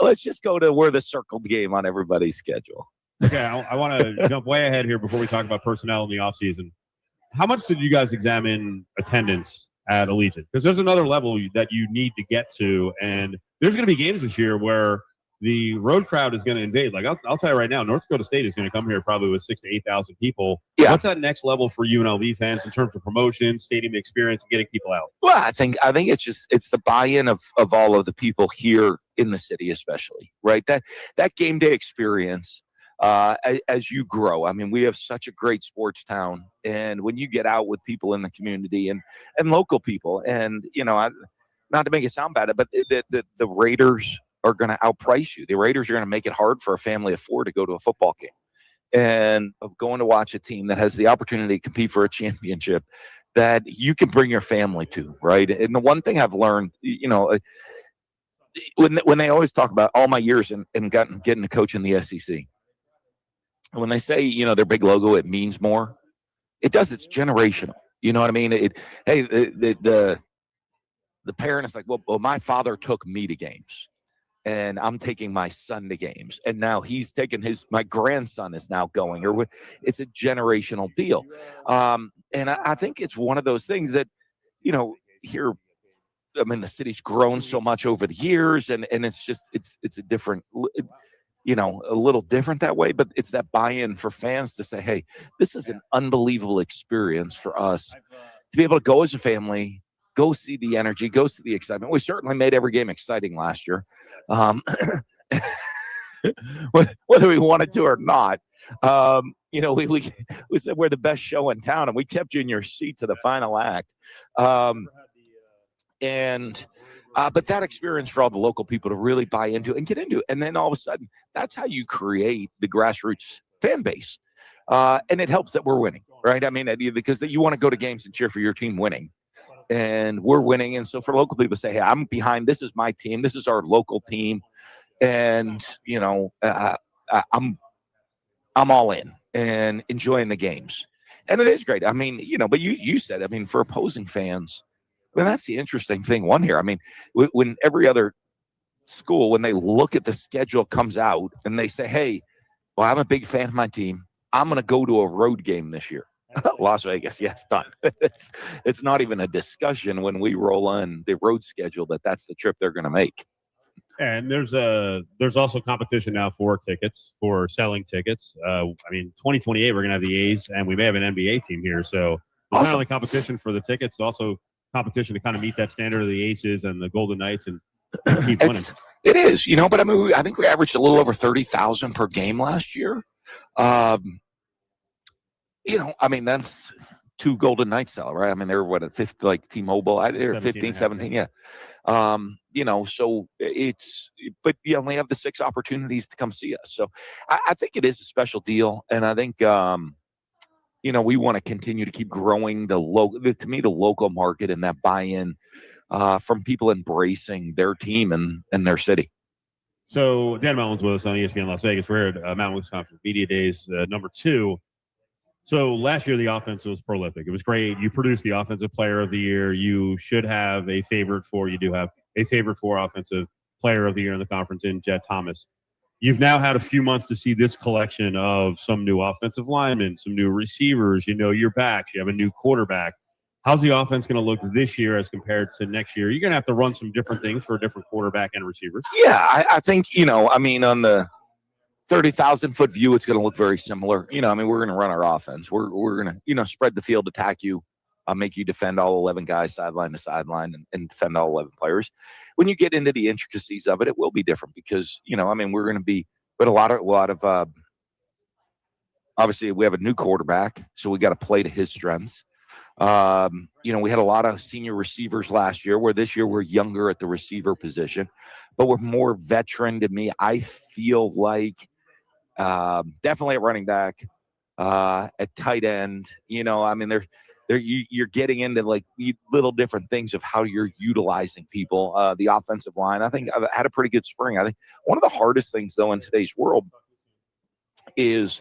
let's just go to we're the circled game on everybody's schedule. Okay, I want to jump way ahead here before we talk about personnel in the offseason. How much did you guys examine attendance at Allegiant? Because there's another level that you need to get to, and there's going to be games this year where the road crowd is going to invade. Like I'll tell you right now, North Dakota State is going to come here probably with 6,000 to 8,000 people. Yeah. What's that next level for UNLV fans in terms of promotion, stadium experience, and getting people out? Well, I think it's the buy-in of all of the people here in the city, especially, right? That game day experience. As you grow, I mean, we have such a great sports town, and when you get out with people in the community and local people, and not to make it sound bad, but the Raiders are going to outprice you. The Raiders are going to make it hard for a family of four to go to a football game, and of going to watch a team that has the opportunity to compete for a championship that you can bring your family to, right? And the one thing I've learned, when they always talk about all my years and getting to coach in the SEC. When they say, their big logo, it means more. It does. It's generational. You know what I mean? The parent is like, well, my father took me to games, and I'm taking my son to games, and now he's taking my grandson is now going, or it's a generational deal. And I think it's one of those things that, here, I mean, the city's grown so much over the years, and it's just it's a different. A little different that way, but it's that buy-in for fans to say, hey, this is an unbelievable experience for us to be able to go as a family, go see the energy, go see the excitement. We certainly made every game exciting last year, whether we wanted to or not. We said we're the best show in town, and we kept you in your seat to the final act. But that experience for all the local people to really buy into and get into it. And then all of a sudden, that's how you create the grassroots fan base. And it helps that we're winning, right? I mean, because you want to go to games and cheer for your team winning. And we're winning. And so for local people to say, hey, I'm behind, this is my team. This is our local team. And, I'm all in and enjoying the games. And it is great. I mean, but you said, I mean, for opposing fans, well, that's the interesting thing. One here, I mean, when every other school, when they look at the schedule comes out and they say, hey, well, I'm a big fan of my team. I'm going to go to a road game this year. Las Vegas, yes, done. It's not even a discussion when we roll on the road schedule that's the trip they're going to make. And there's also competition now for selling tickets. I mean, 2028, we're going to have the A's, and we may have an NBA team here. So there's not only competition for the tickets, also competition to kind of meet that standard of the Aces and the Golden Knights and keep winning. It is, but I mean, I think we averaged a little over 30,000 per game last year. I mean, that's two Golden Knights sell, right? I mean, they're at 50, like T-Mobile, they're 15, 17, yeah. So but you only have the 6 opportunities to come see us. So I think it is a special deal. And I think, we want to continue to keep growing the local market and that buy-in from people embracing their team and their city. So Dan Mullins with us on ESPN Las Vegas. We're at Mountain West Conference Media Days, number 2. So last year, the offense was prolific. It was great. You produced the Offensive Player of the Year. You should have a favorite for, you do have a favorite for Offensive Player of the Year in the conference in Jet Thomas. You've now had a few months to see this collection of some new offensive linemen, some new receivers. You know your backs. You have a new quarterback. How's the offense going to look this year as compared to next year? You're going to have to run some different things for a different quarterback and receivers. Yeah, I think, on the 30,000-foot view, it's going to look very similar. We're going to run our offense. We're going to, spread the field, attack you, make you defend all 11 guys sideline to sideline and defend all 11 players. When you get into the intricacies of it, it will be different because, we're going to be, but a lot of obviously we have a new quarterback, so we got to play to his strengths. We had a lot of senior receivers last year, where this year we're younger at the receiver position, but we're more veteran to me. I feel like definitely at running back, at tight end, you're getting into like little different things of how you're utilizing people. The offensive line, I think I've had a pretty good spring. I think one of the hardest things though in today's world is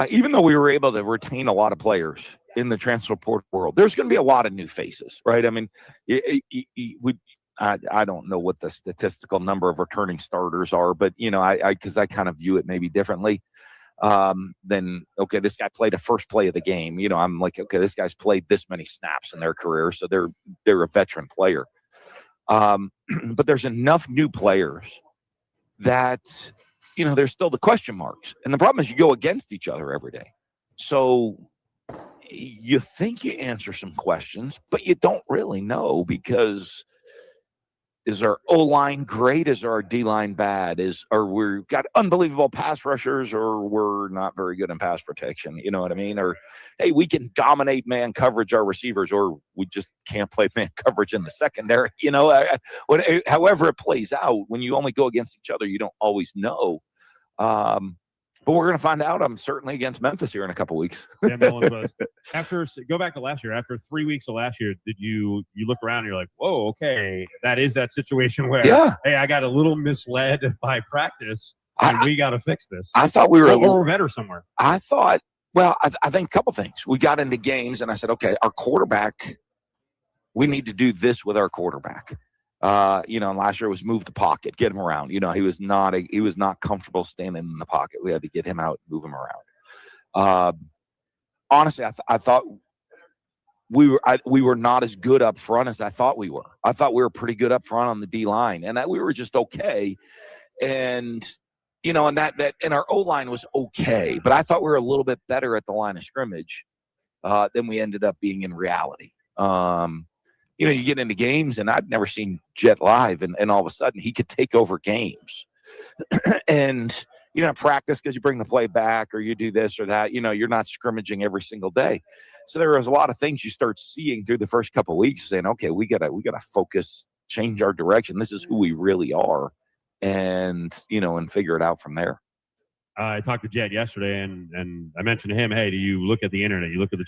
even though we were able to retain a lot of players in the transfer portal world, there's going to be a lot of new faces, right? I don't know what the statistical number of returning starters are, but because I kind of view it maybe differently than, okay, this guy played a first play of the game. I'm like, okay, this guy's played this many snaps in their career, so they're a veteran player. But there's enough new players that there's still the question marks, and the problem is you go against each other every day. So you think you answer some questions, but you don't really know, because is our O-line great? Is our D-line bad? Or we've got unbelievable pass rushers, or we're not very good in pass protection? You know what I mean? Or, hey, we can dominate man coverage, our receivers, or we just can't play man coverage in the secondary. However it plays out, when you only go against each other, you don't always know. But we're going to find out. I'm certainly against Memphis here in a couple weeks. Go back to last year. After 3 weeks of last year, did you look around and you're like, whoa, okay, that is that situation where, hey, I got a little misled by practice, and we got to fix this. I thought we were we're better somewhere. I thought, I think a couple things. We got into games, and I said, okay, our quarterback, we need to do this with our quarterback. And last year was move the pocket, get him around. He was not comfortable standing in the pocket. We had to get him out, move him around. Honestly, I thought we were not as good up front as I thought we were. I thought we were pretty good up front on the D line, and we were just okay. And and and our O line was okay, but I thought we were a little bit better at the line of scrimmage than we ended up being in reality. You get into games, and I've never seen Jet live, and all of a sudden he could take over games. And, practice because you bring the play back or you do this or that, you're not scrimmaging every single day. So there was a lot of things you start seeing through the first couple of weeks saying, okay, we gotta focus, change our direction. This is who we really are, and figure it out from there. I talked to Jet yesterday, and I mentioned to him, hey, do you look at the internet? You look at the